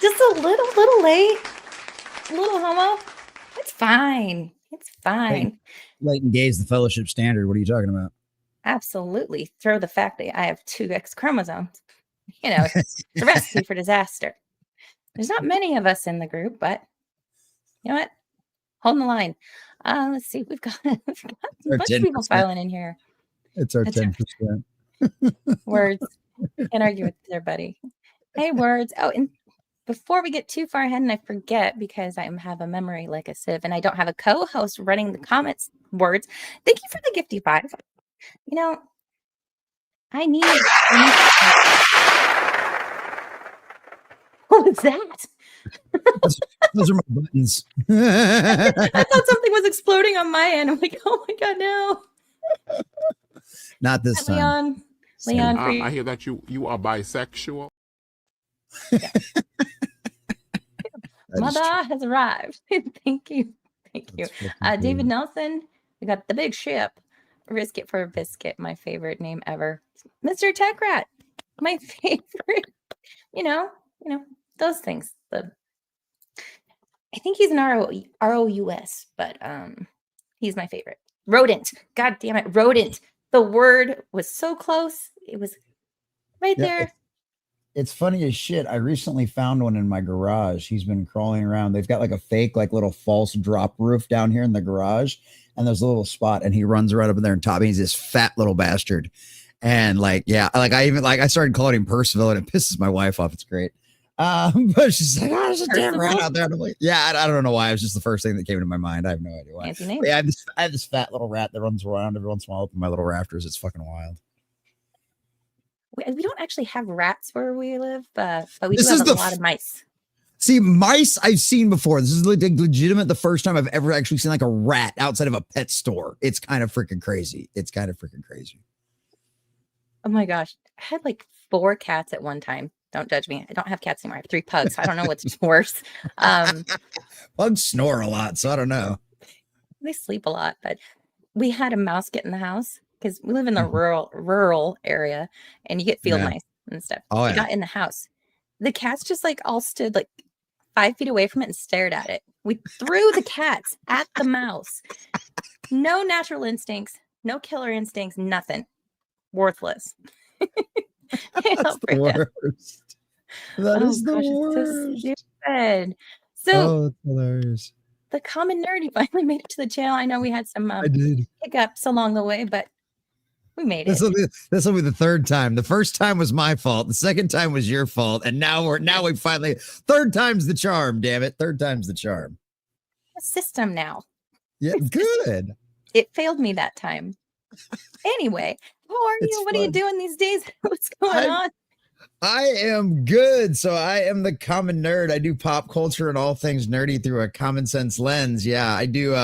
Just a little late. A little homo. It's fine. It's fine. Late and gay is the fellowship standard. What are you talking about? Absolutely. Throw the fact that I have 2 X chromosomes. It's a recipe for disaster. There's not many of us in the group, but you know what? Holding the line. Let's see. We've got a bunch of people filing in here. It's our 10%. Words. Can't argue with their buddy. Hey, Words. Oh, and before we get too far ahead and I forget, because I have a memory like a sieve and I don't have a co-host running the comments, Words, thank you for the gifty 5. I need what was that? Those are my buttons. I thought something was exploding on my end. I'm like, oh my God, no. Not this time. Leon, I hear that you are bisexual. Yeah. Mother has arrived. Thank you. David Nelson, we got the big ship. Risk it for a biscuit, my favorite name ever. Mr. Tech Rat, my favorite. Those things. I think he's an ROUS, but he's my favorite. Rodent. God damn it, rodent. The word was so close. It was right there. It's funny as shit. I recently found one in my garage. He's been crawling around. They've got like a fake, like little false drop roof down here in the garage. And there's a little spot and he runs right up in there and top. He's this fat little bastard. And I started calling him Percival and it pisses my wife off. It's great. But she's like, there's a damn rat out there. And I'm like, I don't know why. It was just the first thing that came to my mind. I have no idea why. Yeah, I have this fat little rat that runs around every once in a while up in my little rafters. It's fucking wild. We don't actually have rats where we live, but we do have a lot of mice. See, mice I've seen before. This is legitimate. The first time I've ever actually seen like a rat outside of a pet store. It's kind of freaking crazy. Oh my gosh. I had like 4 cats at one time. Don't judge me. I don't have cats anymore. I have 3 pugs. I don't know what's worse. Pugs snore a lot, so I don't know. They sleep a lot, but we had a mouse get in the house because we live in the rural area and you get field mice and stuff. Oh, it got in the house. The cats just like all stood like 5 feet away from it and stared at it. We threw the cats at the mouse. No natural instincts, no killer instincts, nothing. Worthless. That's the worst. That is the worst. So stupid. So it's hilarious. The Common Nerd, you finally made it to the channel. I know we had some hiccups along the way, but we made it. This will be the 3rd time. The first time was my fault. The 2nd time was your fault. And now we finally 3rd time's the charm, damn it. 3rd time's the charm. A system now. Yeah, good. It failed me that time. Anyway, how are you? What are you doing these days? What's going on? I am good. So I am the Common Nerd. I do pop culture and all things nerdy through a common sense lens. Yeah, I do.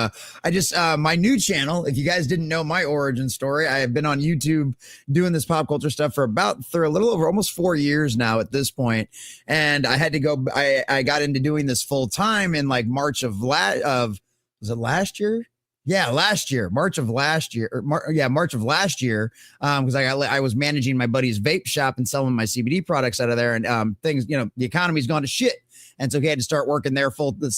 My new channel, if you guys didn't know my origin story, I have been on YouTube doing this pop culture stuff for a little over almost 4 years now at this point. And I had to go, I got into doing this full time in like March of was it last year? Yeah, March of last year. Because I was managing my buddy's vape shop and selling my CBD products out of there, and things, the economy's gone to shit. And so he had to start working there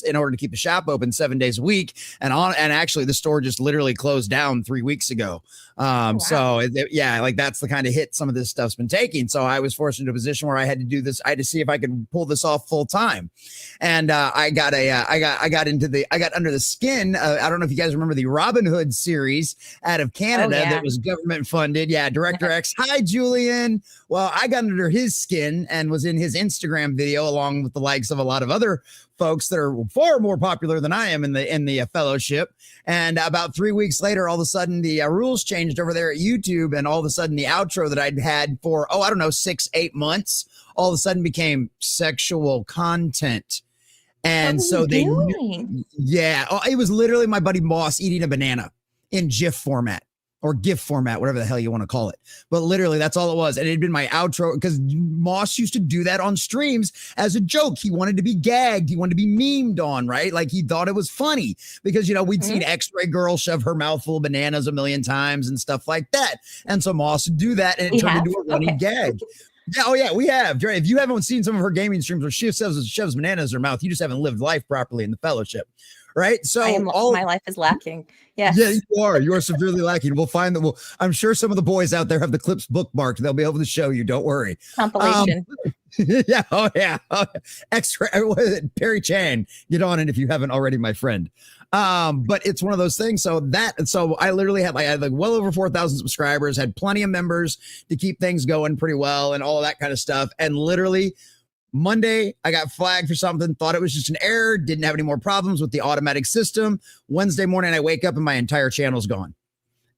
in order to keep the shop open 7 days a week. And actually the store just literally closed down 3 weeks ago. Wow. So that's the kind of hit some of this stuff's been taking. So I was forced into a position where I had to do this. I had to see if I could pull this off full time. And I got under the skin. I don't know if you guys remember the Robin Hood series out of Canada that was government funded. Yeah. Director X. Hi, Julian. Well, I got under his skin and was in his Instagram video along with the likes of a lot of other folks that are far more popular than I am in the fellowship. And about 3 weeks later, all of a sudden the rules changed over there at YouTube, and all of a sudden the outro that I'd had for 6-8 months all of a sudden became sexual content. And so it was literally my buddy Moss eating a banana in GIF format. Or GIF format, whatever the hell you want to call it. But literally, that's all it was. And it had been my outro, because Moss used to do that on streams as a joke. He wanted to be gagged. He wanted to be memed on, right? Like, he thought it was funny because, we'd seen X-Ray Girl shove her mouth full of bananas a million times and stuff like that. And so Moss would do that, and it turned into a running gag. Yeah, oh yeah, we have. If you haven't seen some of her gaming streams where she shoves bananas in her mouth, you just haven't lived life properly in the fellowship, right? So my life is lacking. Yeah, Yes. you are severely lacking. We'll find that. I'm sure some of the boys out there have the clips bookmarked. They'll be able to show you. Don't worry. Compilation. Yeah. Oh yeah. Extra. What is it? Perry Chan. Get on it if you haven't already, my friend. But it's one of those things. So I literally had like well over 4,000 subscribers, had plenty of members to keep things going pretty well and all of that kind of stuff. And literally Monday, I got flagged for something, thought it was just an error, didn't have any more problems with the automatic system. Wednesday morning, I wake up and my entire channel's gone.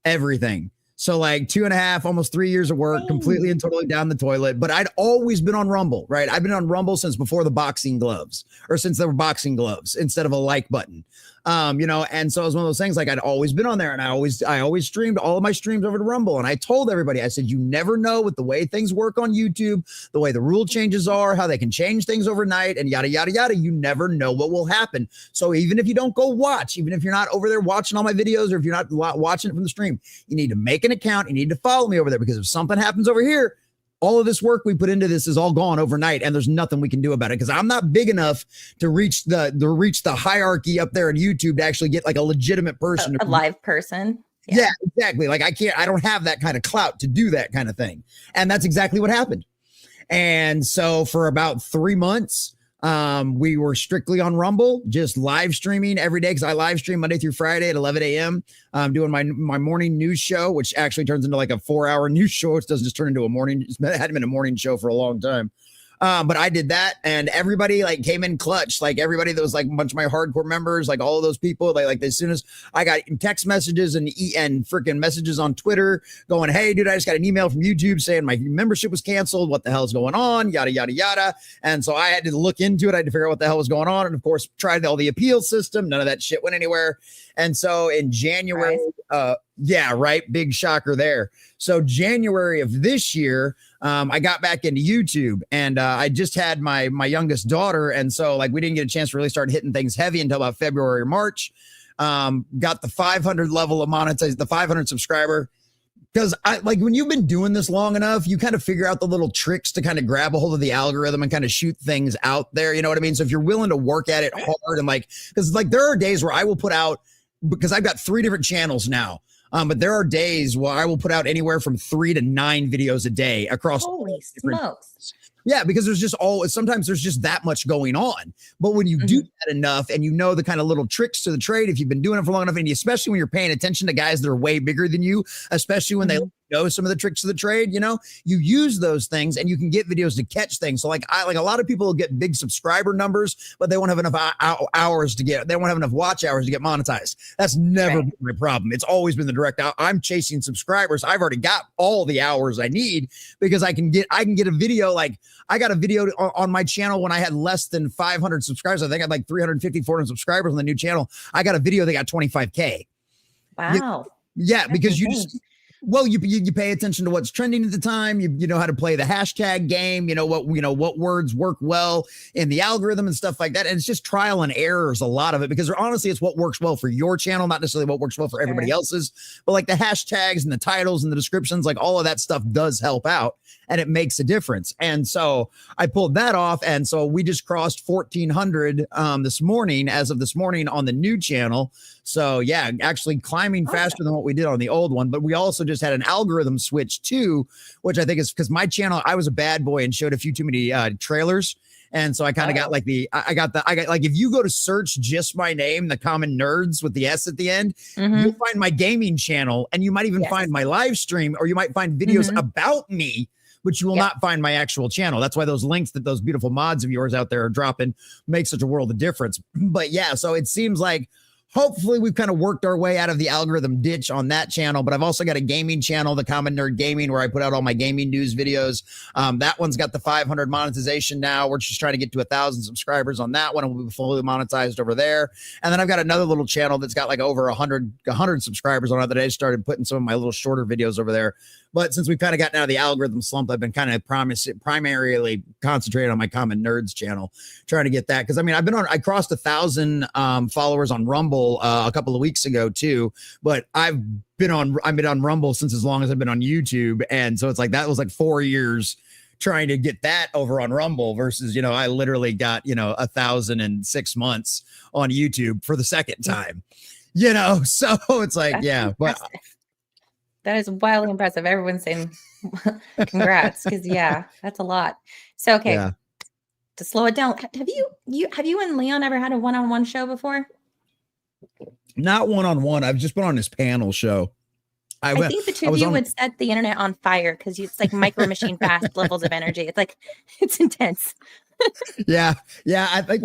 Everything. So like 2.5, almost 3 years of work, completely and totally down the toilet. But I'd always been on Rumble, right? I've been on Rumble since before the boxing gloves, or since there were boxing gloves instead of a like button. And so it was one of those things, like I'd always been on there, and I always streamed all of my streams over to Rumble. And I told everybody, I said, you never know with the way things work on YouTube, the way the rule changes are, how they can change things overnight and yada, yada, yada. You never know what will happen. So even if you don't go watch, even if you're not over there watching all my videos, or if you're not watching it from the stream, you need to make an account. You need to follow me over there, because if something happens over here, all of this work we put into this is all gone overnight, and there's nothing we can do about it, because I'm not big enough to reach the hierarchy up there in YouTube to actually get like a legitimate person, a live person. Yeah, exactly. Like I don't have that kind of clout to do that kind of thing. And that's exactly what happened. And so for about 3 months, we were strictly on Rumble, just live streaming every day, because I live stream Monday through Friday at 11 a.m. Doing my morning news show, which actually turns into like a 4-hour news show. It doesn't just turn into a morning. It hadn't been a morning show for a long time. But I did that, and everybody like came in clutch. Like everybody that was like a bunch of my hardcore members, like all of those people, like as soon as I got text messages and freaking messages on Twitter going, hey dude, I just got an email from YouTube saying my membership was canceled. What the hell's going on? Yada, yada, yada. And so I had to look into it. I had to figure out what the hell was going on. And of course, tried all the appeal system. None of that shit went anywhere. And so in January, yeah, right. Big shocker there. So January of this year, I got back into YouTube, and I just had my youngest daughter. And so like we didn't get a chance to really start hitting things heavy until about February or March. Got the 500 level of monetized, the 500 subscriber. Because I like when you've been doing this long enough, you kind of figure out the little tricks to kind of grab a hold of the algorithm and kind of shoot things out there. You know what I mean? So if you're willing to work at it hard and like, because like there are days where I will put out, because I've got 3 different channels now. But there are days where I will put out anywhere from 3 to 9 videos a day across. Holy smokes. Yeah, because sometimes there's just that much going on. But when you do that enough, and you know the kind of little tricks to the trade, if you've been doing it for long enough, and especially when you're paying attention to guys that are way bigger than you, especially when they know some of the tricks of the trade, you know, you use those things and you can get videos to catch things. So like a lot of people will get big subscriber numbers, but they won't have enough hours to get, they won't have enough watch hours to get monetized. That's never been my problem. It's always been the direct out. I'm chasing subscribers. I've already got all the hours I need, because I can get a video. Like I got a video on my channel when I had less than 500 subscribers. I think I had like 350, 400 subscribers on the new channel. I got a video that got 25K. Wow. Yeah, because you pay attention to what's trending at the time. You know how to play the hashtag game. You know what words work well in the algorithm and stuff like that. And it's just trial and errors, a lot of it, because honestly, it's what works well for your channel, not necessarily what works well for everybody else's. But like the hashtags and the titles and the descriptions, like all of that stuff does help out, and it makes a difference. And so I pulled that off, and so we just crossed 1,400 this morning, as of this morning, on the new channel. So yeah, actually climbing faster than what we did on the old one. But we also just had an algorithm switch too, which I think is because my channel, I was a bad boy and showed a few too many trailers. And so I kind of got like I got like, if you go to search just my name, The Common Nerds with the S at the end, you'll find my gaming channel, and you might even find my live stream, or you might find videos about me, but you will not find my actual channel. That's why those links that those beautiful mods of yours out there are dropping make such a world of difference. But yeah, so it seems like hopefully we've kind of worked our way out of the algorithm ditch on that channel. But I've also got a gaming channel, The Common Nerd Gaming, where I put out all my gaming news videos. That one's got the 500 monetization now. We're just trying to get to 1,000 subscribers on that one, and we'll be fully monetized over there. And then I've got another little channel that's got like over 100 subscribers on it that I started putting some of my little shorter videos over there. But since we've kind of gotten out of the algorithm slump, I've been kind of primarily concentrated on my Common Nerds channel, trying to get that. Because I mean, I crossed 1,000 followers on Rumble a couple of weeks ago too. But I've been on Rumble since as long as I've been on YouTube, and so it's like that was like 4 years trying to get that over on Rumble versus, I literally got, 1,000 in 6 months on YouTube for the second time, so it's like, but that is wildly impressive. Everyone's saying congrats, because that's a lot. So okay, to slow it down, have you and Leon ever had a one-on-one show before? Not one-on-one. I've just been on his panel show. I think the two of you would set the internet on fire, because it's like micro machine fast levels of energy. It's like, it's intense. Yeah. I think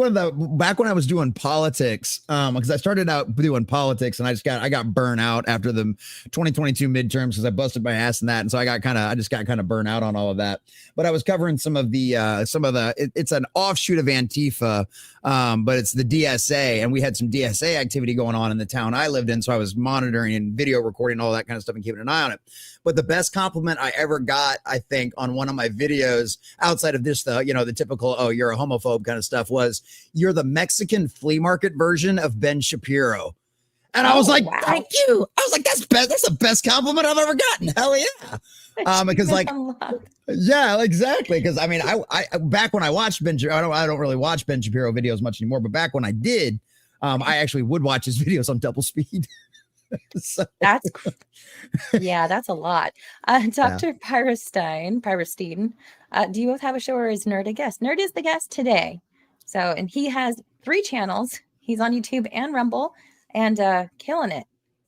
back when I was doing politics, because I started out doing politics and I got burnt out after the 2022 midterms because I busted my ass in that, and so I just got kind of burnt out on all of that. But I was covering some of the it's an offshoot of Antifa, but it's the DSA, and we had some DSA activity going on in the town I lived in, so I was monitoring and video recording all that kind of stuff and keeping an eye on it. But the best compliment I ever got, I think, on one of my videos, outside of this, the typical, oh, you're a homophobe kind of stuff, was you're the Mexican flea market version of Ben Shapiro. And I was like, wow. Thank you. I was like, that's the best compliment I've ever gotten. Hell yeah. Because yeah, exactly. Because I mean, I back when I watched Ben Shapiro, I don't really watch Ben Shapiro videos much anymore, but back when I did, I actually would watch his videos on double speed. So. That's a lot. Dr. Pyrostine, do you both have a show, or is Nerd a guest? Nerd is the guest today. So, and he has 3 channels. He's on YouTube and Rumble, and killing it.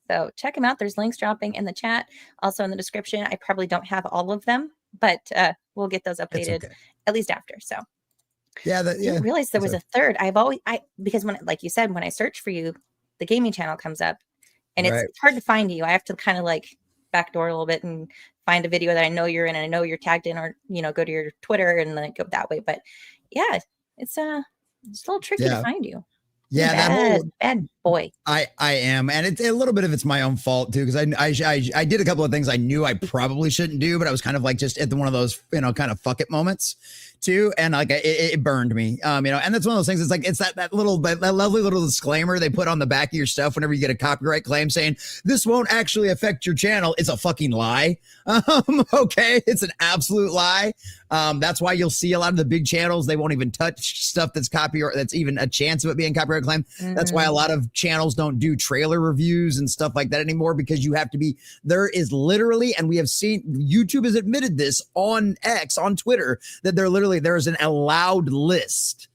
So check him out. There's links dropping in the chat, also in the description. I probably don't have all of them, but we'll get those updated at least after. So I didn't realize there was a third. Because when, like you said, when I search for you, the gaming channel comes up. And it's hard to find you. I have to kind of like backdoor a little bit and find a video that I know you're in and I know you're tagged in, or, go to your Twitter and then go that way. But yeah, it's a little tricky to find you. Yeah, bad boy. I am, and it's a little bit of it's my own fault too, because I did a couple of things I knew I probably shouldn't do, but I was kind of like just at one of those kind of fuck it moments too, and like it burned me, and that's one of those things. It's like it's that lovely little disclaimer they put on the back of your stuff whenever you get a copyright claim saying this won't actually affect your channel. It's a fucking lie. Okay, it's an absolute lie. That's why you'll see a lot of the big channels, they won't even touch stuff that's copyright, that's even a chance of it being copyright claim. Mm-hmm. That's why a lot of channels don't do trailer reviews and stuff like that anymore, because you have to be, there is literally, and we have seen, YouTube has admitted this on X, on Twitter, that there is an allowed list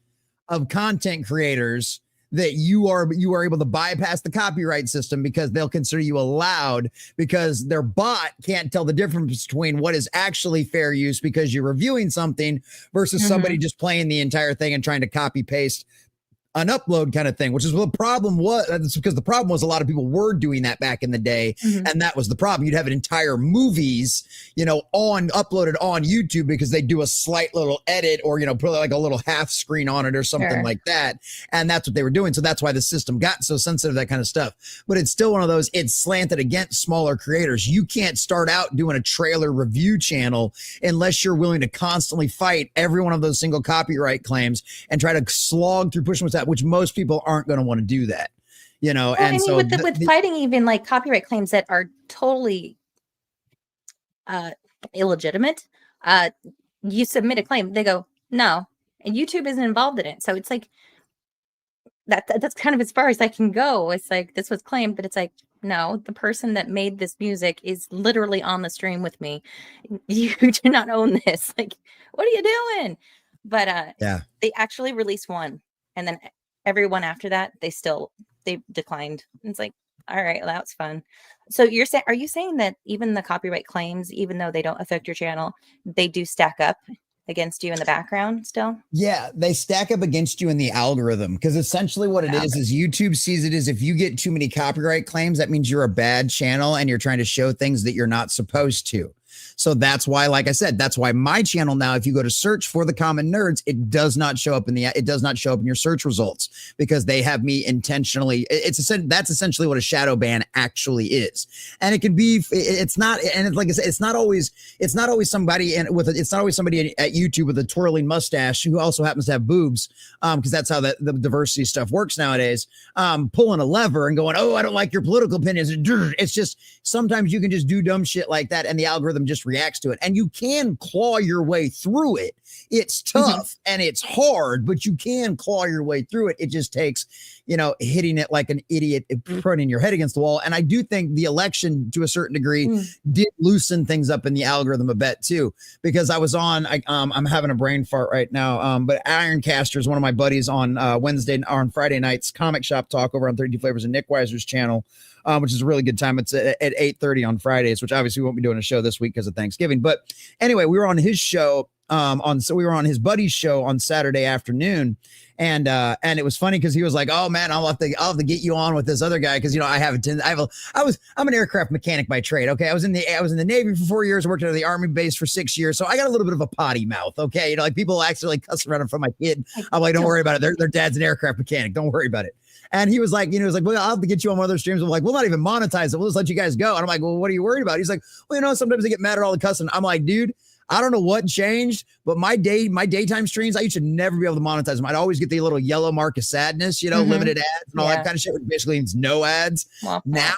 of content creators that you are able to bypass the copyright system because they'll consider you allowed, because their bot can't tell the difference between what is actually fair use because you're reviewing something versus somebody just playing the entire thing and trying to copy paste an upload kind of thing, which is what the problem was. That's because the problem was a lot of people were doing that back in the day. And that was the problem. You'd have entire movies, uploaded on YouTube because they do a slight little edit or, put like a little half screen on it or something like that. And that's what they were doing. So that's why the system got so sensitive to that kind of stuff. But it's still one of those, it's slanted against smaller creators. You can't start out doing a trailer review channel unless you're willing to constantly fight every one of those single copyright claims and try to slog through pushing with that, which most people aren't going to want to do that, Well, and so with fighting even like copyright claims that are totally illegitimate, you submit a claim, they go no, and YouTube isn't involved in it. So it's like that's kind of as far as I can go. It's like, this was claimed, but it's like, no, the person that made this music is literally on the stream with me. You do not own this. Like, what are you doing? But they actually released one, and then everyone after that, they declined. It's like, all right, well, that's fun. So are you saying that even the copyright claims, even though they don't affect your channel, they do stack up against you in the background still? Yeah, they stack up against you in the algorithm, because essentially what it is YouTube sees it as if you get too many copyright claims, that means you're a bad channel and you're trying to show things that you're not supposed to. So that's why, like I said, that's why my channel now, if you go to search for The Common Nerds, it does not show up in your search results, because they have me intentionally. That's essentially what a shadow ban actually is. And it can be, it's not, and like I said, it's not always somebody at YouTube with a twirling mustache who also happens to have boobs, because that's how the diversity stuff works nowadays. Pulling a lever and going, oh, I don't like your political opinions. It's just, sometimes you can just do dumb shit like that, and the algorithm just reacts to it. And you can claw your way through it. It's tough and it's hard, but you can claw your way through it. It just takes, hitting it like an idiot, putting your head against the wall. And I do think the election, to a certain degree, did loosen things up in the algorithm a bit too, because I was on, I'm having a brain fart right now. But Ironcaster is one of my buddies on Wednesday or on Friday nights, Comic Shop Talk over on 32 Flavors and Nick Weiser's channel, which is a really good time. It's at 8:30 on Fridays, which obviously we won't be doing a show this week because of Thanksgiving. But anyway, we were on his show. So we were on his buddy's show on Saturday afternoon, and it was funny because he was like, "Oh man, I'll have to get you on with this other guy because I'm an aircraft mechanic by trade. Okay, I was in the Navy for 4 years, worked at the Army base for 6 years, so I got a little bit of a potty mouth. Okay, like people actually cuss around in front of my kid. I'm like, don't worry about it. Their dad's an aircraft mechanic. Don't worry about it. And he was like, well, I'll have to get you on one of their streams. I'm like, we'll not even monetize it. We'll just let you guys go. And I'm like, well, what are you worried about? He's like, well, sometimes they get mad at all the cussing. I'm like, dude, I don't know what changed, but my daytime streams, I used to never be able to monetize them. I'd always get the little yellow mark of sadness, limited ads and all that kind of shit, which basically means no ads. Now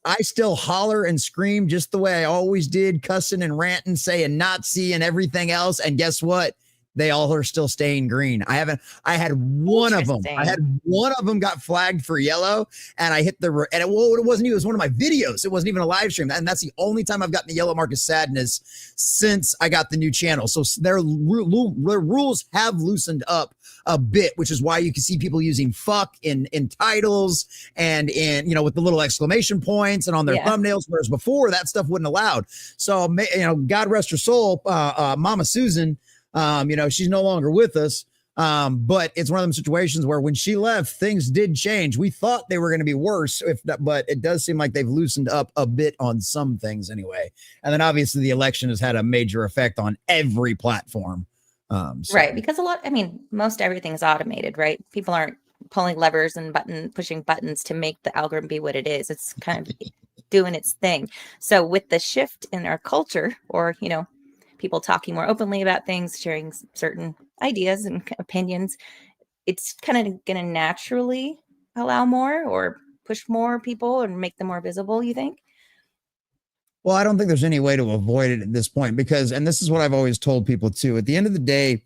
I still holler and scream just the way I always did, cussing and ranting, saying Nazi and everything else. And guess what? They all are still staying green. I had one of them got flagged for yellow, and I hit it wasn't even, it was one of my videos. It wasn't even a live stream. And that's the only time I've gotten the yellow mark of sadness since I got the new channel. So their rules have loosened up a bit, which is why you can see people using fuck in titles and in, with the little exclamation points and on their thumbnails, whereas before that stuff wasn't allowed. So, God rest her soul, Mama Susan. She's no longer with us. But it's one of them situations where when she left, things did change. We thought they were going to be worse, but it does seem like they've loosened up a bit on some things anyway. And then obviously the election has had a major effect on every platform. Right. Because most everything's automated, right? People aren't pulling levers and pushing buttons to make the algorithm be what it is. It's kind of doing its thing. So with the shift in our culture, or, people talking more openly about things, sharing certain ideas and opinions, it's kind of going to naturally allow more or push more people and make them more visible, you think? Well, I don't think there's any way to avoid it at this point because, and this is what I've always told people too, at the end of the day,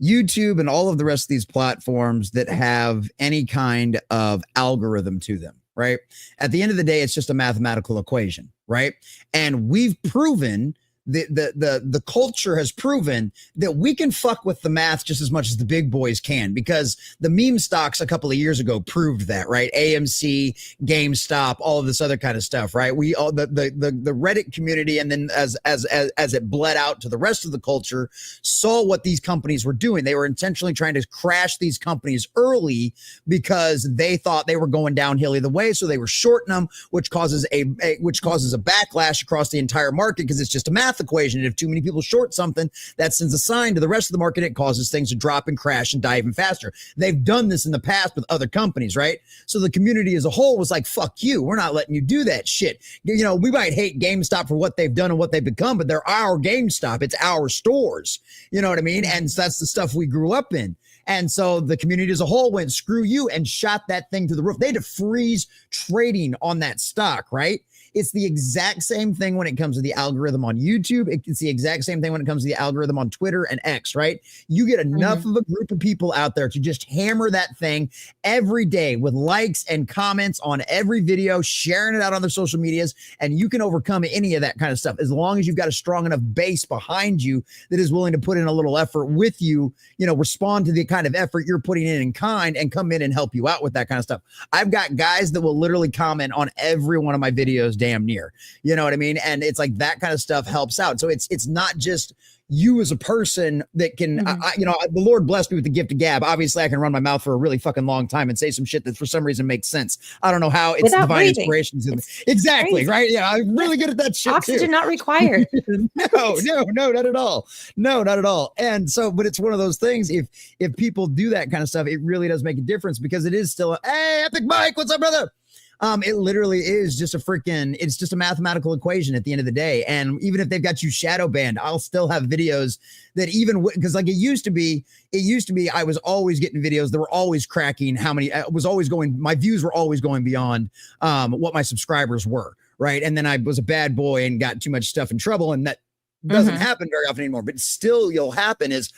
YouTube and all of the rest of these platforms that have any kind of algorithm to them, right? At the end of the day, it's just a mathematical equation, right? And we've proven the culture has proven that we can fuck with the math just as much as the big boys can, because the meme stocks a couple of years ago proved that, right? AMC, GameStop, all of this other kind of stuff, right? We all the Reddit community, and then as it bled out to the rest of the culture, saw what these companies were doing. They were intentionally trying to crash these companies early because they thought they were going downhill either way, so they were shorting them, which causes a backlash across the entire market because it's just a math equation. And if too many people short something, that sends a sign to the rest of the market. It causes things to drop and crash and die even faster. They've done this in the past with other companies, right? So the community as a whole was like, fuck you. We're not letting you do that shit. We might hate GameStop for what they've done and what they've become, but they're our GameStop. It's our stores. You know what I mean? And that's the stuff we grew up in. And so the community as a whole went, screw you, and shot that thing through the roof. They had to freeze trading on that stock, right? It's the exact same thing when it comes to the algorithm on YouTube. It's the exact same thing when it comes to the algorithm on Twitter and X, right? You get enough of a group of people out there to just hammer that thing every day with likes and comments on every video, sharing it out on their social medias, and you can overcome any of that kind of stuff as long as you've got a strong enough base behind you that is willing to put in a little effort with you, respond to the kind of effort you're putting in kind, and come in and help you out with that kind of stuff. I've got guys that will literally comment on every one of my videos damn near, you know what I mean? And it's like that kind of stuff helps out. So it's not just you as a person that can, the Lord blessed me with the gift of gab. Obviously I can run my mouth for a really fucking long time and say some shit that for some reason makes sense. I don't know how. It's without divine inspiration. Exactly. Crazy. Right. Yeah. I'm really good at that shit. Oxygen too. Not required. No, not at all. No, not at all. And so, but it's one of those things. If people do that kind of stuff, it really does make a difference, because it is still hey, Epic Mike, what's up, brother? It literally is just it's just a mathematical equation at the end of the day. And even if they've got you shadow banned, I'll still have videos that because like it used to be, I was always getting videos that were always cracking my views were always going beyond what my subscribers were. Right. And then I was a bad boy and got too much stuff in trouble. And that Doesn't happen very often anymore, but still you'll happen is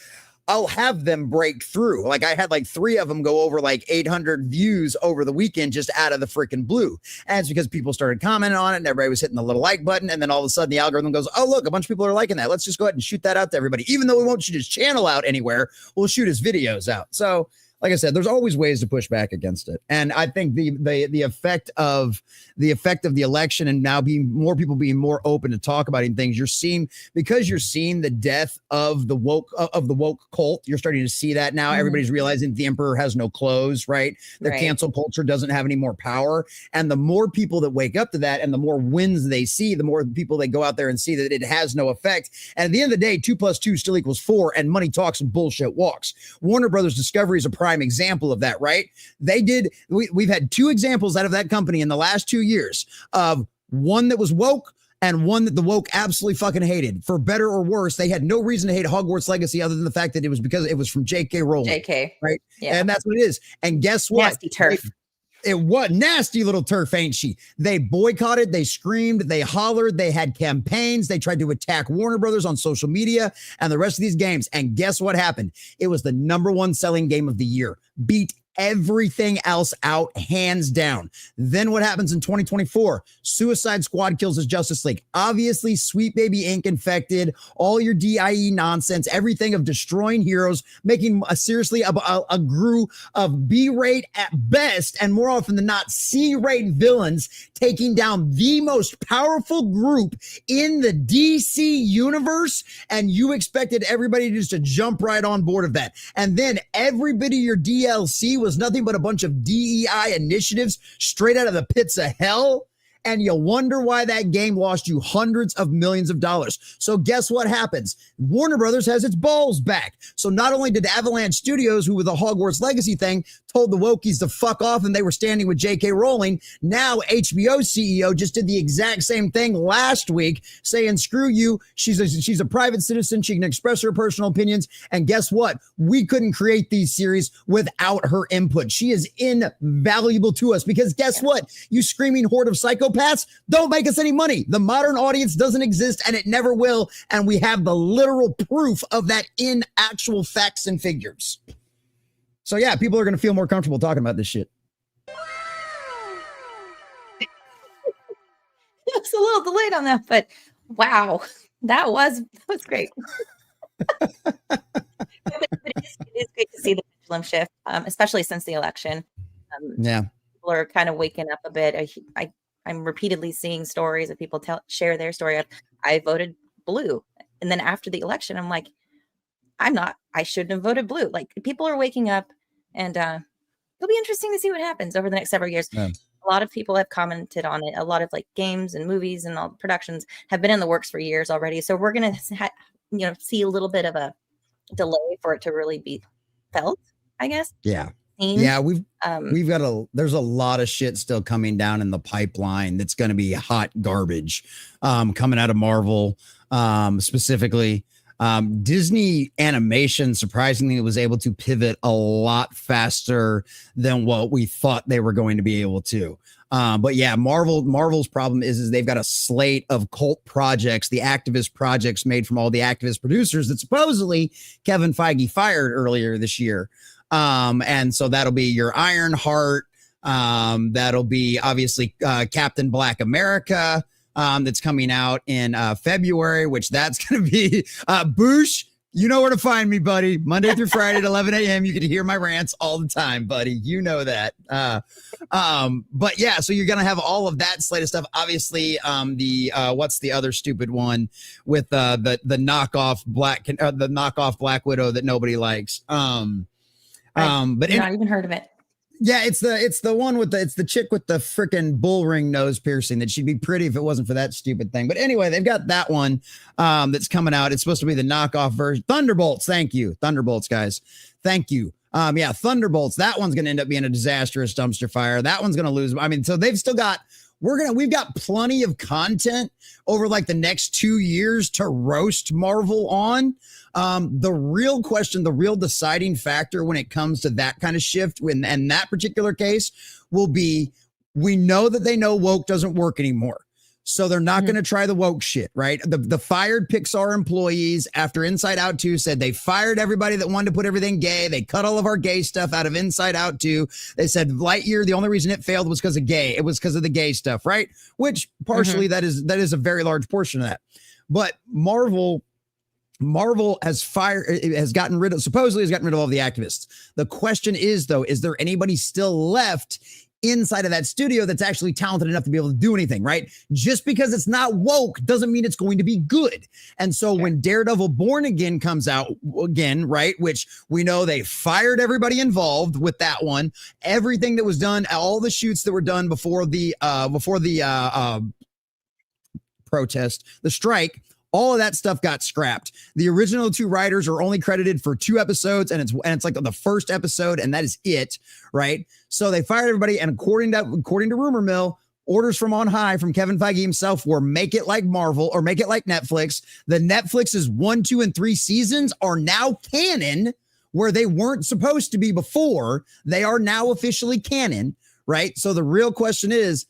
I'll have them break through. Like I had like 3 of them go over like 800 views over the weekend just out of the freaking blue. And it's because people started commenting on it and everybody was hitting the little like button. And then all of a sudden the algorithm goes, oh, look, a bunch of people are liking that. Let's just go ahead and shoot that out to everybody. Even though we won't shoot his channel out anywhere, we'll shoot his videos out. So like I said, there's always ways to push back against it. And I think the effect of the election and now being more people being more open to talk about things, you're seeing the death of the woke cult. You're starting to see that now. Everybody's realizing the emperor has no clothes, right? The cancel culture doesn't have any more power. And the more people that wake up to that and the more wins they see, the more people they go out there and see that it has no effect. And at the end of the day, 2 + 2 still equals 4, and money talks and bullshit walks. Warner Brothers Discovery is a prime example of that, right? We've had 2 examples out of that company in the last 2 years of one that was woke and one that the woke absolutely fucking hated. For better or worse, they had no reason to hate Hogwarts Legacy other than the fact that it was because it was from J.K. Rowling. Right? Yeah. And that's what it is. And guess what? Nasty turf. It was nasty little turf, ain't she? They boycotted, they screamed, they hollered, they had campaigns, they tried to attack Warner Brothers on social media and the rest of these games. And guess what happened? It was the #1 selling game of the year. Beat everything else out, hands down. Then what happens in 2024? Suicide Squad kills his Justice League. Obviously, Sweet Baby Inc. infected, all your DIE nonsense, everything of destroying heroes, making seriously a brew of B-rate at best, and more often than not, C-rate villains, taking down the most powerful group in the DC universe, and you expected everybody just to jump right on board of that. And then every bit of your DLC was nothing but a bunch of DEI initiatives straight out of the pits of hell. And you wonder why that game lost you hundreds of millions of dollars. So guess what happens? Warner Brothers has its balls back. So not only did Avalanche Studios, who with the Hogwarts Legacy thing, told the wokies to fuck off and they were standing with J.K. Rowling, now HBO CEO just did the exact same thing last week, saying, screw you. She's a private citizen. She can express her personal opinions. And guess what? We couldn't create these series without her input. She is invaluable to us because guess what? You screaming horde of psychopaths don't make us any money. The modern audience doesn't exist and it never will. And we have the literal proof of that in actual facts and figures. So yeah, people are going to feel more comfortable talking about this shit. It's a little delayed on that, but wow, that was great. But it is great to see the pendulum shift, especially since the election. People are kind of waking up a bit. I'm repeatedly seeing stories of people share their story of, I voted blue. And then after the election, I'm like, I shouldn't have voted blue. Like people are waking up and it'll be interesting to see what happens over the next several years. Yeah. A lot of people have commented on it. A lot of like games and movies and all the productions have been in the works for years already. So we're going to see a little bit of a delay for it to really be felt, I guess. Yeah. Yeah, there's a lot of shit still coming down in the pipeline that's going to be hot garbage coming out of Marvel specifically. Disney animation surprisingly was able to pivot a lot faster than what we thought they were going to be able to. But yeah, Marvel's problem is they've got a slate of cult projects, the activist projects made from all the activist producers that supposedly Kevin Feige fired earlier this year. And so that'll be your Ironheart. That'll be obviously Captain Black America. That's coming out in February, which that's going to be Boosh. You know where to find me, buddy. Monday through Friday at 11 a.m. You can hear my rants all the time, buddy. You know that. But yeah, so you're going to have all of that slate of stuff. Obviously, what's the other stupid one with the knockoff Black Widow that nobody likes. But not even heard of it. Yeah, it's the one with it's the chick with the freaking bull ring nose piercing that she'd be pretty if it wasn't for that stupid thing. But anyway, they've got that one that's coming out. It's supposed to be the knockoff version. Thunderbolts, thank you. Thunderbolts, guys. Thank you. Yeah, Thunderbolts. That one's gonna end up being a disastrous dumpster fire. That one's gonna lose. I mean, so they've still got we've got plenty of content over like the next 2 years to roast Marvel on. The real question, the real deciding factor when it comes to that kind of shift and that particular case will be, we know that they know woke doesn't work anymore. So they're not going to try the woke shit, right? The fired Pixar employees after Inside Out 2 said they fired everybody that wanted to put everything gay. They cut all of our gay stuff out of Inside Out 2. They said Lightyear, the only reason it failed was because of gay. It was because of the gay stuff, right? Which partially that is a very large portion of that. But Marvel has gotten rid of all the activists. The question is, though, is there anybody still left inside of that studio that's actually talented enough to be able to do anything, right? Just because it's not woke doesn't mean it's going to be good. And so when Daredevil Born Again comes out again, right, which we know they fired everybody involved with that one, everything that was done, all the shoots that were done before the protest, the strike, all of that stuff got scrapped. The original 2 writers are only credited for 2 episodes, and it's like the first episode, and that is it, right? So they fired everybody, and according to rumor mill, orders from on high from Kevin Feige himself were make it like Marvel or make it like Netflix. The Netflix's 1, 2, and 3 seasons are now canon, where they weren't supposed to be before. They are now officially canon, right? So the real question is,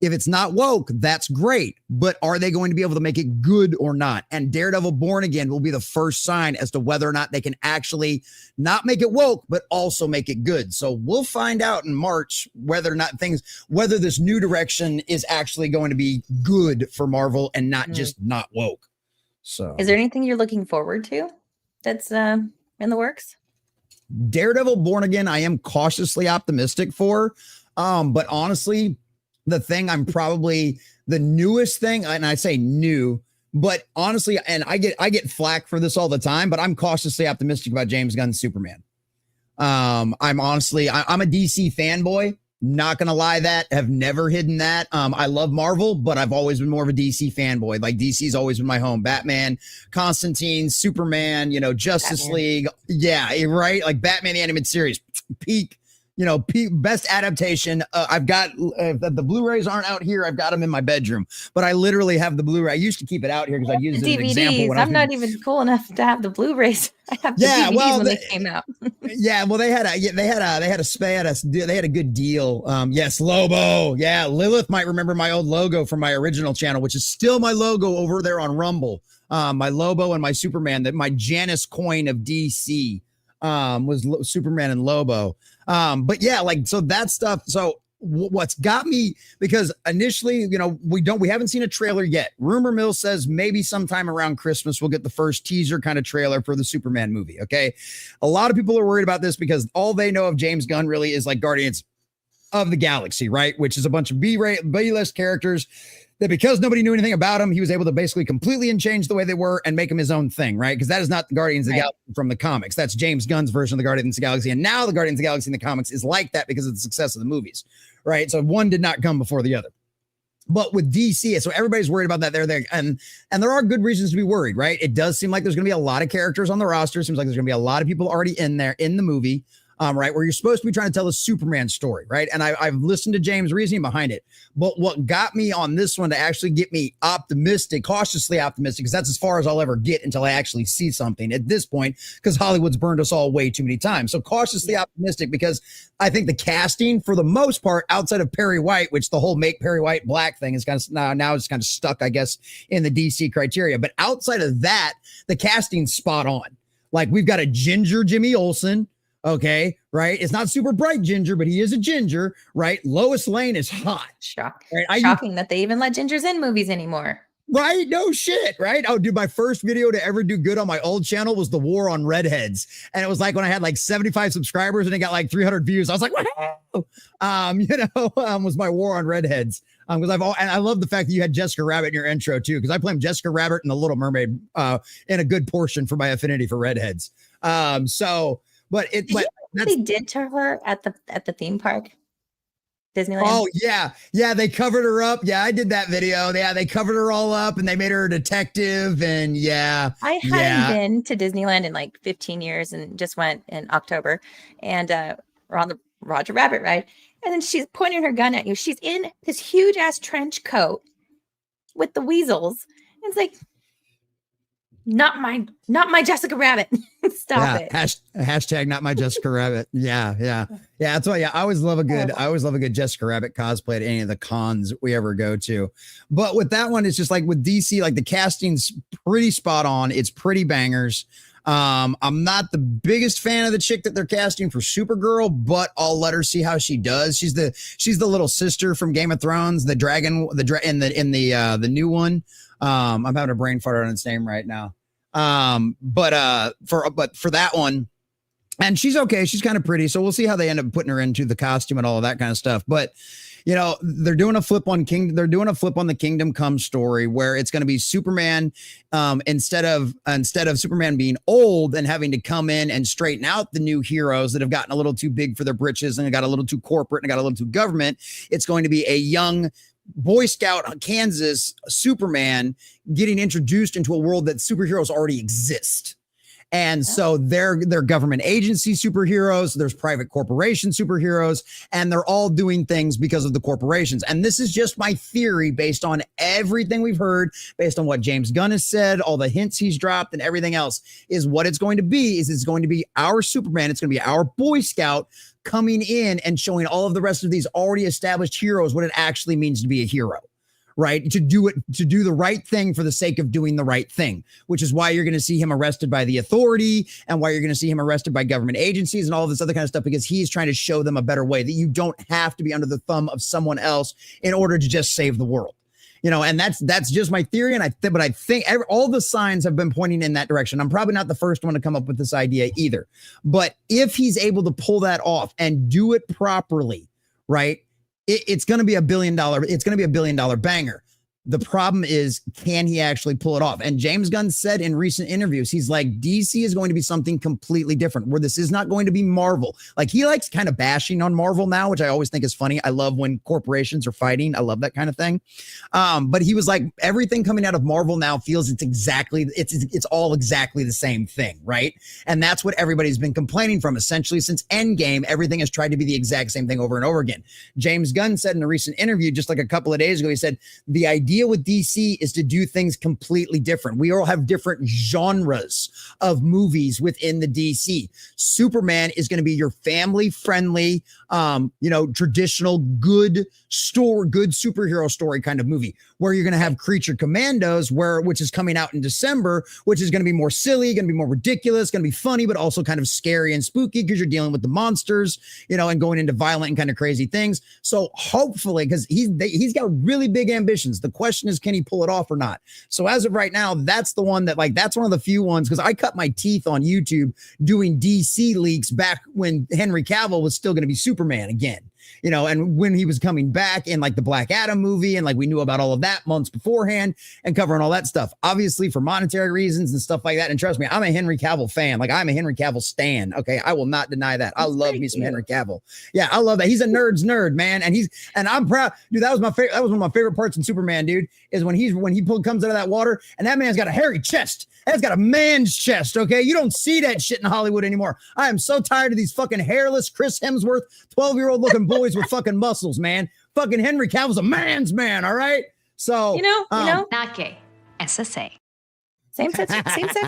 if it's not woke, that's great. But are they going to be able to make it good or not? And Daredevil Born Again will be the first sign as to whether or not they can actually not make it woke, but also make it good. So we'll find out in March whether this new direction is actually going to be good for Marvel and not just not woke. So is there anything you're looking forward to that's in the works? Daredevil Born Again, I am cautiously optimistic for. But honestly, the thing I'm probably the newest thing, and I say new, but honestly, and I get flack for this all the time, but I'm cautiously optimistic about James Gunn's Superman. I'm a DC fanboy. Not gonna lie, that have never hidden that. I love Marvel, but I've always been more of a DC fanboy. Like DC's always been my home. Batman, Constantine, Superman, Justice League. Yeah, right. Like Batman the animated series, peak. Best adaptation. I've got the Blu-rays aren't out here. I've got them in my bedroom, but I literally have the Blu-ray. I used to keep it out here because I used it as an example. I'm not even cool enough to have the Blu-rays. I have the DVDs when they came out. Well, they had a good deal. Yes, Lobo. Yeah, Lilith might remember my old logo from my original channel, which is still my logo over there on Rumble. My Lobo and my Superman, my Janus coin of DC. Was Superman and Lobo. But yeah, so that stuff. So what's got me, because initially, we haven't seen a trailer yet. Rumor mill says maybe sometime around Christmas, we'll get the first teaser kind of trailer for the Superman movie. Okay. A lot of people are worried about this because all they know of James Gunn really is like Guardians of the Galaxy, right? Which is a bunch of B-list characters that because nobody knew anything about him, he was able to basically completely change the way they were and make them his own thing, right? Because that is not the Guardians of the Galaxy from the comics. That's James Gunn's version of the Guardians of the Galaxy. And now the Guardians of the Galaxy in the comics is like that because of the success of the movies, right? So one did not come before the other. But with DC, so everybody's worried about that. They're there. And there are good reasons to be worried, right? It does seem like there's going to be a lot of characters on the roster. It seems like there's going to be a lot of people already in there in the movie. Right, where you're supposed to be trying to tell a Superman story, right? And I've listened to James' reasoning behind it. But what got me on this one to actually get me cautiously optimistic, because that's as far as I'll ever get until I actually see something at this point, because Hollywood's burned us all way too many times. So cautiously optimistic, because I think the casting, for the most part, outside of Perry White, which the whole make Perry White black thing is kind of now it's kind of stuck, I guess, in the DC criteria. But outside of that, the casting's spot on. Like, we've got a ginger Jimmy Olsen. Okay, right? It's not super bright ginger, but he is a ginger, right? Lois Lane is hot. Right? Shocking that they even let gingers in movies anymore. Right? No shit, right? Oh, dude, my first video to ever do good on my old channel was the war on redheads. And it was like when I had like 75 subscribers and it got like 300 views. I was like, wow. Was my war on redheads. Because and I love the fact that you had Jessica Rabbit in your intro too, because I play Jessica Rabbit and the Little Mermaid in a good portion for my affinity for redheads. But what they did to her at the theme park, Disneyland. Oh yeah, they covered her up. Yeah, I did that video. Yeah, they covered her all up and they made her a detective. And I hadn't been to Disneyland in like 15 years and just went in October, and we're on the Roger Rabbit ride, and then she's pointing her gun at you. She's in this huge ass trench coat with the weasels. And it's like, Not my Jessica Rabbit. Stop it. Hashtag not my Jessica Rabbit. Yeah. That's why. Yeah, I always love a good Jessica Rabbit cosplay at any of the cons we ever go to. But with that one, it's just like with DC, like the casting's pretty spot on. It's pretty bangers. I'm not the biggest fan of the chick that they're casting for Supergirl, but I'll let her see how she does. She's the little sister from Game of Thrones, the dragon, in the new one. I'm having a brain fart on its name right now. But for that one, and she's okay. She's kind of pretty. So we'll see how they end up putting her into the costume and all of that kind of stuff. But they're doing a flip on the Kingdom Come story where it's going to be Superman, instead of Superman being old and having to come in and straighten out the new heroes that have gotten a little too big for their britches and got a little too corporate and got a little too government. It's going to be a young Boy Scout Kansas Superman getting introduced into a world that superheroes already exist. And so they're government agency superheroes, there's private corporation superheroes, and they're all doing things because of the corporations. And this is just my theory based on everything we've heard, based on what James Gunn has said, all the hints he's dropped and everything else, is what it's going to be is it's going to be our Superman. It's going to be our Boy Scout coming in and showing all of the rest of these already established heroes what it actually means to be a hero. Right. To do the right thing for the sake of doing the right thing, which is why you're going to see him arrested by the authority and why you're going to see him arrested by government agencies and all of this other kind of stuff, because he's trying to show them a better way that you don't have to be under the thumb of someone else in order to just save the world. And that's just my theory. But I think all the signs have been pointing in that direction. I'm probably not the first one to come up with this idea either. But if he's able to pull that off and do it properly, right, it's going to be $1 billion. It's going to be $1 billion banger. The problem is, can he actually pull it off? And James Gunn said in recent interviews, he's like, DC is going to be something completely different, where this is not going to be Marvel. Like, he likes kind of bashing on Marvel now, which I always think is funny. I love when corporations are fighting. I love that kind of thing. But he was like, everything coming out of Marvel now feels it's all exactly the same thing, right? And that's what everybody's been complaining from essentially since Endgame. Everything has tried to be the exact same thing over and over again. James Gunn said in a recent interview, just like a couple of days ago, he said, the idea with DC is to do things completely different. We all have different genres of movies within the DC. Superman is going to be your family friendly, traditional good superhero story kind of movie, where you're going to have Creature Commandos, which is coming out in December, which is going to be more silly, going to be more ridiculous, going to be funny, but also kind of scary and spooky because you're dealing with the monsters, and going into violent and kind of crazy things. So hopefully, because he's got really big ambitions. The question is, can he pull it off or not? So as of right now, that's the one that that's one of the few ones, because I cut my teeth on YouTube doing DC leaks back when Henry Cavill was still going to be Superman again. And when he was coming back in the Black Adam movie, and we knew about all of that months beforehand and covering all that stuff, obviously for monetary reasons and stuff like that. And trust me, I'm a Henry Cavill fan. I'm a Henry Cavill stan. Okay. I will not deny that. I love me some Henry Cavill. Yeah. I love that. He's a nerd's nerd, man. And I'm proud, dude. That was my favorite. That was one of my favorite parts in Superman, dude, is when he comes out of that water and that man's got a hairy chest. That's got a man's chest. Okay. You don't see that shit in Hollywood anymore. I am so tired of these fucking hairless Chris Hemsworth, 12-year-old looking boys with fucking muscles, man. Fucking Henry Cavill's a man's man. All right. So, not gay. SSA. Same-sex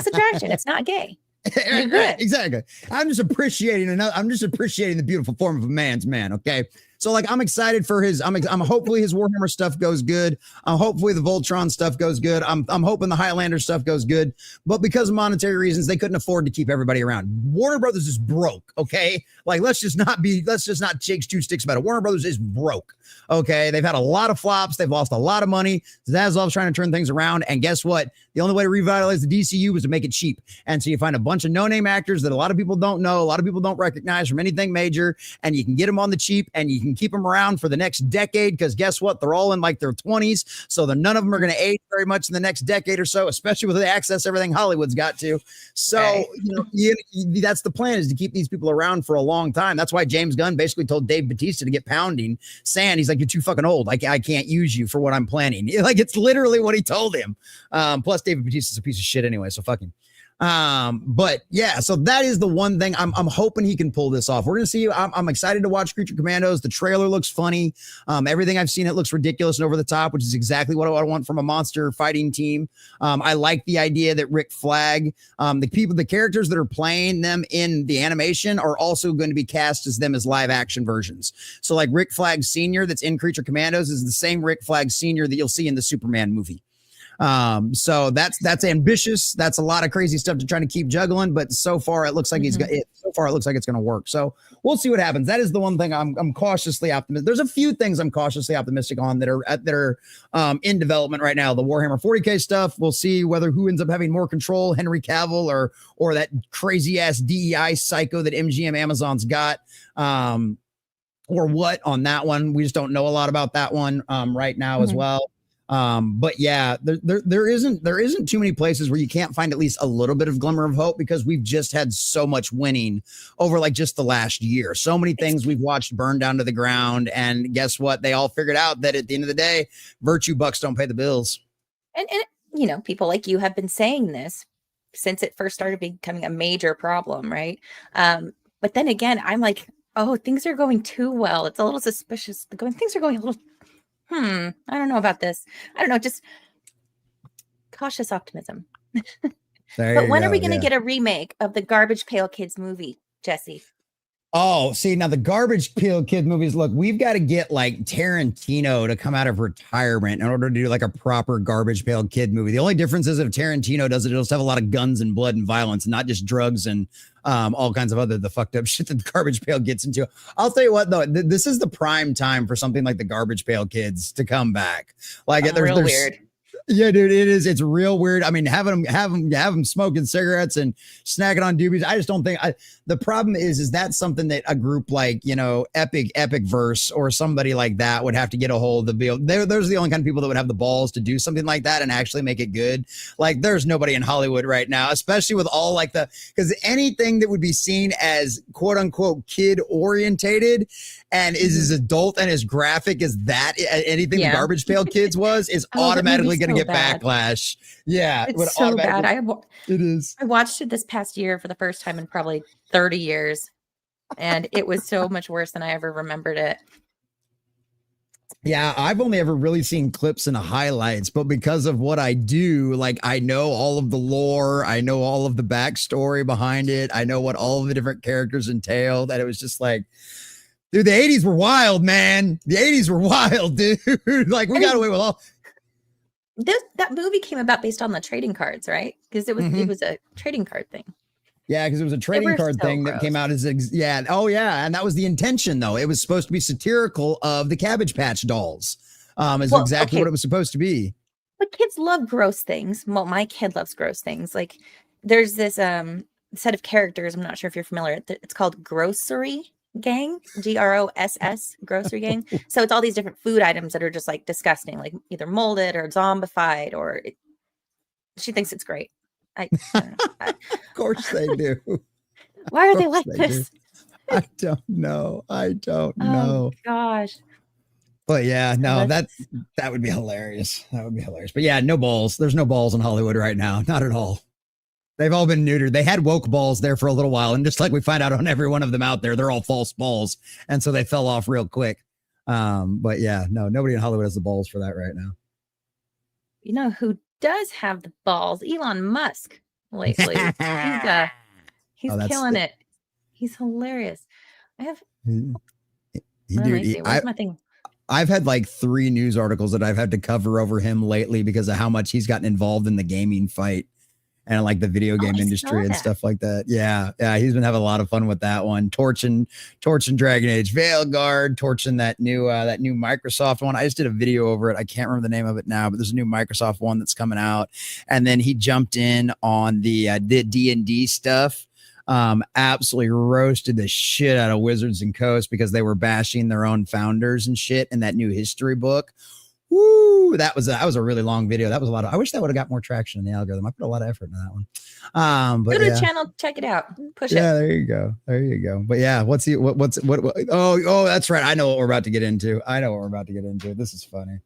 attraction. It's not gay. Exactly. I'm just appreciating the beautiful form of a man's man. Okay. So I'm excited for I'm hopefully his Warhammer stuff goes good. Hopefully the Voltron stuff goes good. I'm hoping the Highlander stuff goes good, but because of monetary reasons, they couldn't afford to keep everybody around. Warner Brothers is broke. Okay. Let's just not shake two sticks about it. Warner Brothers is broke. Okay. They've had a lot of flops. They've lost a lot of money. Zaslav's trying to turn things around. And guess what? The only way to revitalize the DCU was to make it cheap. And so you find a bunch of no-name actors that a lot of people don't know, a lot of people don't recognize from anything major, and you can get them on the cheap and you can keep them around for the next decade, because guess what? They're all in their 20s. So none of them are going to age very much in the next decade or so, especially with the access to everything Hollywood's got to. So, that's the plan, is to keep these people around for a long time. That's why James Gunn basically told Dave Bautista to get pounding sand. He's like, you're too fucking old. I can't use you for what I'm planning. It's literally what he told him. Plus David Bautista's a piece of shit anyway. So fuck him. But yeah, so that is the one thing I'm hoping he can pull this off. We're gonna see. I'm excited to watch Creature Commandos. The trailer looks funny. Everything I've seen, it looks ridiculous and over the top, which is exactly what I want from a monster fighting team. I like the idea that Rick Flag, the characters that are playing them in the animation are also going to be cast as them as live action versions. So like Rick Flag Sr. that's in Creature Commandos is the same Rick Flag Sr. that you'll see in the Superman movie. So that's ambitious. That's a lot of crazy stuff to try to keep juggling, but so far it looks like it looks like it's going to work. So we'll see what happens. That is the one thing I'm cautiously optimistic. There's a few things I'm cautiously optimistic on that are in development right now. The Warhammer 40K stuff. We'll see who ends up having more control, Henry Cavill or that crazy ass DEI psycho that MGM Amazon's got. Or what on that one. We just don't know a lot about that one right now as well. But yeah, there isn't too many places where you can't find at least a little bit of glimmer of hope, because we've just had so much winning over like just the last year. So many things we've watched burn down to the ground, and guess what? They all figured out that at the end of the day, virtue bucks don't pay the bills. And people like you have been saying this since it first started becoming a major problem, right? But then again, I'm like, oh, things are going too well. It's a little suspicious. Things are going a little. I don't know about this. I don't know. Just cautious optimism. But when are we going to get a remake of the Garbage Pail Kids movie, Jesse? Oh, see, now the Garbage Pail Kid movies, look, we've got to get like Tarantino to come out of retirement in order to do like a proper Garbage Pail Kid movie. The only difference is if Tarantino does it, it'll just have a lot of guns and blood and violence, not just drugs and all kinds of the fucked up shit that the Garbage Pail gets into. I'll tell you what, though, this is the prime time for something like the Garbage Pail Kids to come back. Like there's weird. Yeah, dude, it is. It's real weird. I mean, have them smoking cigarettes and snacking on doobies. I just don't think the problem is that's something that a group like, Epic Verse or somebody like that would have to get a hold of. Those are the only kind of people that would have the balls to do something like that and actually make it good. Like there's nobody in Hollywood right now, especially with all like because anything that would be seen as quote unquote kid orientated and is as adult and as graphic as that, anything the Garbage Pail Kids is automatically going to get backlash. Yeah, it's so bad. It is. I watched it this past year for the first time in probably 30 years, and it was so much worse than I ever remembered it. Yeah, I've only ever really seen clips and highlights, but because of what I do, like I know all of the lore, I know all of the backstory behind it, I know what all of the different characters entail, that it was just like, dude, the 80s were wild, man. The 80s were wild, dude. Like we got away with all. That movie came about based on the trading cards, right? Because it was a trading card thing. Yeah, because it was a trading card thing that came out as and that was the intention, though. It was supposed to be satirical of the Cabbage Patch dolls. Exactly what it was supposed to be. But kids love gross things. Well, my kid loves gross things. Like there's this set of characters. I'm not sure if you're familiar. It's called Grocery Gang, GROSS, Grocery Gang. So it's all these different food items that are just like disgusting, like either molded or zombified, or she thinks it's great. I don't know. Of course they do. Why are they like this? I don't know. Oh gosh. But yeah, no, that would be hilarious. That would be hilarious. But yeah, no balls. There's no balls in Hollywood right now. Not at all. They've all been neutered. They had woke balls there for a little while. And just like we find out on every one of them out there, they're all false balls. And so they fell off real quick. But yeah, no, nobody in Hollywood has the balls for that right now. You know who does have the balls? Elon Musk lately. He's killing it. He's hilarious. Where's my thing? I've had like 3 news articles that I've had to cover over him lately because of how much he's gotten involved in the gaming fight and like the video game industry and stuff like that. Yeah. He's been having a lot of fun with that one. Torching Dragon Age Veilguard, torching that new Microsoft one. I just did a video over it. I can't remember the name of it now, but there's a new Microsoft one that's coming out. And then he jumped in on the D&D stuff. Absolutely roasted the shit out of Wizards and Coast because they were bashing their own founders and shit in that new history book. Woo! That was a really long video. That was a lot of. I wish that would have got more traction in the algorithm. I put a lot of effort into that one. But go to the channel, check it out, push it. Yeah, there you go. But yeah, what? Oh, that's right. I know what we're about to get into. This is funny.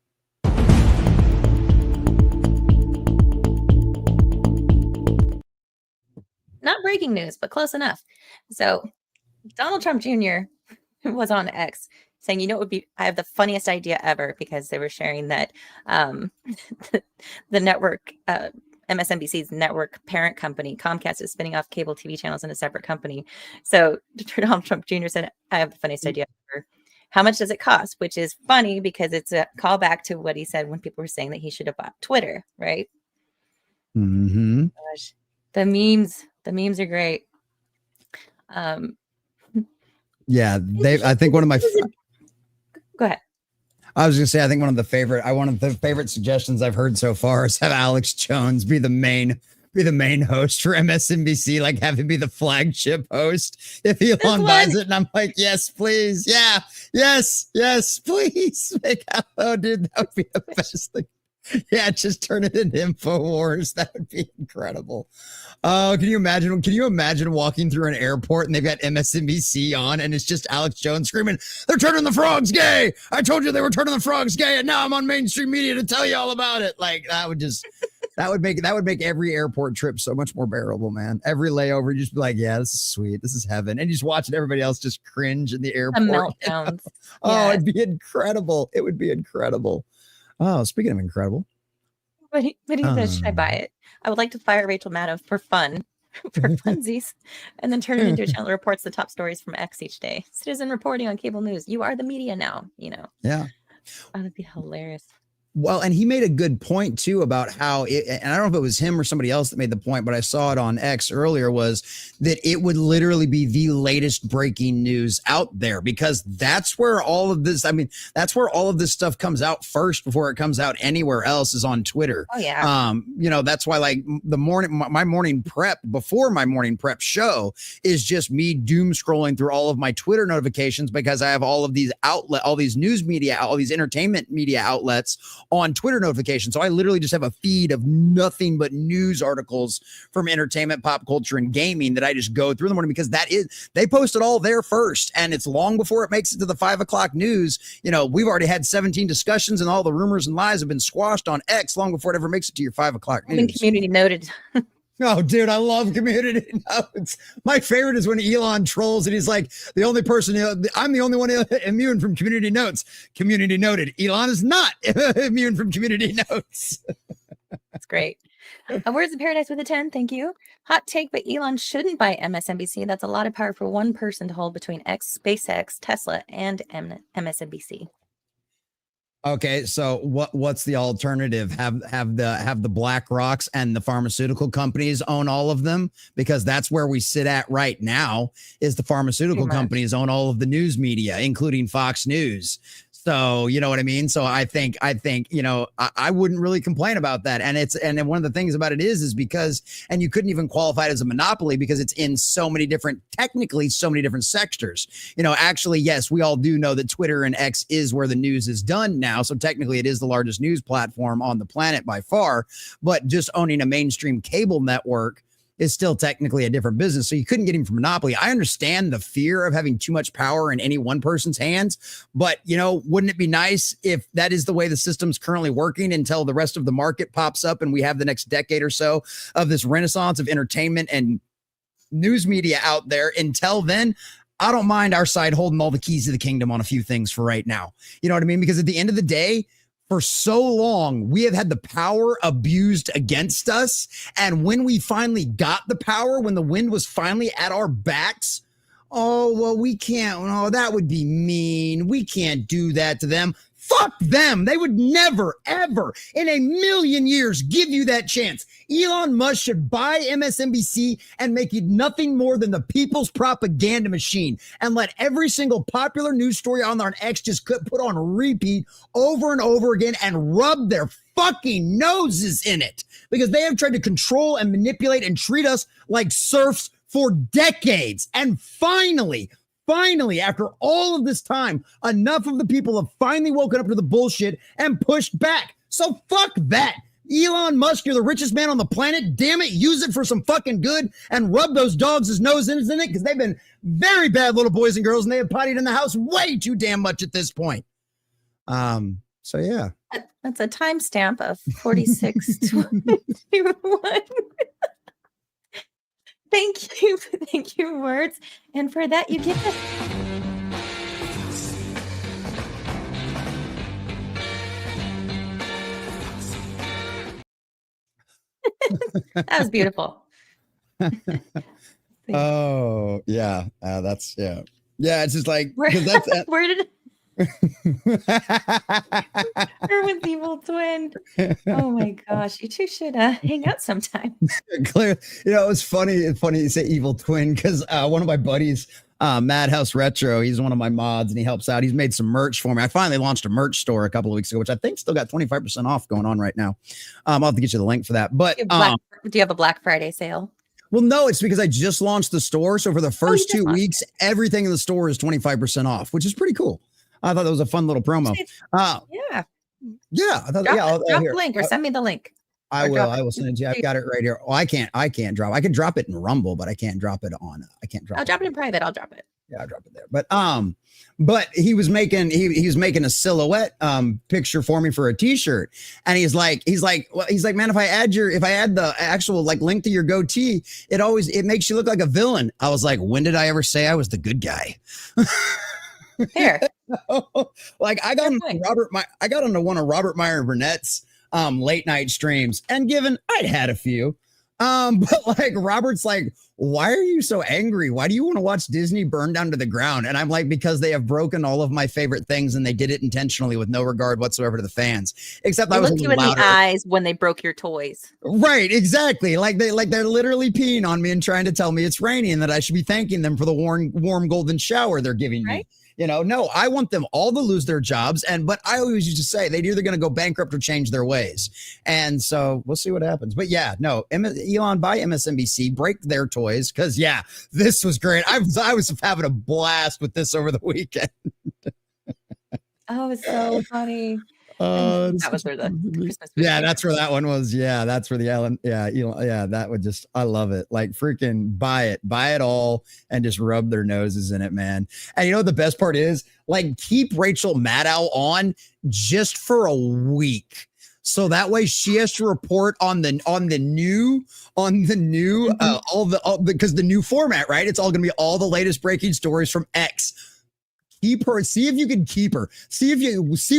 Not breaking news, but close enough. So Donald Trump Jr. was on X saying, you know, it would be, I have the funniest idea ever, because they were sharing that the network, MSNBC's network parent company, Comcast, is spinning off cable TV channels in a separate company. So Donald Trump Jr. said, I have the funniest idea ever. How much does it cost? Which is funny because it's a callback to what he said when people were saying that he should have bought Twitter, right? Mm-hmm. Gosh, the memes are great. Yeah, I think one of my. Go ahead. I was gonna say, I think one of the favorite suggestions I've heard so far is have Alex Jones be the main host for MSNBC, like have him be the flagship host if Elon buys it. And I'm like, yes, please, yeah, yes, please. Oh, dude, that would be the best thing. Yeah, just turn it into InfoWars. That would be incredible. Oh, can you imagine walking through an airport and they've got MSNBC on and it's just Alex Jones screaming, "They're turning the frogs gay. I told you they were turning the frogs gay, and now I'm on mainstream media to tell you all about it." Like that would make every airport trip so much more bearable, man. Every layover, you just be like, yeah, this is sweet. This is heaven. And you just watching everybody else just cringe in the airport. Meltdowns. You know? Oh, it'd be incredible. It would be incredible. Oh, speaking of incredible. But he said, should I buy it? I would like to fire Rachel Maddow for fun, for funsies, and then turn it into a channel that reports the top stories from X each day. Citizen reporting on cable news. You are the media now, you know. Yeah. Oh, that'd be hilarious. Well, and he made a good point too about how and I don't know if it was him or somebody else that made the point, but I saw it on X earlier, was that it would literally be the latest breaking news out there, because that's where all of this stuff comes out first before it comes out anywhere else, is on Twitter. Oh yeah. You know, that's why like my morning prep before my morning prep show is just me doom scrolling through all of my Twitter notifications, because I have all of these all these news media, all these entertainment media outlets on Twitter notifications. So I literally just have a feed of nothing but news articles from entertainment, pop culture, and gaming that I just go through in the morning, because they post it all there first. And it's long before it makes it to the 5 o'clock news. You know, we've already had 17 discussions and all the rumors and lies have been squashed on X long before it ever makes it to your 5 o'clock news. I think community noted. Oh, dude, I love community notes. My favorite is when Elon trolls and he's like, I'm the only one immune from community notes. Community noted. Elon is not immune from community notes. That's great. Words of Paradise with a 10. Thank you. Hot take, but Elon shouldn't buy MSNBC. That's a lot of power for one person to hold between X, SpaceX, Tesla, and MSNBC. Okay, so what's the alternative? Have the Black Rocks and the pharmaceutical companies own all of them? Because that's where we sit at right now, is the pharmaceutical companies own all of the news media, including Fox News. So, you know what I mean? So I think, you know, I wouldn't really complain about that. And then one of the things about it is because, and you couldn't even qualify it as a monopoly because it's in so many different sectors. You know, actually, yes, we all do know that Twitter and X is where the news is done now. So technically it is the largest news platform on the planet by far, but just owning a mainstream cable network is still technically a different business. So you couldn't get him from monopoly. I understand the fear of having too much power in any one person's hands, but you know, wouldn't it be nice if that is the way the system's currently working until the rest of the market pops up and we have the next decade or so of this renaissance of entertainment and news media out there? Until then, I don't mind our side holding all the keys to the kingdom on a few things for right now. You know what I mean? Because at the end of the day, for so long, we have had the power abused against us. And when we finally got the power, when the wind was finally at our backs, oh, well, we can't. Oh, that would be mean. We can't do that to them. Fuck them. They would never, ever in a million years give you that chance. Elon Musk should buy MSNBC and make it nothing more than the people's propaganda machine, and let every single popular news story on their X just put on repeat over and over again and rub their fucking noses in it, because they have tried to control and manipulate and treat us like serfs for decades. And finally, after all of this time, enough of the people have finally woken up to the bullshit and pushed back. So fuck that. Elon Musk, you're the richest man on the planet. Damn it, use it for some fucking good and rub those dogs' noses in it, because they've been very bad little boys and girls and they have pottied in the house way too damn much at this point. So yeah. That's a timestamp of 4621. Thank you. Thank you, words. And for that, you get this. That was beautiful. Oh, yeah. That's, yeah. Yeah, it's just like, Where, that's where did Herman's evil twin? Oh my gosh, you two should hang out sometime. Clear, you know, it was funny. It's funny you say evil twin because one of my buddies, Madhouse Retro, he's one of my mods and he helps out. He's made some merch for me. I finally launched a merch store a couple of weeks ago, which I think still got 25% off going on right now. I'll have to get you the link for that. But do you have a Black Friday sale? Well, no, it's because I just launched the store. So for the first 2 weeks, everything in the store is 25% off, which is pretty cool. I thought that was a fun little promo. Yeah. Yeah. I thought, drop the link or send me the link. I will send it to you. I've got it right here. Oh, I can't drop. I can drop it in Rumble, but I can't drop it on. I'll drop it in private. I'll drop it. Yeah, I'll drop it there. But he was making was making a silhouette picture for me for a t-shirt. And he's like, man, if I add the actual like link to your goatee, it makes you look like a villain. I was like, when did I ever say I was the good guy? Here. Like I got onto one of Robert Meyer Burnett's late night streams, and given I'd had a few, but like Robert's like, why are you so angry? Why do you want to watch Disney burn down to the ground? And I'm like, because they have broken all of my favorite things, and they did it intentionally with no regard whatsoever to the fans. Except I was looked you in the eyes when they broke your toys. Right, exactly. Like they're literally peeing on me and trying to tell me it's raining and that I should be thanking them for the warm golden shower they're giving me. You know, no, I want them all to lose their jobs. But I always used to say they're either going to go bankrupt or change their ways. And so we'll see what happens. But yeah, no, Elon, buy MSNBC, break their toys. Because, yeah, this was great. I was having a blast with this over the weekend. Oh, it's so funny. That was where the Christmas. Yeah, that's where that one was. Yeah, that's where the Ellen. Yeah, yeah, that would just. I love it. Like freaking buy it all, and just rub their noses in it, man. And you know what the best part is? Like keep Rachel Maddow on just for a week, so that way she has to report on the new because the new format, right? It's all going to be all the latest breaking stories from X. Keep her. See if you can keep her. See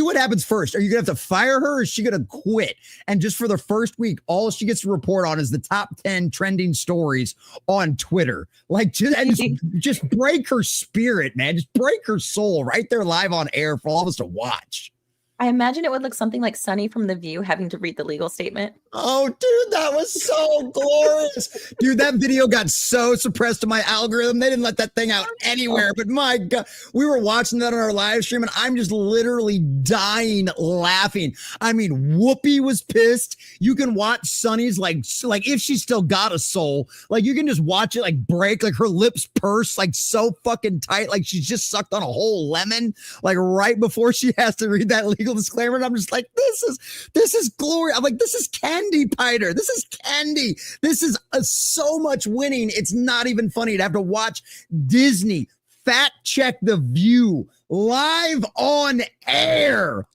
what happens first. Are you gonna have to fire her, or is she gonna quit? And just for the first week, all she gets to report on is the top 10 trending stories on Twitter. Like, just break her spirit, man. Just break her soul right there live on air for all of us to watch. I imagine it would look something like Sunny from The View having to read the legal statement. Oh, dude, that was so glorious. Dude, that video got so suppressed to my algorithm. They didn't let that thing out anywhere. But my God, we were watching that on our live stream, and I'm just literally dying laughing. I mean, Whoopi was pissed. You can watch Sunny's, like if she's still got a soul, like you can just watch it like break, like her lips purse, like so fucking tight, like she's just sucked on a whole lemon, like right before she has to read that legal disclaimer. And I'm just like, this is glory. I'm like, this is candy, Piter. This is candy. This is so much winning. It's not even funny to have to watch Disney fact check The View live on air,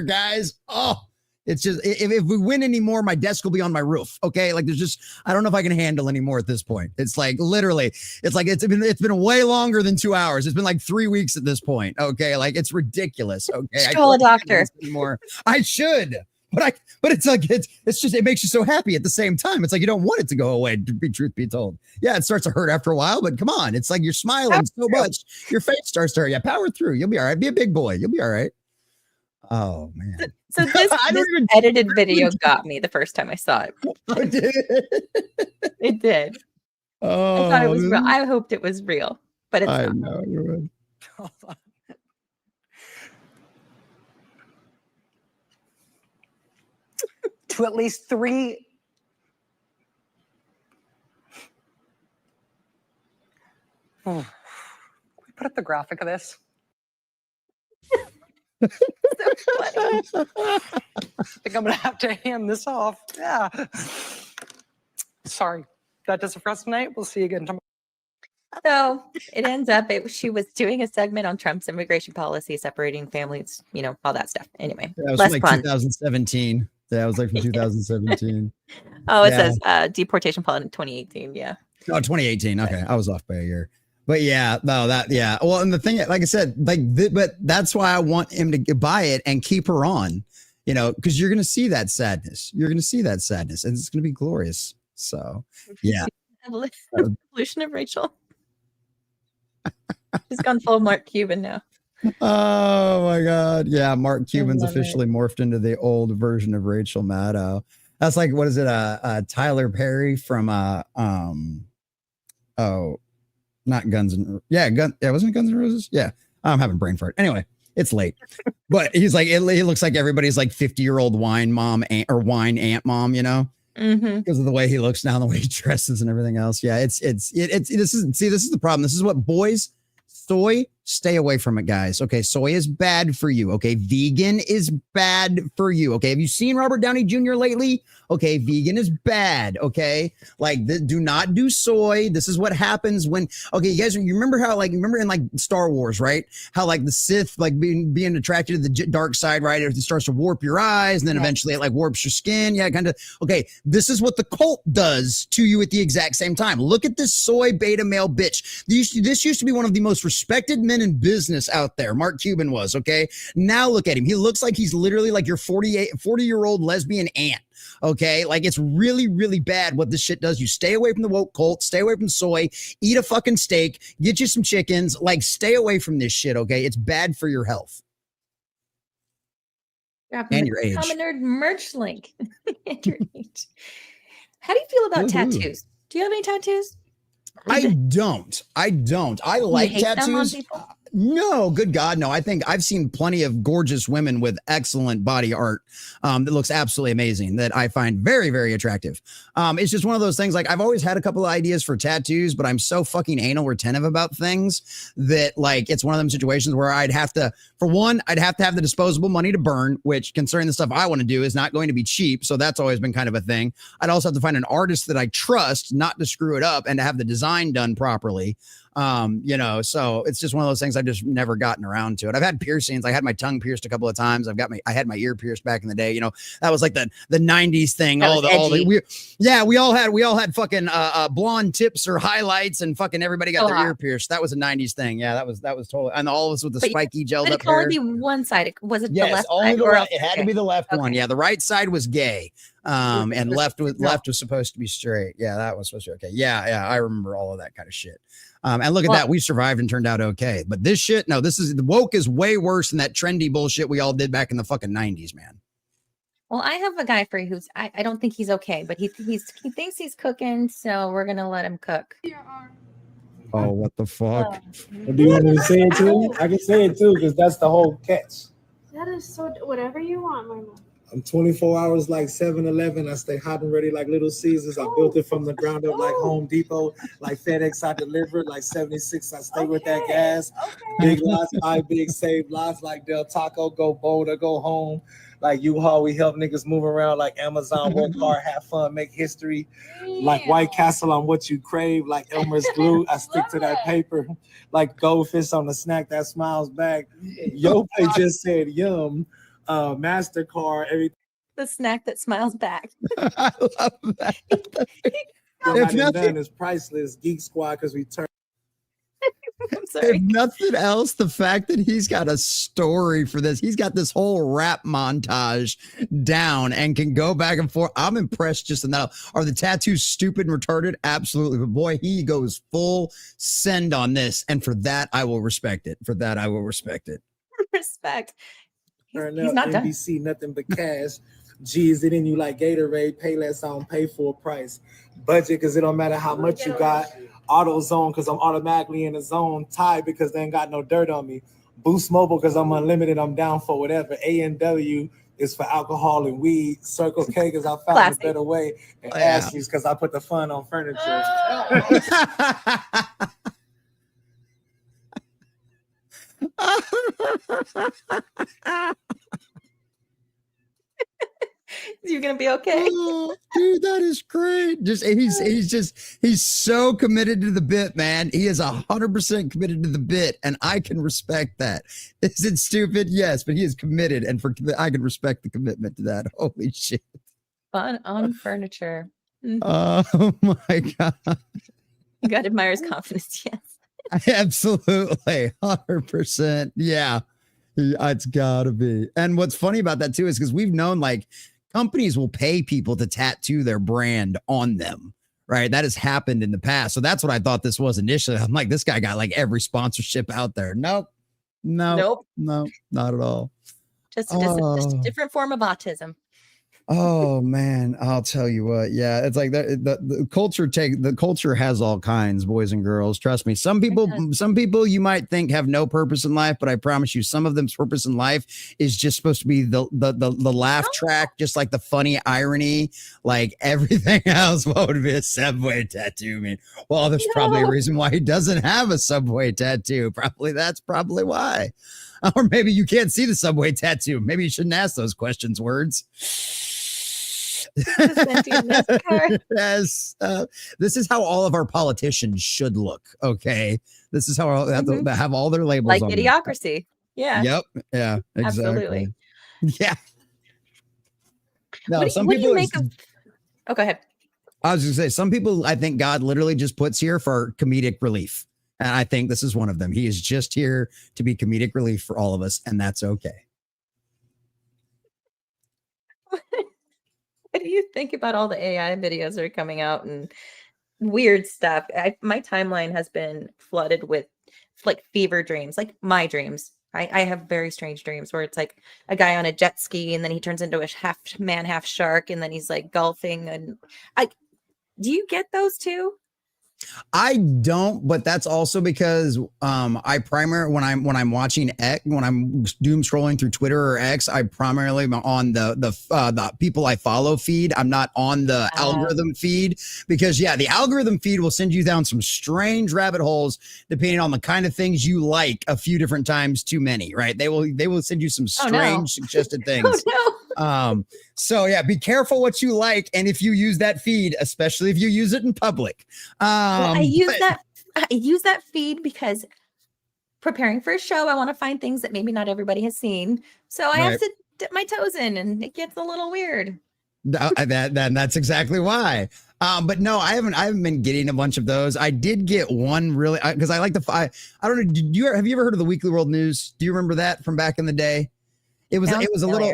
guys. Oh, it's just, if we win anymore, my desk will be on my roof. Okay. Like I don't know if I can handle anymore at this point. It's like, literally, it's been way longer than 2 hours. It's been like 3 weeks at this point. Okay. Like it's ridiculous. Okay. Call a doctor. Anymore. I should, but it's like, it's just, it makes you so happy at the same time. It's like, you don't want it to go away, truth be told. Yeah. It starts to hurt after a while, but come on. It's like you're smiling so much. Your face starts to hurt. Yeah. Power through. You'll be all right. Be a big boy. You'll be all right. Oh man. So this edited video got me the first time I saw it. I did. It did. Oh, I thought it was real. I hoped it was real, but it's I not. know you're right. To at least 3. Can we put up the graphic of this? So funny. I think I'm gonna have to hand this off. Yeah. Sorry. That does it for us tonight. We'll see you again tomorrow. So it ends up, she was doing a segment on Trump's immigration policy, separating families, all that stuff. Anyway, Yeah, it was less like fun. 2017. Yeah, it was like from 2017. Oh, it Yeah. says deportation plot in 2018. Yeah. Oh, 2018. Okay, I was off by a year. But yeah, no, that yeah. Well, and the thing, like I said, but that's why I want him to buy it and keep her on, because you're gonna see that sadness. You're gonna see that sadness, and it's gonna be glorious. So yeah. Evolution of Rachel. She's gone full Mark Cuban now. Oh my God. Yeah, Mark Cuban's officially morphed into the old version of Rachel Maddow. That's like, what is it? Tyler Perry from not Guns and wasn't it Guns N' Roses? Yeah. I'm having brain fart. Anyway, it's late. But he's like, it looks like everybody's like 50-year-old wine mom or wine aunt mom, because of the way he looks now, the way he dresses and everything else. Yeah, this is the problem. This is what boys, soy, stay away from it, guys. Okay, soy is bad for you. Okay, vegan is bad for you. Okay, have you seen Robert Downey Jr. lately? Okay, vegan is bad. Okay, like do not do soy. This is what happens when. Okay, you guys, you remember how remember in like Star Wars, right? How like the Sith being attracted to the dark side, right? It starts to warp your eyes, and then eventually it like warps your skin. Yeah, kind of. Okay, this is what the cult does to you at the exact same time. Look at this soy beta male bitch. This used to be one of the most respected men in business out there. Mark Cuban was, okay? Now look at him. He looks like he's literally like your 40-year-old lesbian aunt. Okay, like it's really, really bad what this shit does. You stay away from the woke cult, stay away from soy, eat a fucking steak, get you some chickens, like stay away from this shit, okay? It's bad for your health. And your age. TheCommonNerd merch link. And your age. How do you feel about tattoos? Do you have any tattoos? I don't. I like tattoos. No, good God, no. I think I've seen plenty of gorgeous women with excellent body art that looks absolutely amazing that I find very, very attractive. It's just one of those things. Like I've always had a couple of ideas for tattoos, but I'm so fucking anal retentive about things that like it's one of them situations where I'd have to have the disposable money to burn, which concerning the stuff I want to do is not going to be cheap. So that's always been kind of a thing. I'd also have to find an artist that I trust not to screw it up and to have the design done properly. So it's just one of those things I've just never gotten around to it. I've had piercings. I had my tongue pierced a couple of times. I had my ear pierced back in the day. That was like the 90s thing. We all had fucking blonde tips or highlights and fucking everybody got their ear pierced. That was a 90s thing. Yeah, that was totally, and all of us with the spiky gelled up hair. It could only be one side. Was it the left only side? The left, it had to be the left one. Yeah, the right side was gay. And left was supposed to be straight. Yeah, that was supposed to be okay. Yeah, I remember all of that kind of shit. And look at that, we survived and turned out okay. But this shit, no, the woke is way worse than that trendy bullshit we all did back in the fucking 90s, man. Well, I have a guy for you who's I don't think he's okay, but he thinks he's cooking, so we're gonna let him cook. Oh, what the fuck? Well, do you want me to say it too? I can say it too, because that's the whole catch. That is so whatever you want, my mom. I'm 24 hours like 7-Eleven. I stay hot and ready like Little Caesars. I built it from the ground up like Home Depot. Like FedEx, I delivered. Like 76, I stay with that gas. Big lots, buy big, save lots. Like Del Taco, go bold or go home. Like U-Haul, we help niggas move around. Like Amazon, work hard, have fun, make history. Like White Castle on what you crave. Like Elmer's glue, I stick to that paper. Like Goldfish on the snack that smiles back. Yo, they just said yum. MasterCard, everything. The snack that smiles back. I love that. If nothing is priceless, Geek Squad, because we turn. I'm sorry. If nothing else, the fact that he's got a story for this, he's got this whole rap montage down and can go back and forth. I'm impressed just in that. Are the tattoos stupid and retarded? Absolutely. But boy, he goes full send on this. And for that, I will respect it. Respect. He's not NBC, done. Nothing but cash. G's it in you like Gatorade. Pay less, I don't pay full price. Budget, because it don't matter how much you got. Auto zone, because I'm automatically in the zone. Tide, because they ain't got no dirt on me. Boost Mobile, because I'm unlimited. I'm down for whatever. A&W is for alcohol and weed. Circle K, because I found a better way. And Ashley's, because I put the fun on furniture. You gonna be okay? Oh, dude, that is great. He's so committed to the bit, man. He is 100% committed to the bit, and I can respect that. Is it stupid? Yes, but he is committed, and I can respect the commitment to that. Holy shit! Fun on furniture. Oh my god! You got to admire his confidence. Yes, Absolutely, 100%. Yeah, it's gotta be. And what's funny about that too is because we've known like companies will pay people to tattoo their brand on them, right? That has happened in the past. So that's what I thought this was initially. I'm like, this guy got like every sponsorship out there. Nope, not at all. Just a different form of autism. Oh man, I'll tell you what. Yeah, it's like the culture has all kinds, boys and girls. Trust me. Some people you might think have no purpose in life, but I promise you, some of them's purpose in life is just supposed to be the laugh track, just like the funny irony, like everything else. What would be a Subway tattoo mean? Well, there's probably a reason why he doesn't have a Subway tattoo. That's probably why. Or maybe you can't see the Subway tattoo. Maybe you shouldn't ask those questions, words. Yes. This is how all of our politicians should look. Okay. This is how they have all their labels like on Idiocracy. them. Yeah. Yep. Yeah. Exactly. Absolutely. Yeah. No, what do you make of? Oh, go ahead. I was going to say, some people, I think God literally just puts here for comedic relief. And I think this is one of them. He is just here to be comedic relief for all of us. And that's okay. What do you think about all the AI videos that are coming out and weird stuff? My timeline has been flooded with like fever dreams, like my dreams. I have very strange dreams where it's like a guy on a jet ski and then he turns into a half man, half shark, and then he's like golfing. And do you get those too? I don't, but that's also because I primarily when I'm watching X, when I'm doom scrolling through Twitter or X, I primarily am on the people I follow feed. I'm not on the algorithm feed because the algorithm feed will send you down some strange rabbit holes depending on the kind of things you like a few different times too many, right? They will send you some strange suggested things. So yeah, be careful what you like, and if you use that feed, especially if you use it in public. I use that feed because preparing for a show, I want to find things that maybe not everybody has seen. So I have to dip my toes in, and it gets a little weird. That's exactly why. But no, I haven't been getting a bunch of those. I did get one really because I like I don't know. Have you ever heard of the Weekly World News? Do you remember that from back in the day? It was a little.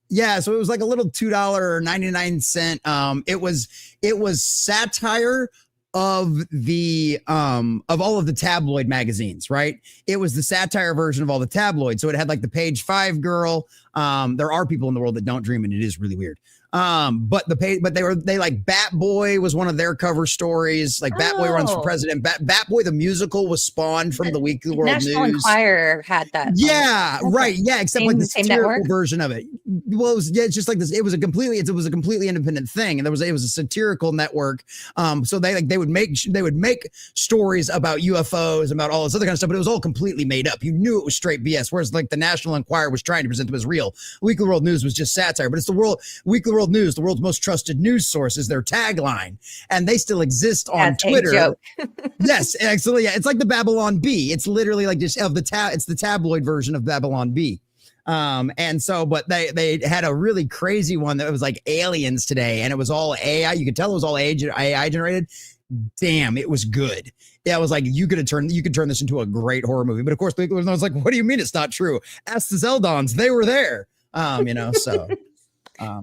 Yeah, so it was like a little $2.99. It was satire of the of all of the tabloid magazines, right? It was the satire version of all the tabloids. So it had like the Page 5 girl. There are people in the world that don't dream, and it is really weird. But they like Bat Boy was one of their cover stories. Like Bat Boy runs for president. Bat Boy the musical was spawned from the Weekly World National News. Enquirer had that. Yeah, right. Yeah, except like the satirical version of it. Well, it's just like this. It was a completely independent thing, and it was a satirical network. So they would make stories about UFOs, about all this other kind of stuff, but it was all completely made up. You knew it was straight BS. Whereas like the National Enquirer was trying to present them as real. Weekly World News was just satire, but it's Weekly World News, the world's most trusted news source, is their tagline, and they still exist on Twitter. Yes, actually, yeah, it's like the Babylon Bee. It's literally like just it's the tabloid version of Babylon Bee. And so, but they had a really crazy one that was like aliens today, and it was all AI. You could tell it was all AI generated. Damn, it was good. Yeah, it was like you could turn this into a great horror movie. But of course, I was like, what do you mean it's not true? Ask the Zeldons, they were there. So.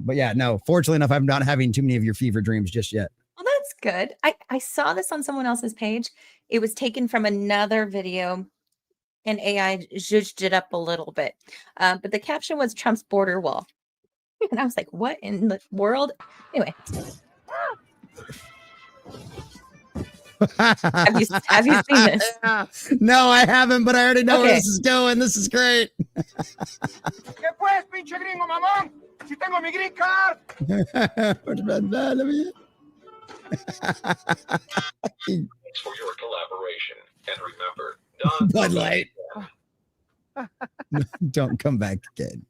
But yeah, no, fortunately enough, I'm not having too many of your fever dreams just yet. Well, that's good. I saw this on someone else's page. It was taken from another video and AI zhuzhed it up a little bit. But the caption was Trump's border wall. And I was like, what in the world? Anyway. Have you seen this? No, I haven't, but I already know where this is going. This is great. ¿Qué pues, pinche gringo, mamón? Si tengo mi green card. For your collaboration, and remember, Bud Light. Don't come back again.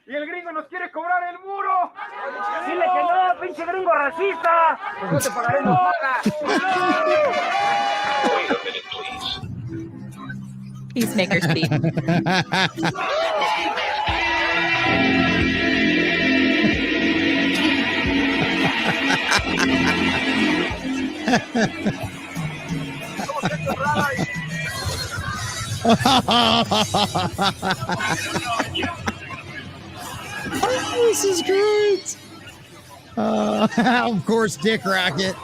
Y el gringo nos quiere cobrar el muro. racista! Pues no te pagaremos Wait a minute, please. Peacemaker speed. This is great. Of course, Dick Racket.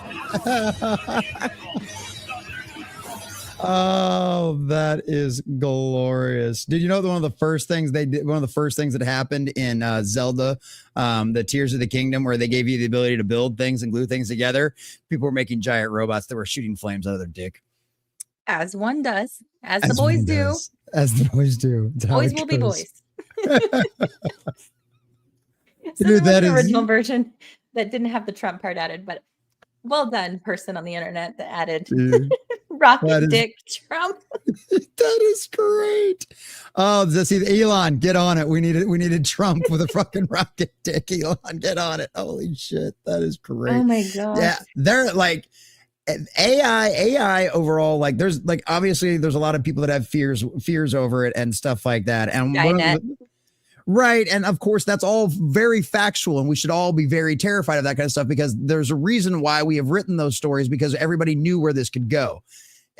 Oh, that is glorious. Did you know that one of the first things they did, one of the first things that happened in Zelda, the Tears of the Kingdom, where they gave you the ability to build things and glue things together, people were making giant robots that were shooting flames out of their dick. As one does. As the boys do. As the boys do. Boys will be boys. So Dude, there was that an is original version that didn't have the Trump part added, but well done, person on the internet that added dude, Rocket Dick Trump. that is great. Oh, see, Elon, get on it. We needed Trump with a fucking rocket dick. Elon, get on it. Holy shit, that is great. Oh my god. Yeah, they're like AI overall, like there's like obviously there's a lot of people that have fears over it and stuff like that. And right. And of course, that's all very factual. And we should all be very terrified of that kind of stuff, because there's a reason why we have written those stories, because everybody knew where this could go.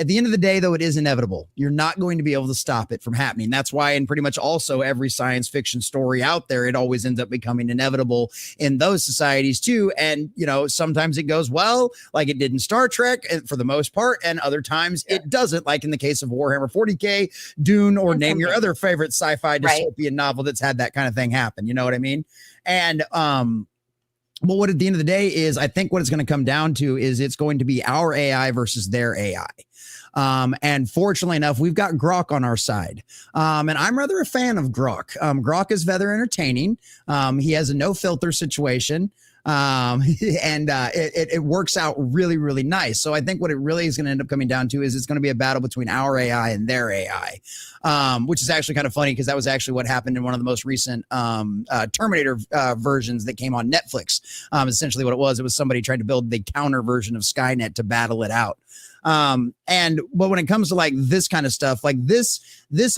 At the end of the day, though, it is inevitable. You're not going to be able to stop it from happening. That's why in pretty much also every science fiction story out there, it always ends up becoming inevitable in those societies, too. And, you know, sometimes it goes well, like it did in Star Trek for the most part. And other times it doesn't, like in the case of Warhammer 40K, Dune, or name your other favorite sci-fi dystopian novel that's had that kind of thing happen. You know what I mean? And, well, what at the end of the day is, I think what it's going to come down to is it's going to be our AI versus their AI. And fortunately enough, we've got Grok on our side. And I'm rather a fan of Grok. Grok is rather entertaining. He has a no filter situation. And it works out really, really nice. So I think what it really is going to end up coming down to is it's going to be a battle between our AI and their AI, which is actually kind of funny, because that was actually what happened in one of the most recent Terminator versions that came on Netflix. Essentially what it was somebody trying to build the counter version of Skynet to battle it out. But when it comes to like this kind of stuff, like this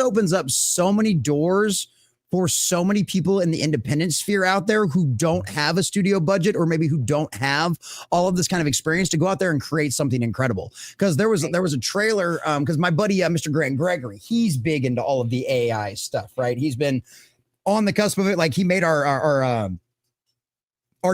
opens up so many doors for so many people in the independent sphere out there who don't have a studio budget, or maybe who don't have all of this kind of experience to go out there and create something incredible. Because there was a trailer, because my buddy, Mr. Grant Gregory, he's big into all of the AI stuff, right? He's been on the cusp of it. Like he made our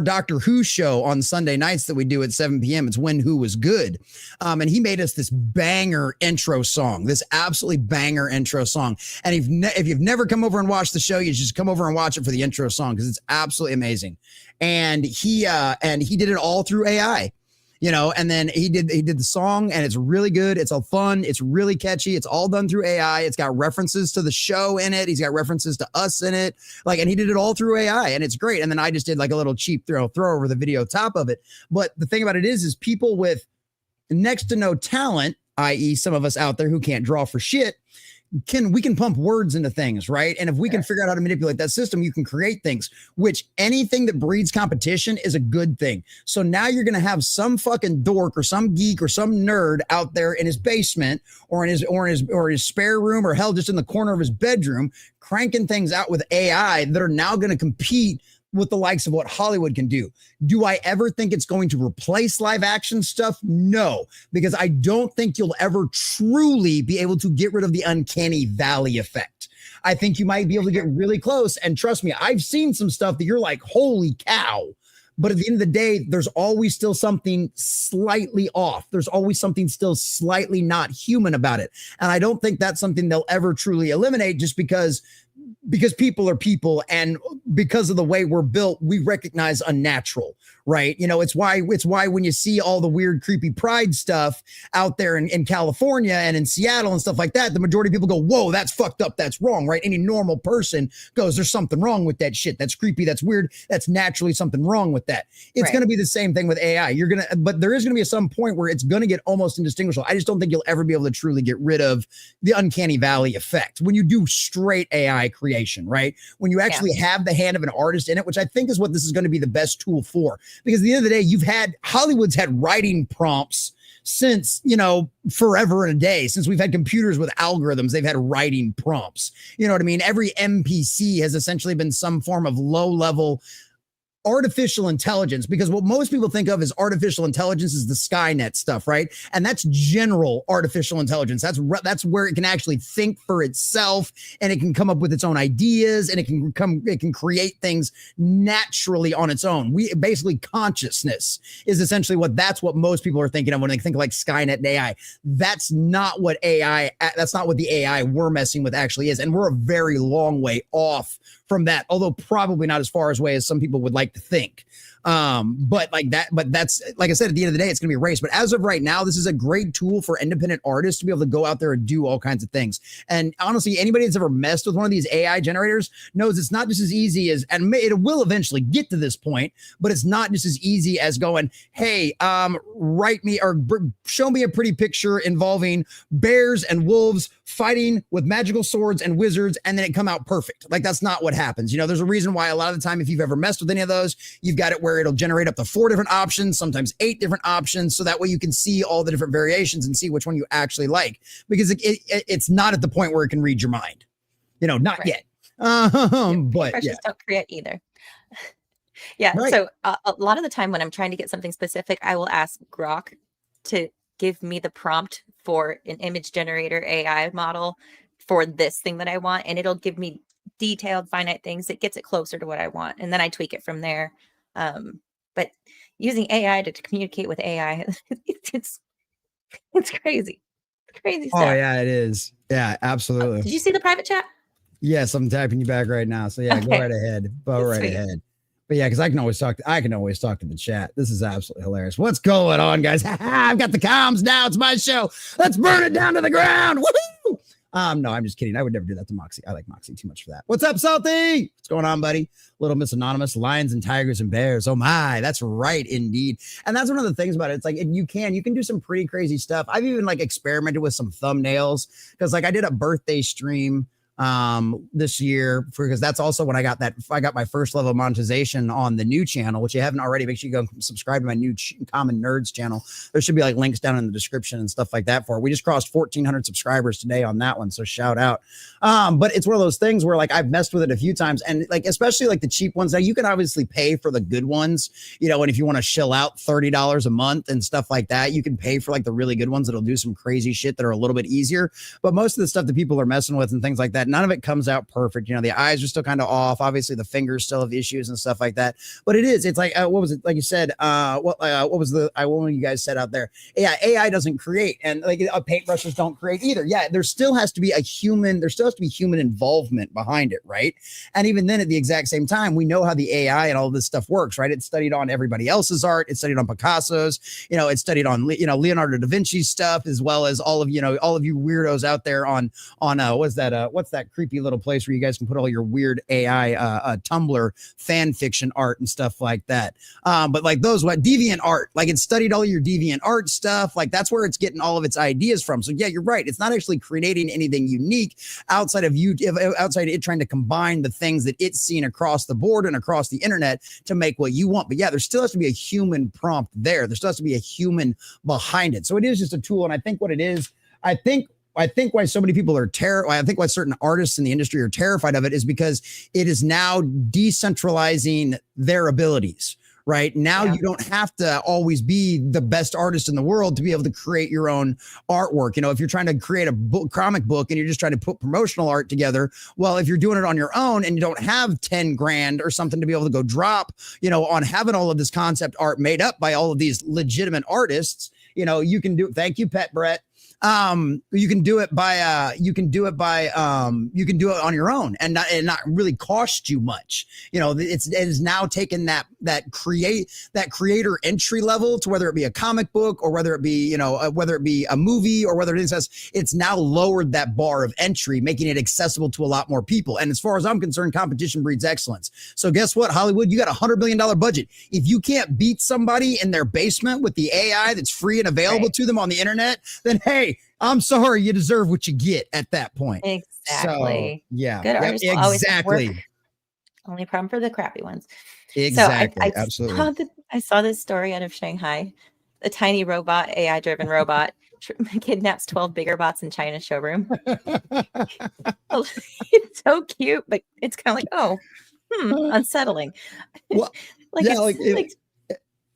Doctor Who show on Sunday nights that we do at 7 p.m. It's When Who Was Good. And he made us this banger intro song, this absolutely banger intro song. And if you've never come over and watched the show, you just come over and watch it for the intro song, because it's absolutely amazing. And he did it all through AI. You know, and then he did the song, and it's really good. It's all fun. It's really catchy. It's all done through AI. It's got references to the show in it. He's got references to us in it. Like, and he did it all through AI, and it's great. And then I just did like a little cheap throw over the video top of it. But the thing about it is people with next to no talent, i.e. some of us out there who can't draw for shit, we can pump words into things, right? And if we can figure out how to manipulate that system, you can create things, which anything that breeds competition is a good thing. So now you're going to have some fucking dork or some geek or some nerd out there in his basement or in his spare room, or hell, just in the corner of his bedroom, cranking things out with AI that are now going to compete with the likes of what Hollywood can do. Do I ever think it's going to replace live action stuff? No, because I don't think you'll ever truly be able to get rid of the uncanny valley effect. I think you might be able to get really close. And trust me, I've seen some stuff that you're like, holy cow. But at the end of the day, there's always still something slightly off. There's always something still slightly not human about it. And I don't think that's something they'll ever truly eliminate, just because people are people, and because of the way we're built, we recognize unnatural, right? You know, it's why when you see all the weird, creepy pride stuff out there in California and in Seattle and stuff like that, the majority of people go, whoa, that's fucked up. That's wrong, right? Any normal person goes, there's something wrong with that shit. That's creepy. That's weird. That's naturally something wrong with that. It's going to be the same thing with AI. But there is going to be some point where it's going to get almost indistinguishable. I just don't think you'll ever be able to truly get rid of the uncanny valley effect when you do straight AI creation. creation, right? When you actually have the hand of an artist in it, which I think is what this is going to be the best tool for. Because at the end of the day, Hollywood's had writing prompts since, forever and a day. Since we've had computers with algorithms, they've had writing prompts. You know what I mean? Every NPC has essentially been some form of low-level artificial intelligence, because what most people think of as artificial intelligence is the Skynet stuff, right? And that's general artificial intelligence. That's where it can actually think for itself, and it can come up with its own ideas, and it can create things naturally on its own. Basically consciousness is essentially that's what most people are thinking of when they think like Skynet and AI. That's not what the AI we're messing with actually is, and we're a very long way off from that, although probably not as far away as some people would like to think. But that's, like I said, at the end of the day, it's going to be a race. But as of right now, this is a great tool for independent artists to be able to go out there and do all kinds of things. And honestly, anybody that's ever messed with one of these AI generators knows it's not just as easy as, and it will eventually get to this point, but it's not just as easy as going, hey, write me or show me a pretty picture involving bears and wolves fighting with magical swords and wizards, and then it come out perfect. Like, that's not what happens. There's a reason why a lot of the time, if you've ever messed with any of those, you've got it where it'll generate up to 4 different options, sometimes 8 different options. So that way you can see all the different variations and see which one you actually like, because it's not at the point where it can read your mind, not yet. But just don't create either. Right. So a lot of the time when I'm trying to get something specific, I will ask Grok to give me the prompt for an image generator AI model for this thing that I want. And it'll give me detailed, finite things. It gets it closer to what I want. And then I tweak it from there. But using AI to communicate with AI, it's crazy. It's crazy stuff. Oh yeah, it is. Yeah, absolutely. Did you see the private chat? Yes, I'm typing you back right now. So yeah, okay. Go right ahead. Go right ahead. But yeah, because I can always talk to the chat. This is absolutely hilarious. What's going on, guys? I've got the comms now. It's my show. Let's burn it down to the ground. Woohoo! No, I'm just kidding. I would never do that to Moxie. I like Moxie too much for that. What's up, Salty? What's going on, buddy? Little Miss Anonymous, lions and tigers and bears. Oh my, that's right, indeed. And that's one of the things about it. It's like, you can do some pretty crazy stuff. I've even experimented with some thumbnails, because I did a birthday stream this year, because that's also when I got my first level of monetization on the new channel, which you haven't already. Make sure you go subscribe to my new Common Nerds channel. There should be links down in the description and stuff like that for it. We just crossed 1,400 subscribers today on that one, so shout out. But it's one of those things where I've messed with it a few times, and especially the cheap ones. Now you can obviously pay for the good ones, and if you want to shill out $30 a month and stuff like that, you can pay for the really good ones that'll do some crazy shit that are a little bit easier. But most of the stuff that people are messing with and things like that, none of it comes out perfect. The eyes are still kind of off. Obviously, the fingers still have issues and stuff like that. But it's what was it? Like you said, what was one you guys said out there? Yeah, AI doesn't create, and paintbrushes don't create either. Yeah, there still has to be human involvement behind it, right? And even then, at the exact same time, we know how the AI and all this stuff works, right? It's studied on everybody else's art. It's studied on Picasso's. It's studied on Leonardo da Vinci's stuff, as well as all of you weirdos out there on what's that creepy little place where you guys can put all your weird AI Tumblr fan fiction art and stuff like that. But those deviant art, it studied all your deviant art stuff. That's where it's getting all of its ideas from. So yeah, you're right. It's not actually creating anything unique outside of it trying to combine the things that it's seen across the board and across the internet to make what you want. But yeah, there still has to be a human prompt there. There still has to be a human behind it. So it is just a tool. And I think what it is, I think why so many people are I think why certain artists in the industry are terrified of it is because it is now decentralizing their abilities. Right now, you don't have to always be the best artist in the world to be able to create your own artwork. If you're trying to create a comic book and you're just trying to put promotional art together, well, if you're doing it on your own and you don't have 10 grand or something to be able to go drop, on having all of this concept art made up by all of these legitimate artists, you can do it. Thank you, Pet Brett. You can do it on your own and not really cost you much. It is now taken that creator entry level to whether it be a comic book or whether it be a movie or whether it's now lowered that bar of entry, making it accessible to a lot more people. And as far as I'm concerned, competition breeds excellence. So guess what, Hollywood, you got $100 billion budget. If you can't beat somebody in their basement with the AI that's free and available to them on the internet, then hey, I'm sorry, you deserve what you get at that point. Exactly. So, yeah. Good Yep, artists will always have work. exactly. Only problem for the crappy ones. Exactly. So Absolutely. I saw this story out of Shanghai. A tiny robot, AI-driven robot, kidnaps 12 bigger bots in China's showroom. It's so cute, but it's kind of like, oh, unsettling. Well, Like yeah, it's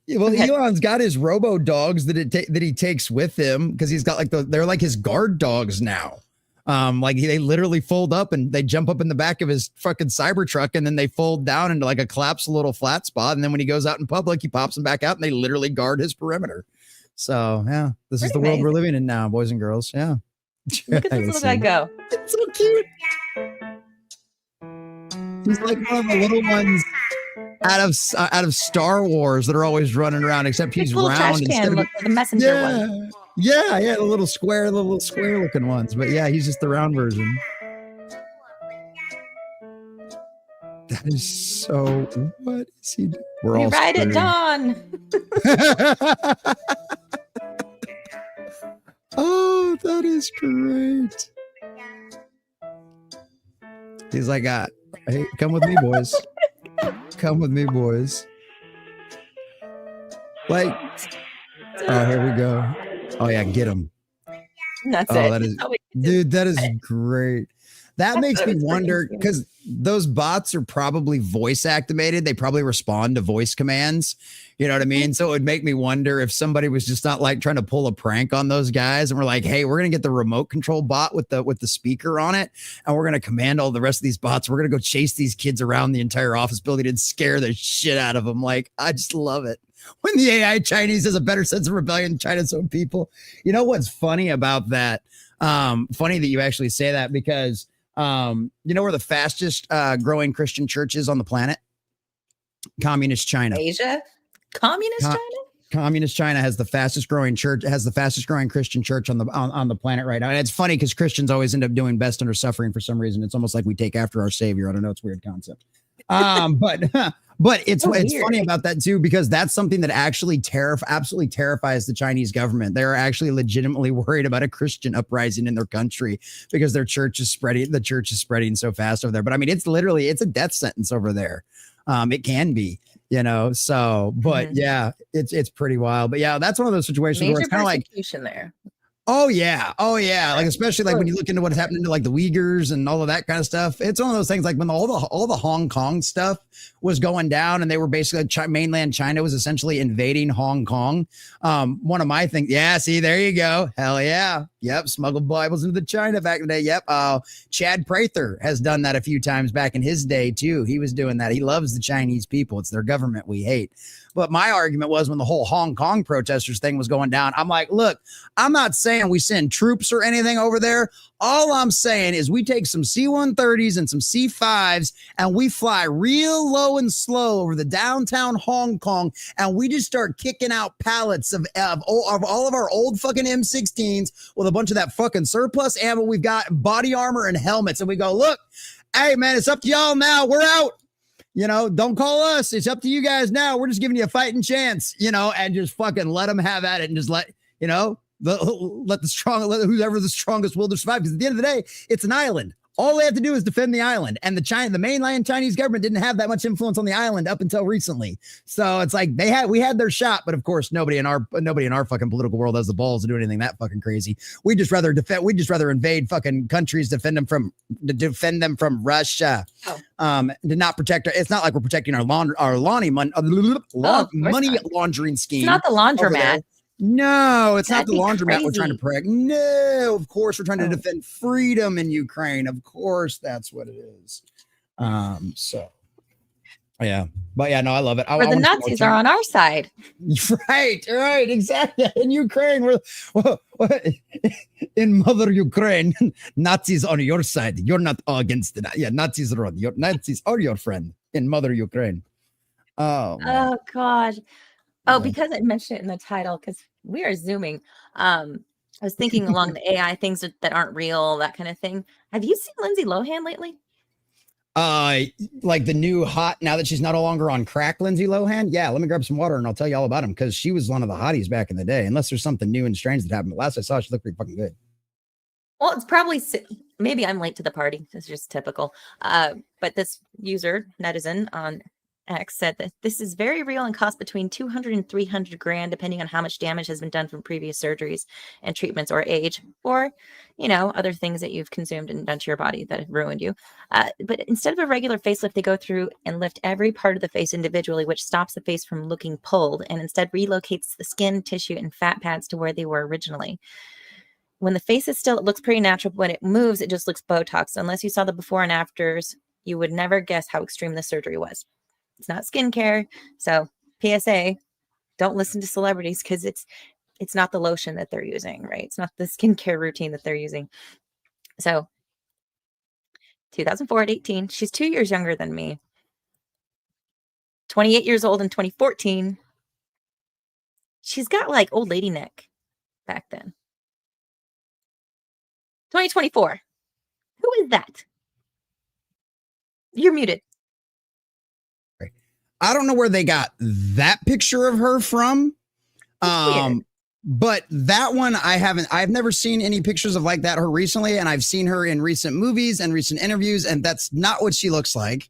well, okay. Elon's got his robo dogs that he takes with him because he's got like they're like his guard dogs now. Like they literally fold up and they jump up in the back of his fucking Cybertruck and then they fold down into like a collapsed little flat spot. And then when he goes out in public, he pops them back out and they literally guard his perimeter. So yeah, this is the world we're living in now, boys and girls. Yeah. Look at this little guy go. It's so cute. He's like one of the little ones out of Star Wars that are always running around, except he's little round trash can, look, the messenger one. Yeah, the little square looking ones. But yeah, he's just the round version. That is so. What is he doing? We're all ride at dawn. Oh, that is great. He's like, hey, come with me, boys. Come with me, boys. Like, oh, here we go. Oh yeah, get him. That's it. That is, dude, that is great. That makes me wonder because those bots are probably voice activated. They probably respond to voice commands. You know what I mean? So it would make me wonder if somebody was just not like trying to pull a prank on those guys. And we're like, hey, we're going to get the remote control bot with the speaker on it. And we're going to command all the rest of these bots. We're going to go chase these kids around the entire office building and scare the shit out of them. Like, I just love it. When the AI Chinese has a better sense of rebellion, China's own people. You know what's funny about that? Funny that you actually say that because you know where the fastest growing Christian church is on the planet? Communist China. Asia? Communist China? Communist China has the fastest growing church, has the fastest growing Christian church on the planet right now. And it's funny because Christians always end up doing best under suffering for some reason. It's almost like we take after our savior. I don't know. It's a weird concept. But it's funny about that too, because that's something that actually absolutely terrifies the Chinese government. They're actually legitimately worried about a Christian uprising in their country because their church is spreading. The church is spreading so fast over there. But I mean, it's a death sentence over there. It can be, you know, so, but yeah, it's pretty wild. But yeah, that's one of those situations where it's kind of like there. Oh yeah. Like, especially like when you look into what's happening to like the Uyghurs and all of that kind of stuff. It's one of those things like when all the Hong Kong stuff was going down and they were basically mainland China was essentially invading Hong Kong. One of my things. Yeah. See, there you go. Hell yeah. Yep. Smuggled Bibles into China back in the day. Yep. Chad Prather has done that a few times back in his day too. He was doing that. He loves the Chinese people. It's their government we hate. But my argument was when the whole Hong Kong protesters thing was going down, I'm like, look, I'm not saying we send troops or anything over there. All I'm saying is we take some C-130s and some C-5s and we fly real low and slow over the downtown Hong Kong and we just start kicking out pallets of all of our old fucking M16s with a bunch of that fucking surplus ammo we've got, body armor and helmets. And we go, look, hey, man, it's up to y'all now. We're out. You know, don't call us. It's up to you guys now. We're just giving you a fighting chance, you know, and just fucking let them have at it and just let, you know, let whoever the strongest will survive. Because at the end of the day, it's an island. All they have to do is defend the island. And the mainland Chinese government didn't have that much influence on the island up until recently. So it's like we had their shot, but of course nobody in our fucking political world has the balls to do anything that fucking crazy. We'd just rather invade fucking countries, defend them from Russia. To not protect it's not like we're protecting our money laundering scheme. It's not the laundromat. No, it's not the laundromat we're trying to protect. No, of course we're trying to defend freedom in Ukraine. Of course, that's what it is. So yeah, but yeah, no, I love it. Where the Nazis are on our side. Right, exactly. In Ukraine, we're in Mother Ukraine, Nazis on your side. You're not against it. Yeah, Nazis are your friend in Mother Ukraine. Oh God. Oh, because I mentioned it in the title, because we are zooming. I was thinking along the AI things that aren't real, that kind of thing. Have you seen Lindsay Lohan lately? Like the new hot, now that she's no longer on crack, Lindsay Lohan. Yeah, let me grab some water and I'll tell you all about him because she was one of the hotties back in the day. Unless there's something new and strange that happened. But last I saw, she looked pretty fucking good. Well, it's probably maybe I'm late to the party. It's just typical. But this user, netizen on X, said that this is very real and costs between 200 and 300 grand, depending on how much damage has been done from previous surgeries and treatments or age, or, other things that you've consumed and done to your body that have ruined you. But instead of a regular facelift, they go through and lift every part of the face individually, which stops the face from looking pulled and instead relocates the skin, tissue, and fat pads to where they were originally. When the face is still, it looks pretty natural. When it moves, it just looks Botox. Unless you saw the before and afters, you would never guess how extreme the surgery was. It's not skincare. So PSA, don't listen to celebrities because it's not the lotion that they're using, right? It's not the skincare routine that they're using. So 2004 at 18, she's 2 years younger than me. 28 years old in 2014. She's got like old lady neck back then. 2024. Who is that? You're muted. I don't know where they got that picture of her from. But that one I've never seen any pictures of like that her recently, and I've seen her in recent movies and recent interviews, and that's not what she looks like.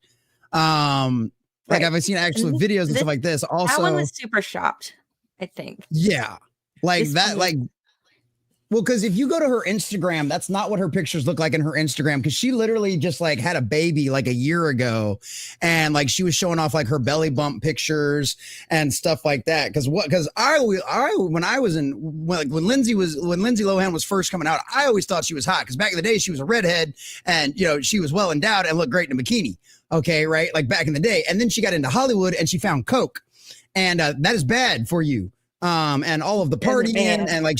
Like I've seen actual videos and stuff like this. Also, that one was super shopped, I think. Yeah. Like this that, like, well, because if you go to her Instagram, that's not what her pictures look like in her Instagram. Because she literally just like had a baby like a year ago, and like she was showing off like her belly bump pictures and stuff like that. Because when Lindsay Lohan was first coming out, I always thought she was hot because back in the day she was a redhead and she was well endowed and looked great in a bikini. Okay, right, like back in the day, and then she got into Hollywood and she found coke, and that is bad for you. And all of the partying and like,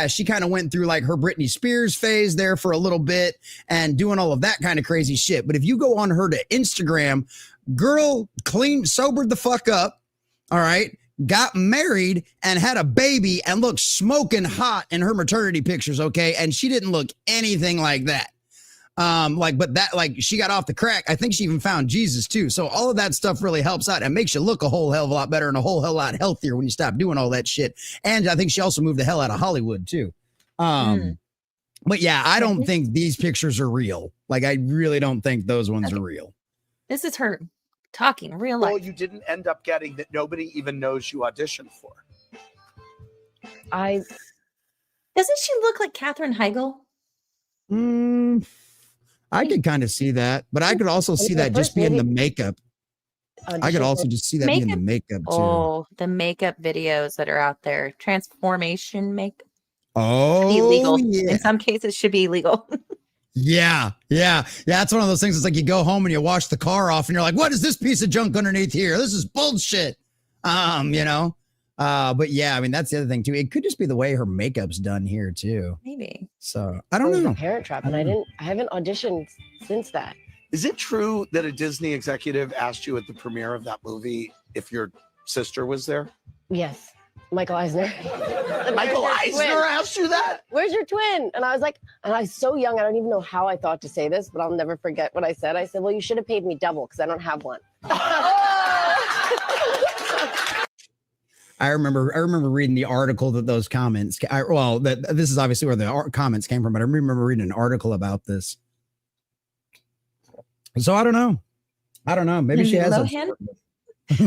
she kind of went through like her Britney Spears phase there for a little bit and doing all of that kind of crazy shit. But if you go on her to Instagram, girl sobered the fuck up. All right. Got married and had a baby and looked smoking hot in her maternity pictures. Okay. And she didn't look anything like that. She got off the crack. I think she even found Jesus too. So all of that stuff really helps out and makes you look a whole hell of a lot better and a whole hell of a lot healthier when you stop doing all that shit. And I think she also moved the hell out of Hollywood too. But yeah, I don't think these pictures are real. Like, I really don't think those ones are real. This is her talking real life. Well, you didn't end up getting that nobody even knows you auditioned for. Doesn't she look like Katherine Heigl? I could kind of see that, but I could also see that just being the makeup. I could also just see that being the makeup too. Oh, the makeup videos that are out there. Transformation makeup. Oh, illegal. Yeah. In some cases should be illegal. Yeah. That's one of those things. It's like you go home and you wash the car off and you're like, what is this piece of junk underneath here? This is bullshit. But yeah, I mean, that's the other thing too. It could just be the way her makeup's done here too. Maybe. So I don't know. Parent Trap, and I haven't auditioned since that. Is it true that a Disney executive asked you at the premiere of that movie if your sister was there? Yes. Michael Eisner. Michael Eisner asked you that? Where's your twin? And I was like, and I was so young, I don't even know how I thought to say this, but I'll never forget what I said. I said, well, you should have paid me double because I don't have one. I remember reading the article that those comments. This is obviously where the comments came from, but I remember reading an article about this. So I don't know. Maybe Lindsay she has Lohan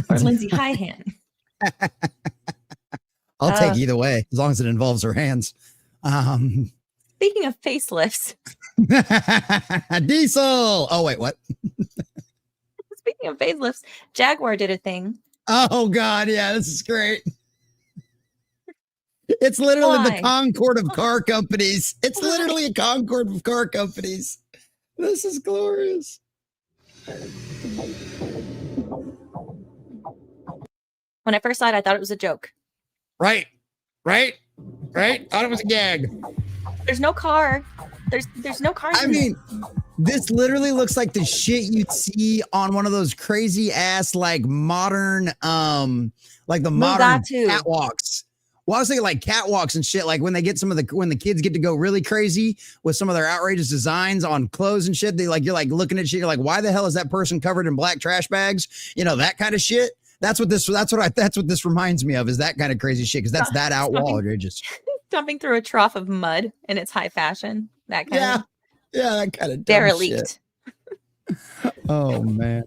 or Lindsay Highhand. I'll take either way as long as it involves her hands. Speaking of facelifts, Diesel. Oh wait, what? Speaking of facelifts, Jaguar did a thing. Oh God, yeah, this is great. It's literally the Concord of car companies. It's literally a Concord of car companies. This is glorious. When I first saw it, I thought it was a joke. Right. Thought it was a gag. There's no car. There's no car. I mean, this literally looks like the shit you'd see on one of those crazy ass like modern modern catwalks. Well, I was thinking like catwalks and shit, like when they get when the kids get to go really crazy with some of their outrageous designs on clothes and shit. You're like looking at shit, you're like, why the hell is that person covered in black trash bags? That kind of shit. That's what this reminds me of, is that kind of crazy shit, because that's that outrageous. Dumping through a trough of mud in its high fashion. That kind of that kind of derelict. Oh man.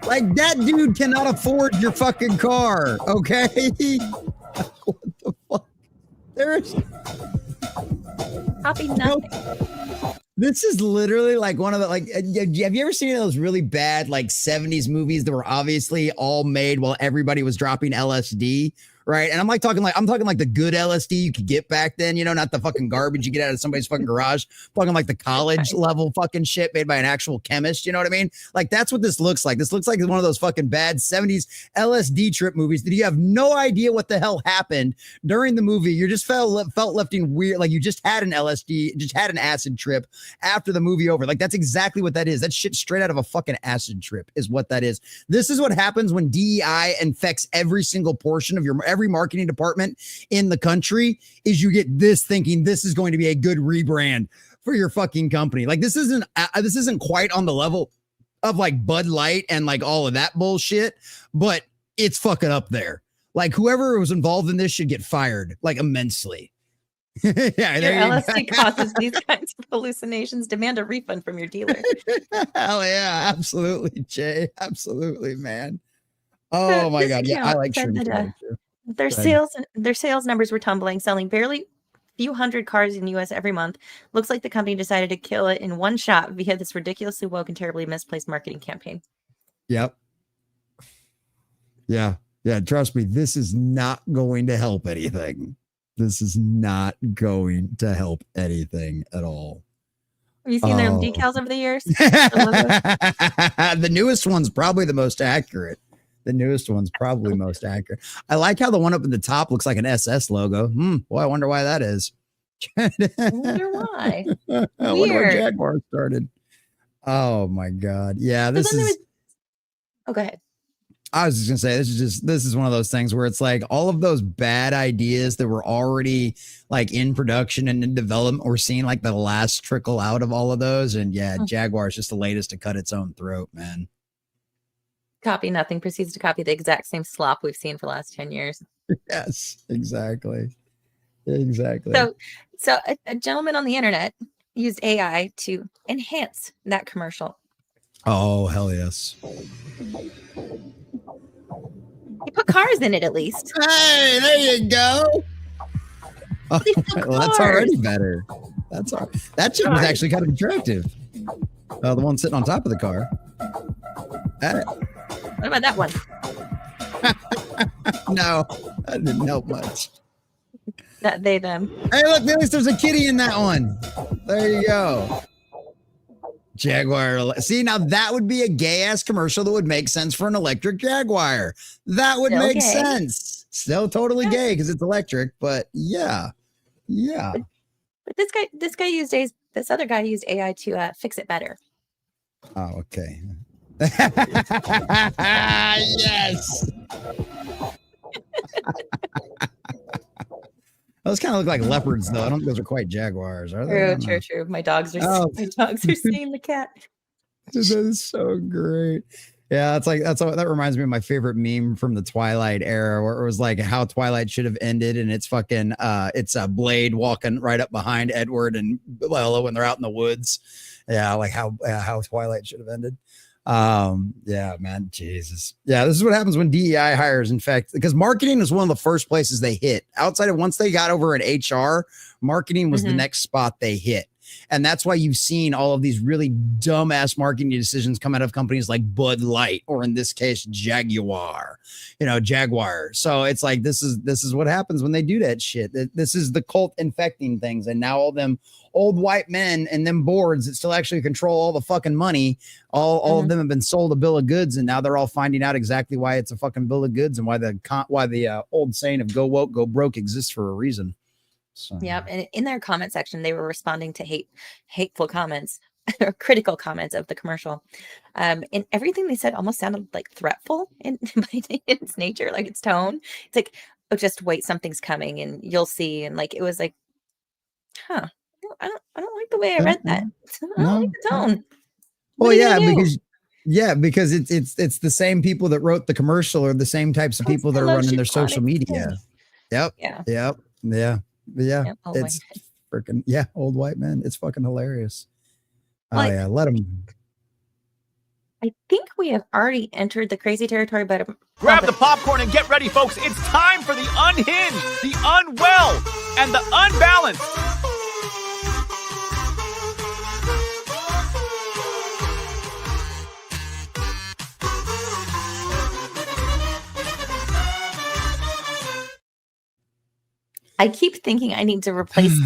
Like that dude cannot afford your fucking car, okay? What the fuck? There's copy nothing. This is literally like one of the have you ever seen those really bad like 70s movies that were obviously all made while everybody was dropping LSD? Right. And I'm talking like the good LSD you could get back then, not the fucking garbage you get out of somebody's fucking garage, fucking like the college level fucking shit made by an actual chemist. You know what I mean? Like that's what this looks like. This looks like one of those fucking bad 70s LSD trip movies that you have no idea what the hell happened during the movie. You just felt left in weird. Like you just had an acid trip after the movie over. Like that's exactly what that is. That shit straight out of a fucking acid trip is what that is. This is what happens when DEI infects every single portion of every marketing department in the country. Is you get this thinking this is going to be a good rebrand for your fucking company. Like this isn't quite on the level of like Bud Light and like all of that bullshit, but it's fucking up there. Like whoever was involved in this should get fired like immensely. Your LSD causes these kinds of hallucinations. Demand a refund from your dealer. Hell yeah, absolutely, Jay. Absolutely, man. Oh my god, yeah, I like shrooms. Their sales numbers were tumbling, selling barely few hundred cars in the U.S. every month. Looks like the company decided to kill it in one shot via this ridiculously woke and terribly misplaced marketing campaign. Yep. Yeah. Trust me, this is not going to help anything. This is not going to help anything at all. Have you seen their decals over the years? The newest one's probably the most accurate. I like how the one up at the top looks like an SS logo. Boy, I wonder why that is. I wonder why. I wonder where Jaguar started. Oh my god. Yeah, this is. Oh, go ahead. I was just gonna say this is one of those things where it's like all of those bad ideas that were already like in production and in development, we're seeing like the last trickle out of all of those. And Jaguar is just the latest to cut its own throat, man. Copy nothing proceeds to copy the exact same slop we've seen for the last 10 years. Yes, exactly. So a gentleman on the internet used AI to enhance that commercial. Oh, hell yes. He put cars in it at least. Hey, there you go. Oh, well, that's already better. That chick was actually kind of attractive. The one sitting on top of the car. What about that one? No, that didn't help much. That they them. Hey, look, at least there's a kitty in that one. There you go. Jaguar. See, now that would be a gay ass commercial that would make sense for an electric Jaguar. That would make sense. Still totally gay because it's electric, but yeah. But this other guy used AI to fix it better. Oh, okay. Yes. Those kind of look like leopards, though. I don't think those are quite jaguars, are they? True. My dogs are seeing the cat. That is so great. Yeah, that reminds me of my favorite meme from the Twilight era, where it was like how Twilight should have ended, and it's fucking it's a Blade walking right up behind Edward and Bella when they're out in the woods. Yeah, like how Twilight should have ended. Yeah, man, Jesus. Yeah, this is what happens when DEI hires, in fact, because marketing is one of the first places they hit. Outside of once they got over at HR, marketing was the next spot they hit. And that's why you've seen all of these really dumbass marketing decisions come out of companies like Bud Light, or in this case, Jaguar. So it's like, this is what happens when they do that shit. This is the cult infecting things. And now all them old white men and them boards that still actually control all the fucking money, all of them have been sold a bill of goods. And now they're all finding out exactly why it's a fucking bill of goods and why the old saying of go woke, go broke exists for a reason. So. Yep. And in their comment section, they were responding to hateful comments or critical comments of the commercial. And everything they said almost sounded like threatful in its nature, like its tone. It's like, oh, just wait, something's coming and you'll see. And like, it was like, I don't like the way I read that. I don't like the tone. Well, because it's the same people that wrote the commercial or the same types of people that are running their social media. Yep. Yeah. Yeah, Yep, old it's white freaking old white men. It's fucking hilarious. Well, Oh yeah, let them. I think we have already entered the crazy territory, but Grab the popcorn and get ready, folks. It's time for the unhinged, the unwell, and the unbalanced. I keep thinking I need to replace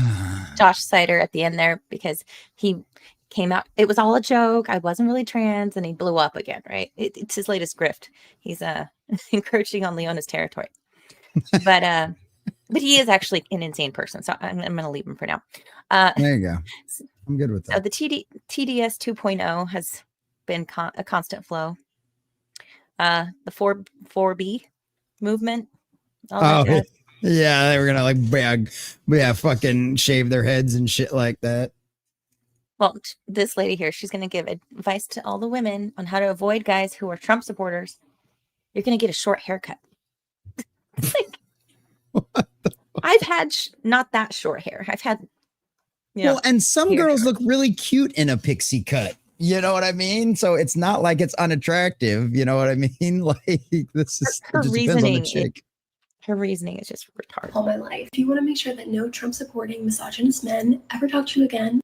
Josh Sider at the end there because he came out. It was all a joke. I wasn't really trans, and he blew up again. Right? It's his latest grift. He's encroaching on Leona's territory, but he is actually an insane person. So I'm going to leave him for now. There you go. I'm good with that. So the TDS 2.0 has been a constant flow. The 4B movement. All that jazz. Yeah, they were gonna like fucking shave their heads and shit like that. Well, this lady here, she's gonna give advice to all the women on how to avoid guys who are Trump supporters. You're gonna get a short haircut. Like, I've had not that short hair. I've had, well, and some girls short. look really cute in a pixie cut. You know what I mean? So it's not like it's unattractive. You know what I mean? Like this is her it just reasoning. Depends on the chick. Her reasoning is just retarded. All my life. If you want to make sure that no Trump-supporting misogynist men ever talk to you again.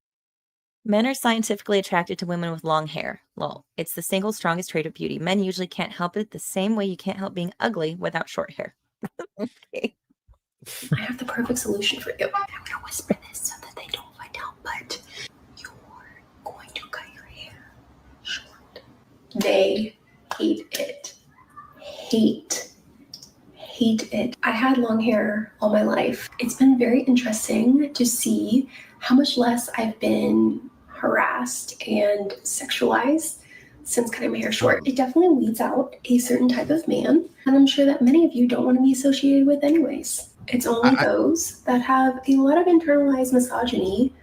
Men are scientifically attracted to women with long hair. Lol. It's the single strongest trait of beauty. Men usually can't help it the same way you can't help being ugly without short hair. Okay. I have the perfect solution for you. I'm going to whisper this so that they don't find out, but you're going to cut your hair short. They hate it. Hate it. I had long hair all my life. It's been very interesting to see how much less I've been harassed and sexualized since cutting my hair short. It definitely weeds out a certain type of man, and I'm sure that many of you don't want to be associated with anyways. It's only those that have a lot of internalized misogyny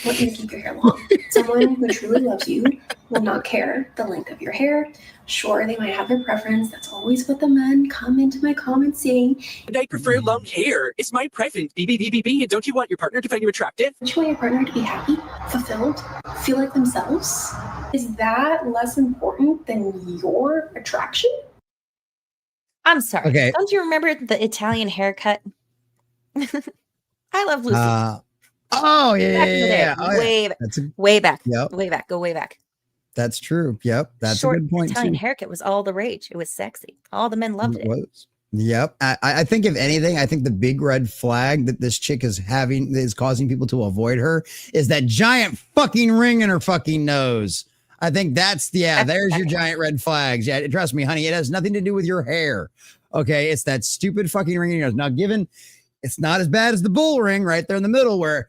want you to keep your hair long. Someone who truly loves you will not care the length of your hair. Sure, they might have their preference. That's always what the men come into my comments saying. I prefer long hair. It's my preference. BBBBB. Don't you want your partner to find you attractive? Don't you want your partner to be happy, fulfilled, feel like themselves? Is that less important than your attraction? I'm sorry. Okay. Don't you remember the Italian haircut? I love Lucy. Oh yeah, Way back. Yep. Way back. Go way back. That's true. Yep, that's Short a good point Italian too. haircut was all the rage. It was sexy. All the men loved it. Was. Yep. I think if anything, I think the big red flag that this chick is causing people to avoid her is that giant fucking ring in her fucking nose. I think there's your giant red flags. Yeah, trust me, honey, it has nothing to do with your hair. Okay, it's that stupid fucking ring in your nose. Now, given it's not as bad as the bull ring right there in the middle, where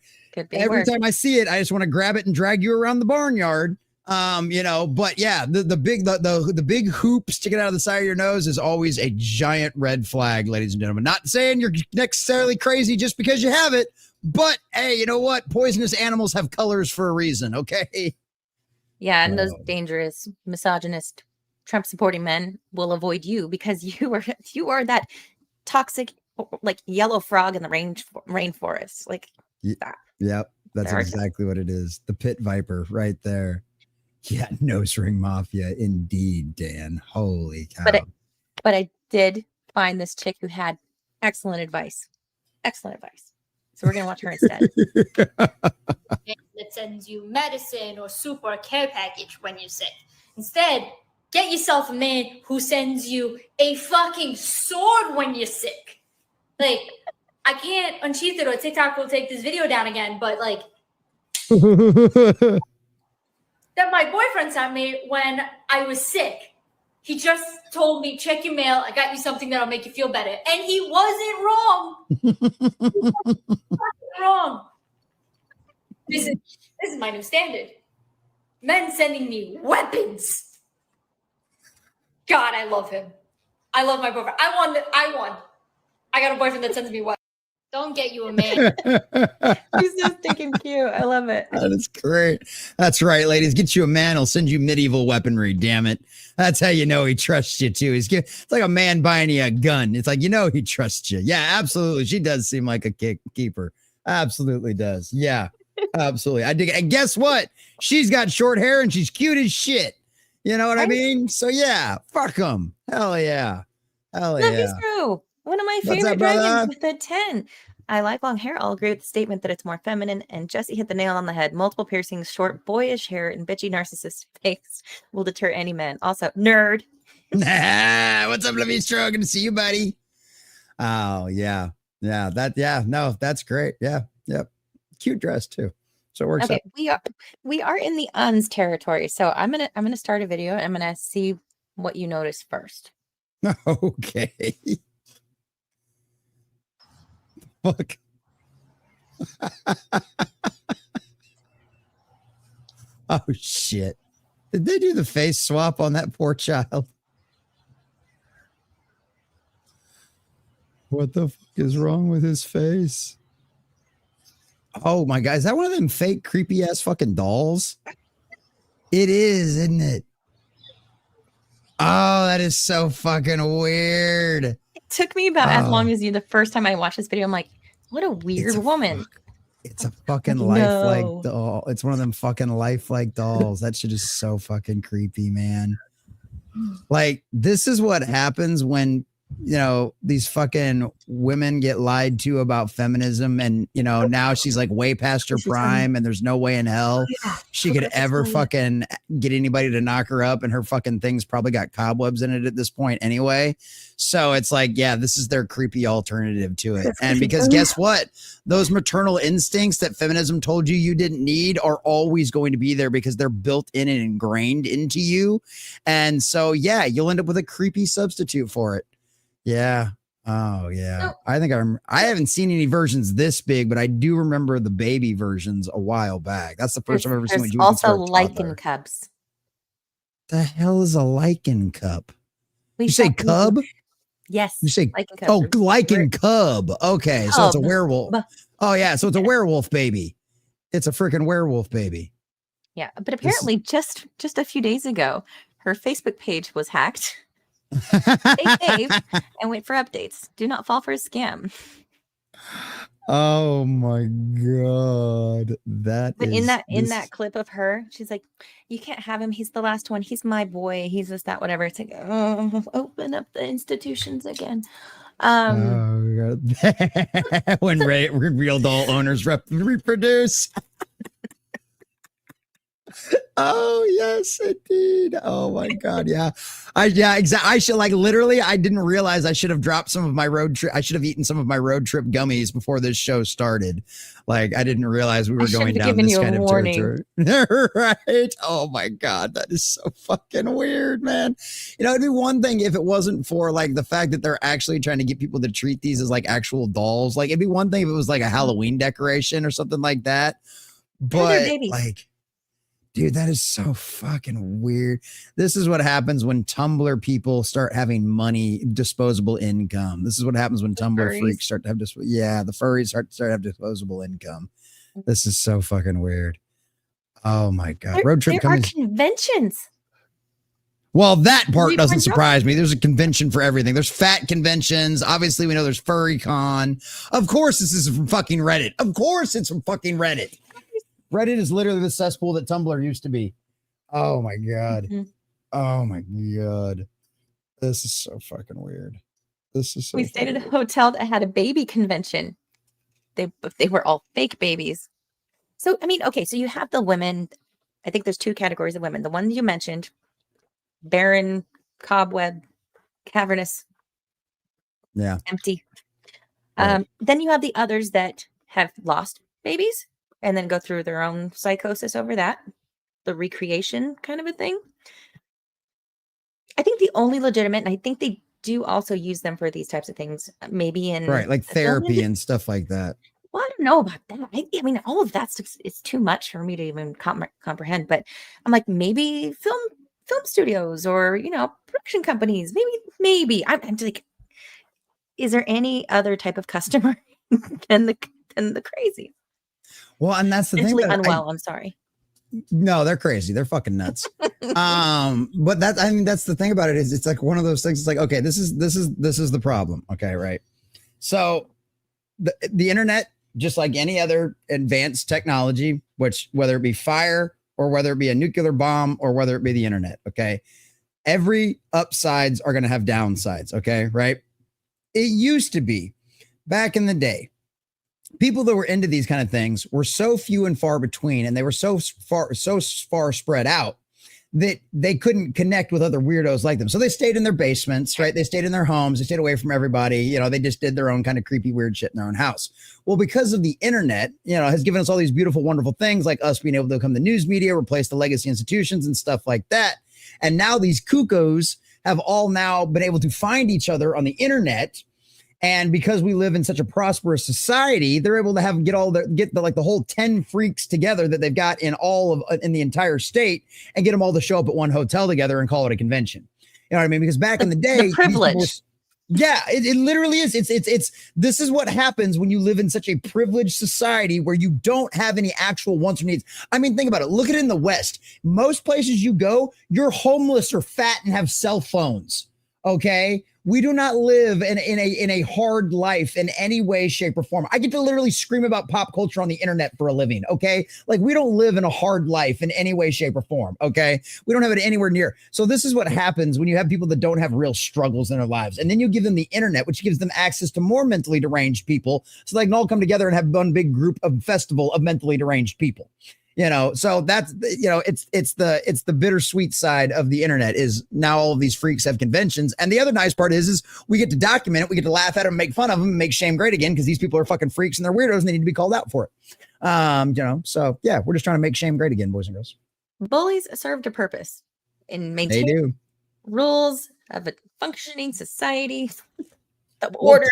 every time I see it, I just want to grab it and drag you around the barnyard. But yeah, the big hoop sticking out of the side of your nose is always a giant red flag, ladies and gentlemen. Not saying you're necessarily crazy just because you have it, but hey, you know what? Poisonous animals have colors for a reason, okay? Yeah, and those dangerous, misogynist, Trump-supporting men will avoid you because you are that toxic, like yellow frog in the rainforest, like that. Yep, that's exactly what it is. The pit viper, right there. Yeah, nose ring mafia, indeed, Dan. Holy cow! But I did find this chick who had excellent advice. Excellent advice. So we're gonna watch her instead. That sends you medicine or soup or a care package when you're sick. Instead, get yourself a man who sends you a fucking sword when you're sick. Like, I can't unsheath it or TikTok will take this video down again, but like that my boyfriend sent me when I was sick. He just told me, check your mail. I got you something that'll make you feel better. And he wasn't wrong. He wasn't wrong. This is my new standard. Men sending me weapons. God, I love him. I love my boyfriend. I won. I got a boyfriend that sends me weapons. Don't get you a man. She's so stinking cute. I love it. That is great. That's right, ladies. Get you a man. He'll send you medieval weaponry. Damn it. That's how you know he trusts you too. It's like a man buying you a gun. It's like, he trusts you. Yeah, absolutely. She does seem like a keeper. Absolutely does. Yeah, absolutely. I dig it. And guess what? She's got short hair and she's cute as shit. You know what I mean? So yeah, fuck them. Hell yeah. Hell That yeah. is true. One of my What's favorite up, brother? dragons with a 10. I like long hair. I'll agree with the statement that it's more feminine. And Jesse hit the nail on the head. Multiple piercings, short, boyish hair, and bitchy narcissist face will deter any man. Also, nerd. What's up, Lavistro? Good to see you, buddy. Oh, yeah. Yeah. No, that's great. Yeah. Yep. Cute dress too. So it works Okay, out. we are in the uns territory. So I'm gonna start a video and I'm gonna see what you notice first. Okay. Fuck. Oh shit. Did they do the face swap on that poor child? What the fuck is wrong with his face? Oh my God. Is that one of them fake creepy ass fucking dolls? It is, isn't it? Oh, that is so fucking weird. It took me about as long as you the first time I watched this video. I'm like, what a weird woman. It's a fucking lifelike doll. It's one of them fucking lifelike dolls. That shit is so fucking creepy, man. Like, this is what happens when, these fucking women get lied to about feminism. And, now she's like way past her prime and there's no way in hell she could ever fucking get anybody to knock her up. And her fucking thing's probably got cobwebs in it at this point anyway. So it's like, yeah, this is their creepy alternative to it. And because guess what? Those maternal instincts that feminism told you didn't need are always going to be there because they're built in and ingrained into you. And so, yeah, you'll end up with a creepy substitute for it. Yeah. Oh, yeah. I think I haven't seen any versions this big, but I do remember the baby versions a while back. That's the first time I've ever seen what you also lichen cubs. The hell is a lichen cup? You say cub? Yes. You say lichen cub. Oh, lichen cub. Okay, so it's a werewolf. Oh yeah, so it's a werewolf baby. It's a freaking werewolf baby. Yeah, but apparently just a few days ago, her Facebook page was hacked. They caved and wait for updates. Do not fall for a scam. Oh my God. But in that clip of her, she's like, you can't have him. He's the last one. He's my boy. He's this, that, whatever. It's like, oh, open up the institutions again. Oh God. When real doll owners reproduce. Oh yes, indeed. Oh my God, yeah. Exactly. I should literally. I didn't realize I should have dropped some of my road trip. I should have eaten some of my road trip gummies before this show started. Like I didn't realize we were going down this kind of territory. Right? Oh my God, that is so fucking weird, man. It'd be one thing if it wasn't for like the fact that they're actually trying to get people to treat these as like actual dolls. Like it'd be one thing if it was like a Halloween decoration or something like that. But like. Dude, that is so fucking weird. This is what happens when Tumblr people start having money, disposable income. This is what happens when Tumblr freaks start to have the furries start to have disposable income. This is so fucking weird. Oh my God. Road trip there are conventions. Well, that part doesn't surprise me. There's a convention for everything. There's fat conventions. Obviously, we know there's Furry Con. Of course, this is from fucking Reddit. Of course, it's from fucking Reddit. Reddit is literally the cesspool that Tumblr used to be. Oh my God. Mm-hmm. Oh my God. This is so fucking weird. This is so We stayed at a hotel that had a baby convention. They were all fake babies. So, I mean, okay, so you have the women. I think there's two categories of women. The one you mentioned, barren, cobweb, cavernous. Yeah. Empty. Right. Then you have the others that have lost babies. And then go through their own psychosis over that, the recreation kind of a thing. I think the only legitimate, and I think they do also use them for these types of things, maybe in like therapy and stuff like that. Well, I don't know about that. I mean, all of that stuff is too much for me to even comprehend. But I'm like, maybe film studios or production companies. Maybe I'm like, is there any other type of customer than the crazy. Well, and that's the Mentally thing. Unwell. I'm sorry. No, they're crazy. They're fucking nuts. But that's the thing about it is it's like one of those things. It's like, okay, this is the problem. Okay, right. So the internet, just like any other advanced technology, which whether it be fire or whether it be a nuclear bomb or whether it be the internet, okay, every upsides are going to have downsides. Okay, right. It used to be back in the day, people that were into these kind of things were so few and far between, and they were so far spread out that they couldn't connect with other weirdos like them. So they stayed in their basements, right? They stayed in their homes. They stayed away from everybody. You know, they just did their own kind of creepy, weird shit in their own house. Well, because of the internet, you know, has given us all these beautiful, wonderful things like us being able to become the news media, replace the legacy institutions and stuff like that. And now these cuckoos have all now been able to find each other on the internet. And because we live in such a prosperous society, they're able to get the whole 10 freaks together that they've got in the entire state and get them all to show up at one hotel together and call it a convention. You know what I mean? Because back in the day, the privilege. It literally is. This is what happens when you live in such a privileged society where you don't have any actual wants or needs. I mean, think about it. Look at it in the West. Most places you go, you're homeless or fat and have cell phones. Okay. We do not live in a hard life in any way, shape, or form. I get to literally scream about pop culture on the internet for a living. Okay. Like we don't live in a hard life in any way, shape, or form. Okay. We don't have it anywhere near. So this is what happens when you have people that don't have real struggles in their lives. And then you give them the internet, which gives them access to more mentally deranged people. So they can all come together and have one big group of festival of mentally deranged people. You know, so that's, you know, it's the bittersweet side of the internet is now all of these freaks have conventions. And the other nice part is we get to document it. We get to laugh at them, make fun of them, and make shame great again because these people are fucking freaks and they're weirdos and they need to be called out for it. You know, so yeah, we're just trying to make shame great again, boys and girls. Bullies served a purpose in maintaining rules of a functioning society, the order.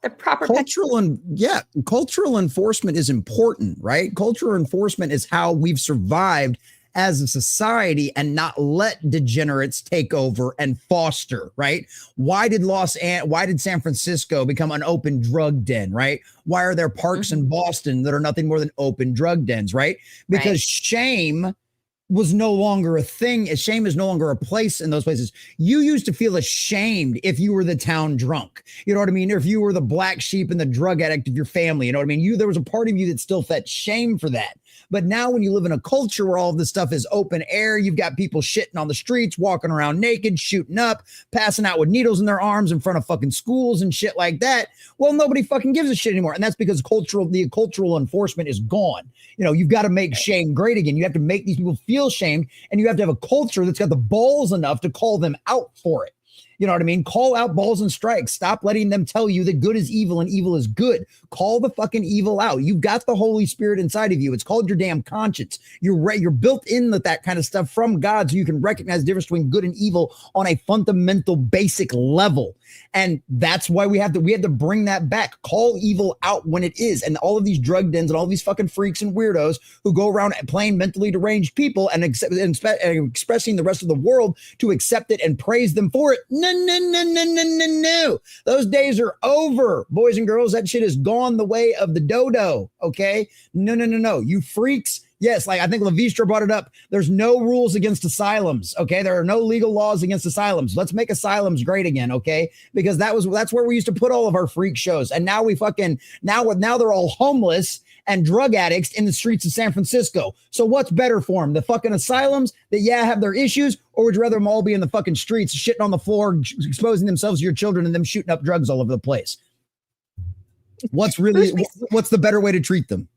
The proper cultural enforcement is important, right? Cultural enforcement is how we've survived as a society and not let degenerates take over and foster, right? Why did San Francisco become an open drug den, right? Why are there parks in Boston that are nothing more than open drug dens, right? Because shame was no longer a thing. Shame is no longer a place in those places. You used to feel ashamed if you were the town drunk. You know what I mean? Or if you were the black sheep and the drug addict of your family. You know what I mean? There was a part of you that still felt shame for that. But now when you live in a culture where all of this stuff is open air, you've got people shitting on the streets, walking around naked, shooting up, passing out with needles in their arms in front of fucking schools and shit like that. Well, nobody fucking gives a shit anymore. And that's because the cultural enforcement is gone. You know, you've got to make shame great again. You have to make these people feel shamed, and you have to have a culture that's got the balls enough to call them out for it. You know what I mean? Call out balls and strikes. Stop letting them tell you that good is evil and evil is good. Call the fucking evil out. You've got the Holy Spirit inside of you. It's called your damn conscience. You're built in with that kind of stuff from God, so you can recognize the difference between good and evil on a fundamental, basic level. And that's why we had to bring that back. Call evil out when it is. And all of these drug dens and all these fucking freaks and weirdos who go around playing mentally deranged people and expressing the rest of the world to accept it and praise them for it. No. Those days are over, boys and girls. That shit is gone the way of the dodo. Okay. No. You freaks. Yes, like I think Levistra brought it up. There's no rules against asylums. Okay, there are no legal laws against asylums. Let's make asylums great again. Okay, because that's where we used to put all of our freak shows, and now now they're all homeless and drug addicts in the streets of San Francisco. So what's better for them? The fucking asylums that have their issues, or would you rather them all be in the fucking streets, shitting on the floor, exposing themselves to your children, and them shooting up drugs all over the place? What's the better way to treat them?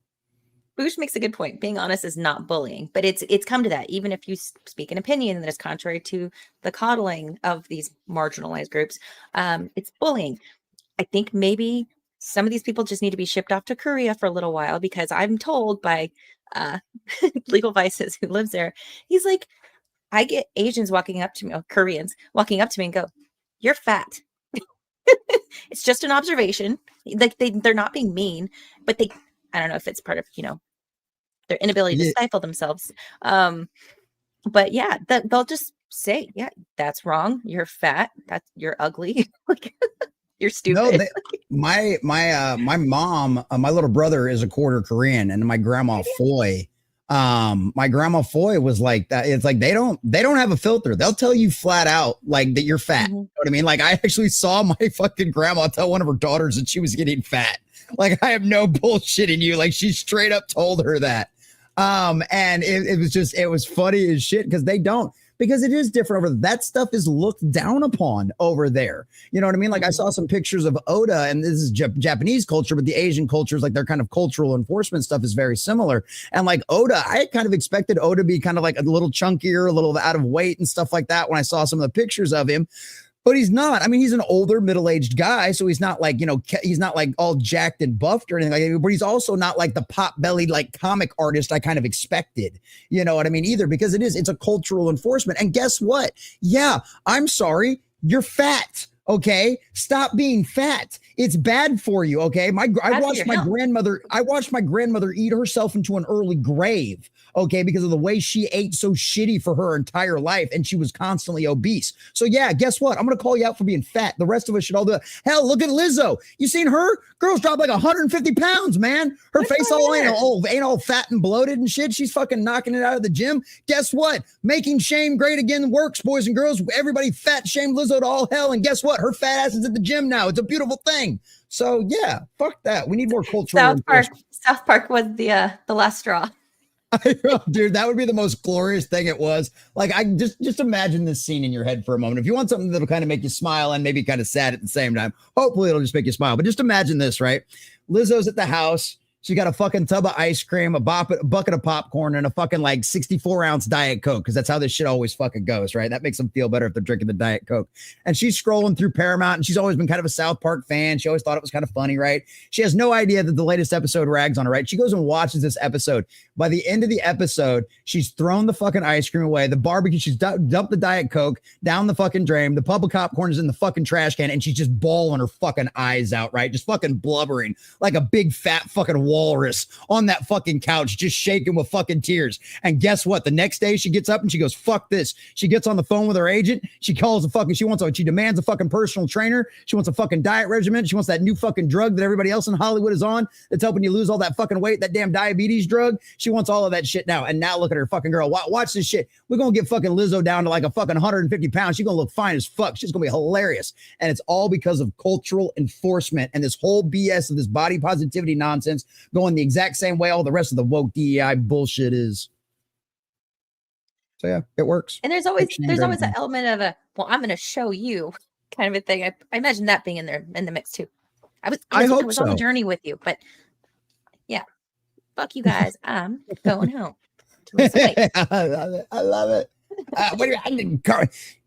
Boosh makes a good point. Being honest is not bullying, but it's come to that. Even if you speak an opinion that is contrary to the coddling of these marginalized groups, it's bullying. I think maybe some of these people just need to be shipped off to Korea for a little while, because I'm told by Legal Vices, who lives there, he's like, I get Asians walking up to me, or Koreans walking up to me and go, "You're fat." It's just an observation. Like they're not being mean, but I don't know if it's part of, their inability to stifle themselves. But yeah, they'll just say, yeah, that's wrong. You're fat. You're ugly. You're stupid. No, my mom, my little brother is a quarter Korean, and my grandma Foy. My grandma Foy was like that. It's like they don't have a filter. They'll tell you flat out like that you're fat. You know what I mean? Like I actually saw my fucking grandma tell one of her daughters that she was getting fat. Like I have no bullshitting you. Like she straight up told her that. And it was funny as shit because they don't. Because it is different over there. That stuff is looked down upon over there. You know what I mean? Like I saw some pictures of Oda, and this is Japanese culture, but the Asian cultures, like their kind of cultural enforcement stuff is very similar. And like Oda, I kind of expected Oda to be kind of like a little chunkier, a little out of weight and stuff like that when I saw some of the pictures of him. But he's not. I mean, he's an older, middle-aged guy, so he's not like, he's not like all jacked and buffed or anything like that. But he's also not like the pot-bellied, like comic artist I kind of expected. You know what I mean? Either, because it's a cultural enforcement. And guess what? Yeah, I'm sorry, you're fat. Okay, stop being fat. It's bad for you. Okay, I watched my grandmother eat herself into an early grave. Okay, because of the way she ate so shitty for her entire life, and she was constantly obese. So yeah, guess what? I'm gonna call you out for being fat. The rest of us should all do it. Hell, look at Lizzo. You seen her? Girl's dropped like 150 pounds, man. Her face ain't all fat and bloated and shit. She's fucking knocking it out of the gym. Guess what? Making shame great again works, boys and girls. Everybody fat shamed Lizzo to all hell, and guess what? Her fat ass is at the gym now. It's a beautiful thing. So yeah, fuck that. We need more cultural. South Park was the last straw. Dude, that would be the most glorious thing it was. Like, I just imagine this scene in your head for a moment. If you want something that'll kind of make you smile and maybe kind of sad at the same time, hopefully it'll just make you smile. But just imagine this, right? Lizzo's at the house. She got a fucking tub of ice cream, a bucket of popcorn, and a fucking like 64-ounce Diet Coke, because that's how this shit always fucking goes, right? That makes them feel better if they're drinking the Diet Coke. And she's scrolling through Paramount, and she's always been kind of a South Park fan. She always thought it was kind of funny, right? She has no idea that the latest episode rags on her, right? She goes and watches this episode. By the end of the episode, she's thrown the fucking ice cream away, the barbecue, she's dumped the Diet Coke down the fucking drain, the public popcorn is in the fucking trash can, and she's just bawling her fucking eyes out, right? Just fucking blubbering like a big fat fucking walrus on that fucking couch, just shaking with fucking tears. And guess what? The next day she gets up and she goes, fuck this. She gets on the phone with her agent. She demands a fucking personal trainer. She wants a fucking diet regimen. She wants that new fucking drug that everybody else in Hollywood is on that's helping you lose all that fucking weight, that damn diabetes drug. She wants all of that shit now. And now look at her fucking girl. Watch this shit. We're going to get fucking Lizzo down to like a fucking 150 pounds. She's going to look fine as fuck. She's going to be hilarious. And it's all because of cultural enforcement and this whole BS of this body positivity nonsense going the exact same way all the rest of the woke DEI bullshit is. So yeah, it works. And there's always an element of I'm going to show you kind of a thing. I imagine that being in the mix too. I was on the journey with you, but yeah, fuck you guys. I'm going home. I love it.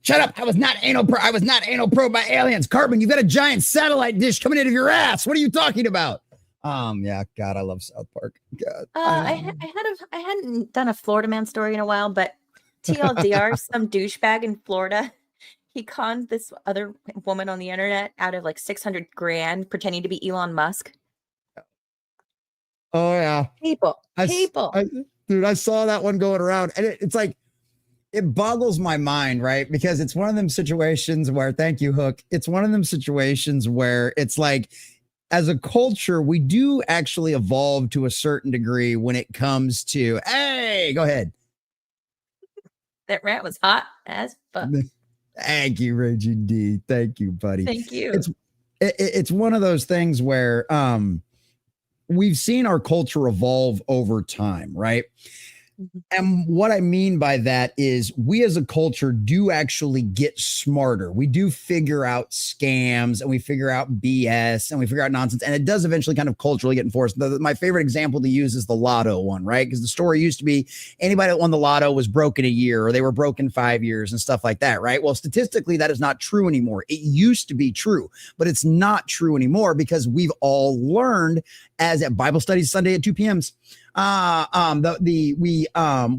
Shut up. I was not anal probed by aliens. Carbon, you've got a giant satellite dish coming out of your ass. What are you talking about? Yeah, God, I love South Park. God. I hadn't done a Florida man story in a while, but TLDR, some douchebag in Florida, he conned this other woman on the internet out of like $600,000 pretending to be Elon Musk. Oh yeah, people. Dude, I saw that one going around, and it's like, it boggles my mind, right? Because it's one of them situations where, thank you, Hook. It's one of them situations where it's like, as a culture, we do actually evolve to a certain degree when it comes to, hey, go ahead. That rant was hot as fuck. Thank you, Raging D. Thank you, buddy. Thank you. It's one of those things where we've seen our culture evolve over time, right? Mm-hmm. And what I mean by that is we as a culture do actually get smarter. We do figure out scams and we figure out BS and we figure out nonsense. And it does eventually kind of culturally get enforced. My favorite example to use is the lotto one, right? Because the story used to be anybody that won the lotto was broke in a year or they were broke in 5 years and stuff like that, right? Well, statistically, that is not true anymore. It used to be true, but it's not true anymore because we've all learned, as at Bible studies Sunday at 2 p.m.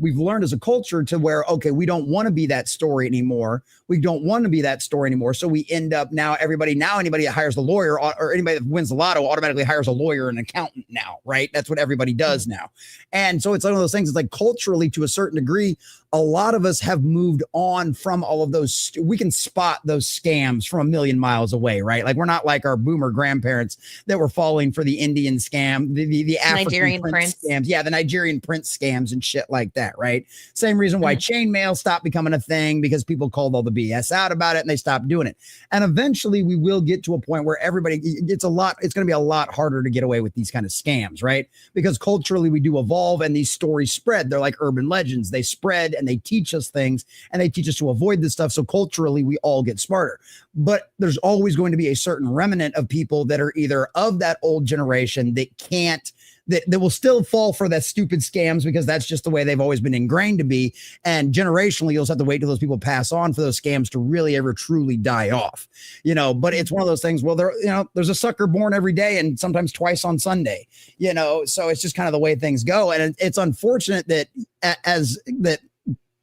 We've learned as a culture to where, okay, we don't want to be that story anymore. We don't want to be that story anymore. So we end up anybody that hires a lawyer or anybody that wins the lotto automatically hires a lawyer and an accountant now, right? That's what everybody does now. And so it's one of those things. It's like culturally, to a certain degree, a lot of us have moved on from all of those. We can spot those scams from a million miles away, right? Like we're not like our boomer grandparents that were falling for the Indian scam, the African Nigerian prince prince scams. Yeah, the Nigerian prince scams and shit like that, right? Same reason why chainmail stopped becoming a thing, because people called all the BS out about it and they stopped doing it. And eventually we will get to a point where everybody, it's going to be a lot harder to get away with these kind of scams, right? Because culturally we do evolve and these stories spread. They're like urban legends. They spread and they teach us things and they teach us to avoid this stuff. So culturally we all get smarter. But there's always going to be a certain remnant of people that are either of that old generation that can't, that will still fall for that stupid scams because that's just the way they've always been ingrained to be. And generationally, you'll just have to wait till those people pass on for those scams to really ever truly die off, but it's one of those things. Well, there's a sucker born every day and sometimes twice on Sunday, so it's just kind of the way things go. And it's unfortunate that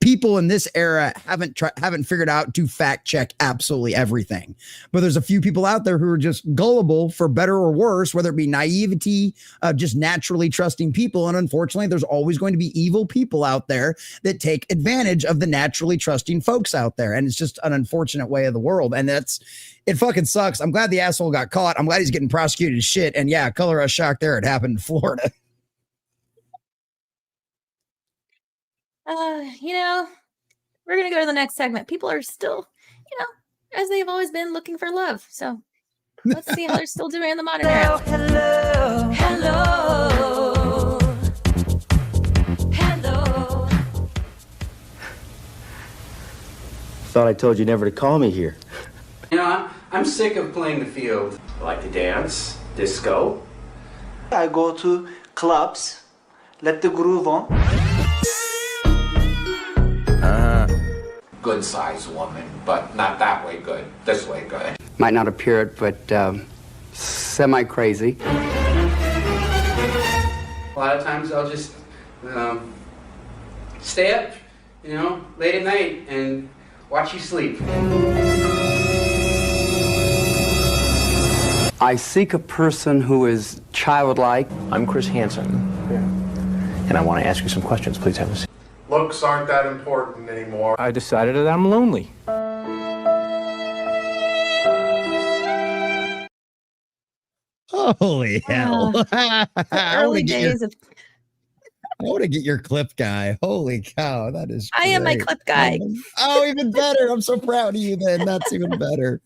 people in this era haven't figured out to fact check absolutely everything. But there's a few people out there who are just gullible, for better or worse, whether it be naivety, just naturally trusting people. And unfortunately, there's always going to be evil people out there that take advantage of the naturally trusting folks out there. And it's just an unfortunate way of the world. And it fucking sucks. I'm glad the asshole got caught. I'm glad he's getting prosecuted as shit. And yeah, color us shocked there. It happened in Florida. We're going to go to the next segment. People are still, as they've always been, looking for love. So let's see how they're still doing in the modern era. Hello. Thought I told you never to call me here. I'm sick of playing the field. I like to dance, disco. I go to clubs, let the groove on. Good size woman, but not that way good. This way good. Might not appear it, but semi-crazy. A lot of times I'll just stay up, late at night and watch you sleep. I seek a person who is childlike. I'm Chris Hansen, and I want to ask you some questions. Please have a seat. Looks aren't that important anymore. I decided that I'm lonely. Holy hell. Early days of... I want to get your clip guy. Holy cow. That is great. I am my clip guy. Oh, even better. I'm so proud of you then. That's even better.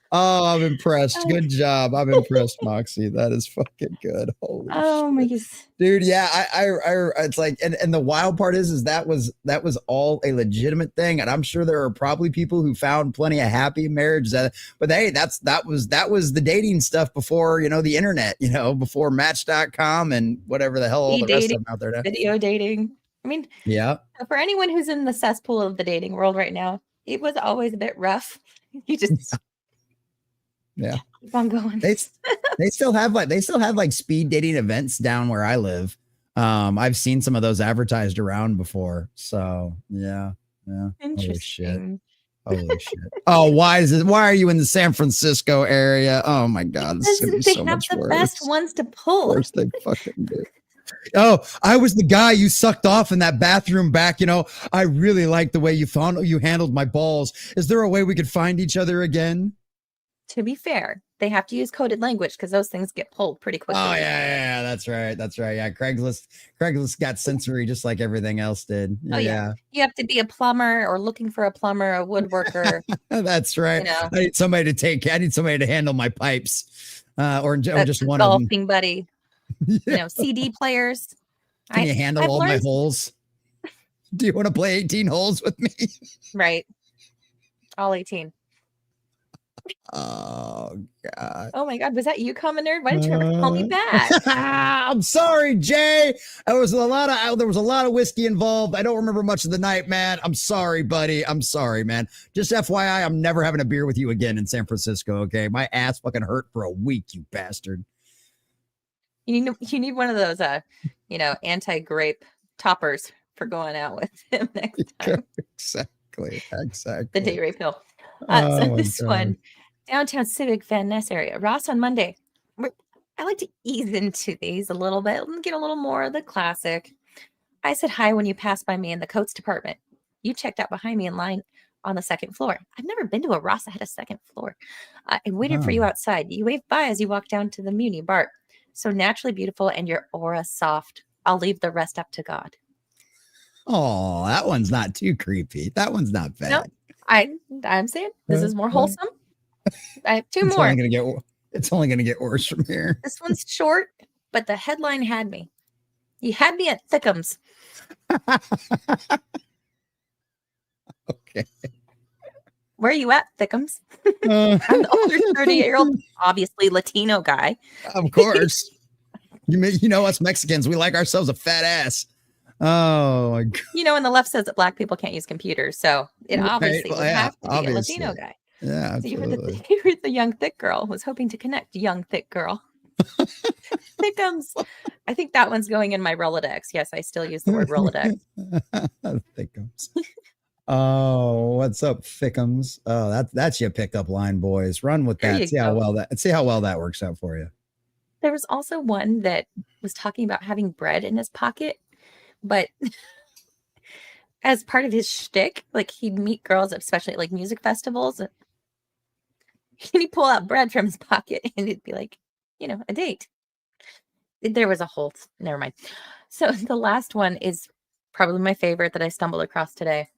Oh, I'm impressed. Good job. I'm impressed, Moxie. That is fucking good. Holy shit. My goodness. Dude, yeah, I it's like, and the wild part is that was all a legitimate thing, and I'm sure there are probably people who found plenty of happy marriages. But hey, that was the dating stuff before the internet, before Match.com and whatever the hell all the rest of them out there now. Video dating. I mean, yeah. For anyone who's in the cesspool of the dating world right now, it was always a bit rough. You just. Yeah. Keep on going. They still have like speed dating events down where I live. I've seen some of those advertised around before. So yeah. Interesting. Holy shit. Oh, why are you in the San Francisco area? Oh my God. This is gonna be so much worse. They have the best ones to pull. Of course they fucking do. Oh, I was the guy you sucked off in that bathroom back. I really like the way you handled my balls. Is there a way we could find each other again? To be fair, they have to use coded language because those things get pulled pretty quickly. Oh yeah, that's right. Yeah, Craigslist got censory just like everything else did. Oh yeah. You have to be a plumber or looking for a plumber, a woodworker. That's right. I need somebody to handle my pipes, or just one golfing of them. Buddy. CD players. Can you handle all my holes? Do you want to play 18 holes with me? Right. All 18. Oh God. Oh my God. Was that you, TheCommonNerd? Why didn't you ever call me back? I'm sorry, Jay. There was a lot of whiskey involved. I don't remember much of the night, man. I'm sorry, buddy. I'm sorry, man. Just FYI, I'm never having a beer with you again in San Francisco. Okay. My ass fucking hurt for a week, you bastard. You need one of those anti-grape toppers for going out with him next time. Exactly. The day rape pill. So this one, downtown Civic Van Ness area. Ross on Monday. I like to ease into these a little bit and get a little more of the classic. I said hi when you passed by me in the coats department. you checked out behind me in line on the second floor. I've never been to a Ross that had a second floor. I waited for you outside. You waved by as you walked down to the Muni Bart. So naturally beautiful and your aura soft. I'll leave the rest up to God. Oh, that one's not too creepy. That one's not bad. No, I'm saying this is more wholesome. I have two It's more. It's only gonna get worse from here. This one's short, but the headline had me. You had me at Thickums. Okay. Where are you at, Thickums? I'm the older 38-year-old, obviously Latino guy. Of course. You know us Mexicans, we like ourselves a fat ass. Oh my God. You know, and the left says that black people can't use computers, so it obviously would have to be obviously. a Latino guy. Yeah, absolutely. So you were the young thick girl, was hoping to connect young thick girl. Thickums. I think that one's going in my Rolodex. Yes, I still use the word Rolodex. Thickums. Oh, what's up, Thickums? Oh, that's your pickup line, boys. Run with that. See how well that works out for you. There was also one that was talking about having bread in his pocket, but as part of his shtick, like he'd meet girls, especially at like music festivals, and he'd pull out bread from his pocket and it'd be like, you know, a date. There was a whole, never mind. So the last one is probably my favorite that I stumbled across today.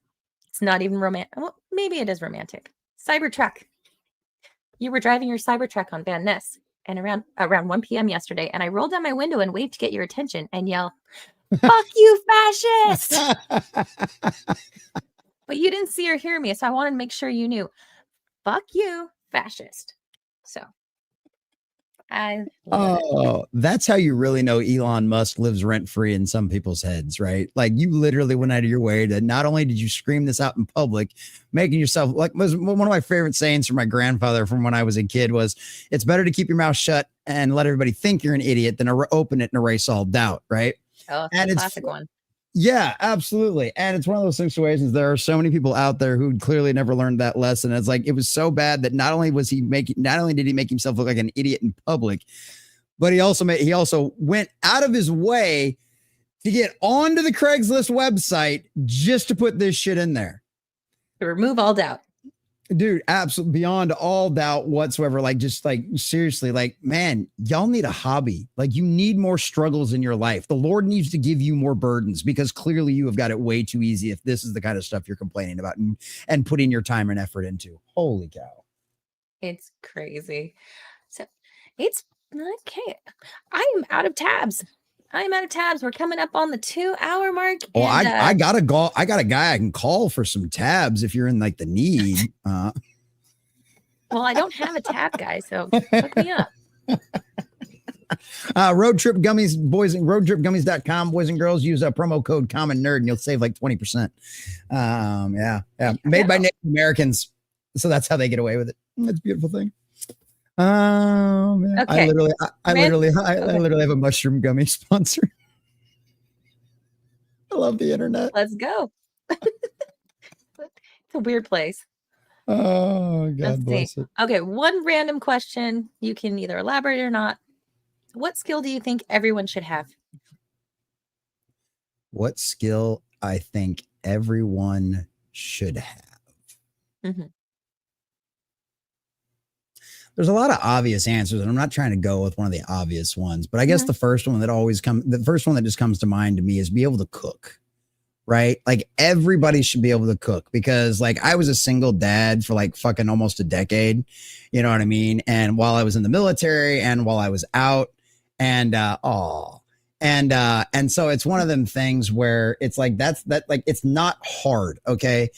It's not even romantic. Well, maybe it is romantic. Cybertruck. You were driving your Cybertruck on Van Ness and around 1 p.m. yesterday, and I rolled down my window and waved to get your attention and yell, "Fuck you, fascist!" But you didn't see or hear me, so I wanted to make sure you knew. Fuck you, fascist. So that's how you really know Elon Musk lives rent-free in some people's heads, right? Like you literally went out of your way to not only did you scream this out in public, making yourself like was one of my favorite sayings from my grandfather from when I was a kid was, it's better to keep your mouth shut and let everybody think you're an idiot than open it and erase all doubt, right? Oh, and it's a classic one. Yeah, absolutely. And it's one of those situations. There are so many people out there who clearly never learned that lesson. It's like it was so bad that not only did he make himself look like an idiot in public, but he also went out of his way to get onto the Craigslist website just to put this shit in there. To remove all doubt. Dude, absolutely beyond all doubt whatsoever. Like, just like seriously, like, man, y'all need a hobby. Like, you need more struggles in your life. The Lord needs to give you more burdens because clearly you have got it way too easy if this is the kind of stuff you're complaining about and putting your time and effort into. Holy cow. It's crazy. So it's okay. I am out of tabs. We're coming up on the 2-hour mark. Oh, I got a guy I can call for some tabs if you're in like the need. Well, I don't have a tab guy, so hook me up. Road Trip Gummies, roadtripgummies.com, boys and girls, use a promo code CommonNerd and you'll save like 20%. Yeah. Made by Native Americans. So that's how they get away with it. That's a beautiful thing. Man. Okay. I literally have a mushroom gummy sponsor. I love the internet. Let's go. It's a weird place. Oh, God bless it. Okay, one random question. You can either elaborate or not. What skill do you think everyone should have? What skill I think everyone should have? Mm-hmm. There's a lot of obvious answers, and I'm not trying to go with one of the obvious ones, but I guess the first one that just comes to mind to me is be able to cook, right? Like everybody should be able to cook because like I was a single dad for like fucking almost a decade, you know what I mean? And while I was in the military and while I was out and so it's one of them things where it's like, it's not hard. Okay.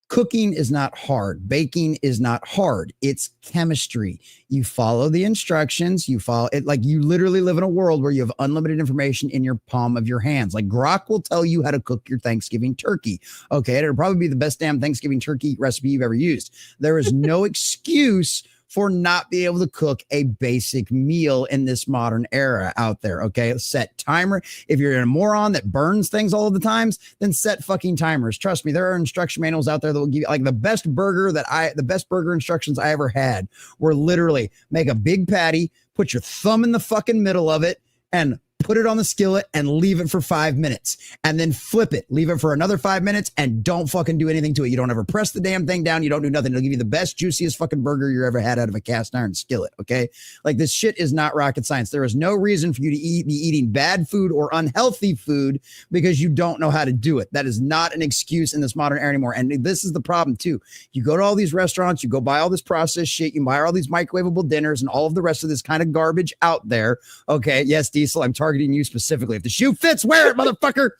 Cooking is not hard. Baking is not hard. It's chemistry. You follow the instructions. You follow it. Like you literally live in a world where you have unlimited information in your palm of your hands. Like Grok will tell you how to cook your Thanksgiving turkey. Okay. It'll probably be the best damn Thanksgiving turkey recipe you've ever used. There is no excuse for not being able to cook a basic meal in this modern era out there. Okay. Set timer. If you're a moron that burns things all of the times, then set fucking timers. Trust me, there are instruction manuals out there that will give you like the best burger instructions I ever had were literally make a big patty, put your thumb in the fucking middle of it and put it on the skillet and leave it for 5 minutes, and then flip it, leave it for another 5 minutes, and don't fucking do anything to it. You don't ever press the damn thing down. You don't do nothing. It'll give you the best, juiciest fucking burger you ever had out of a cast iron skillet. Okay. Like, this shit is not rocket science. There is no reason for you to be eating bad food or unhealthy food because you don't know how to do it. That is not an excuse in this modern era anymore. And this is the problem too. You go to all these restaurants, you go buy all this processed shit, you buy all these microwavable dinners and all of the rest of this kind of garbage out there. Okay. Yes, Diesel, I'm targeting you specifically. If the shoe fits, wear it, motherfucker.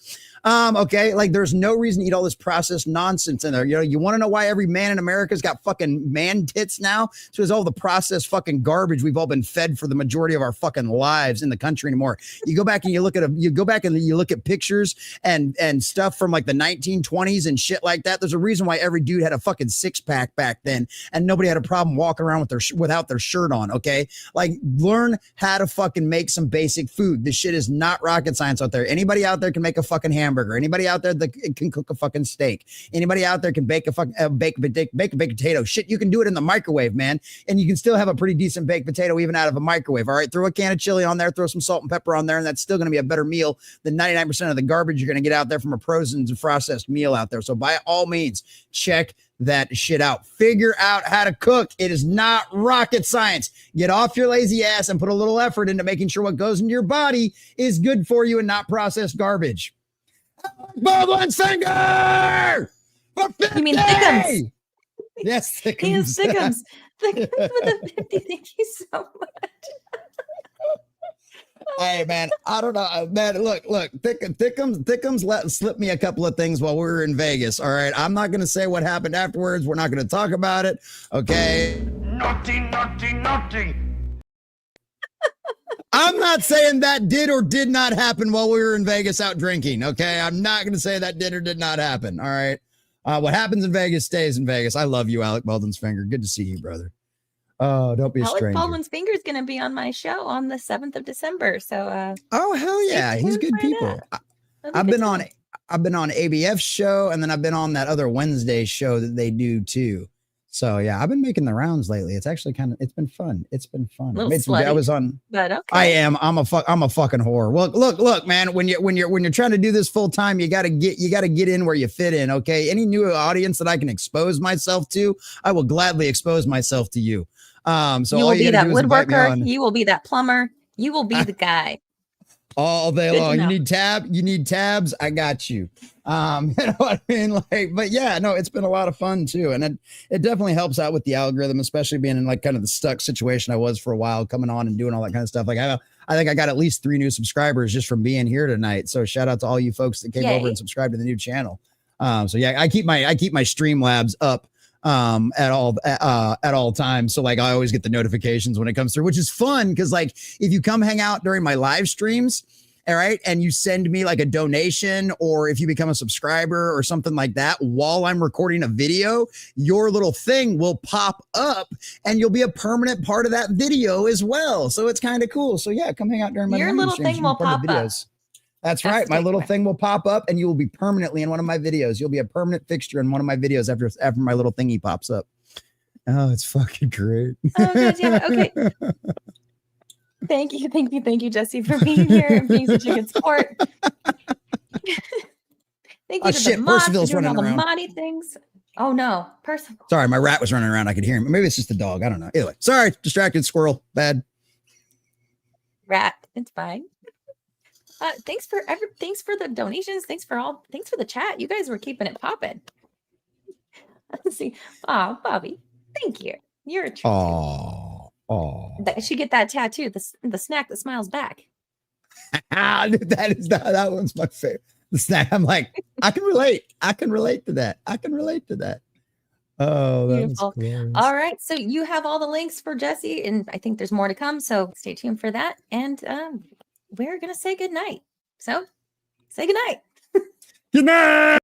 Okay, like, there's no reason to eat all this processed nonsense in there. You know, you want to know why every man in America's got fucking man tits now? So it's all the processed fucking garbage we've all been fed for the majority of our fucking lives in the country anymore. You go back and you look at pictures and stuff from like the 1920s and shit like that. There's a reason why every dude had a fucking 6-pack back then, and nobody had a problem walking around without their shirt on. Okay, like, learn how to fucking make some basic food. This shit is not rocket science out there. Anybody out there can make a fucking hamburger. Anybody out there that can cook a fucking steak. Anybody out there can bake a fucking bake a baked potato. Shit, you can do it in the microwave, man, and you can still have a pretty decent baked potato even out of a microwave. All right, throw a can of chili on there, throw some salt and pepper on there, and that's still going to be a better meal than 99% of the garbage you're going to get out there from a frozen and processed meal out there. So by all means, check that shit out. Figure out how to cook. It is not rocket science. Get off your lazy ass and put a little effort into making sure what goes into your body is good for you and not processed garbage. Baldwin's finger! You mean Thickums? Yes, Thickums. He is Thickums. Thickums with a 50. Thank you so much. Hey, man, I don't know, man. Look, Thickums slipped me a couple of things while we were in Vegas. All right, I'm not going to say what happened afterwards. We're not going to talk about it. Okay. Naughty. I'm not saying that did or did not happen while we were in Vegas out drinking. Okay, I'm not going to say that did or did not happen. All right. What happens in Vegas stays in Vegas. I love you, Alec Baldwin's finger. Good to see you, brother. Oh, don't be a stranger. Alec Baldwin's finger is going to be on my show on the 7th of December. So, oh, hell yeah. He's good people. I've been on ABF's show, and then I've been on that other Wednesday show that they do too. So yeah, I've been making the rounds lately. It's actually it's been fun. It's been fun. I was on, but okay. I'm a fucking whore. Look, man, when you're trying to do this full time, you gotta get in where you fit in. Okay. Any new audience that I can expose myself to, I will gladly expose myself to you. So you will be that woodworker. You will be that plumber. You will be the guy. All day long. You need tabs. I got you. You know what I mean? Like, but yeah, no, it's been a lot of fun too. And it definitely helps out with the algorithm, especially being in like kind of the stuck situation I was for a while, coming on and doing all that kind of stuff. Like I think I got at least 3 new subscribers just from being here tonight. So shout out to all you folks that came over and subscribed to the new channel. So yeah, I keep my Streamlabs up at all times. So like I always get the notifications when it comes through, which is fun because like if you come hang out during my live streams, all right, and you send me like a donation, or if you become a subscriber or something like that while I'm recording a video, your little thing will pop up and you'll be a permanent part of that video as well. So it's kind of cool. So yeah, come hang out during my your little thing will pop up. That's right. My little thing will pop up and you will be permanently in one of my videos. You'll be a permanent fixture in one of my videos after my little thingy pops up. Oh, it's fucking great. Oh, good. Yeah. Okay. Thank you, Jesse, for being here and being such a good sport. Thank you to the mods for doing all the modding things. Oh no, Percival. Sorry, my rat was running around. I could hear him. Maybe it's just a dog. I don't know. Anyway, sorry, distracted squirrel. Bad. Rat, it's fine. Thanks for the donations. Thanks for the chat. You guys were keeping it popping. Let's see. Oh, Bobby, thank you. You're a treat. Oh. I should get that tattoo. The snack that smiles back. That one's my favorite. The snack. I'm like, I can relate to that. Oh, beautiful. All right. So you have all the links for Jesse, and I think there's more to come. So stay tuned for that. And we're gonna say good night. So say good night. Good night.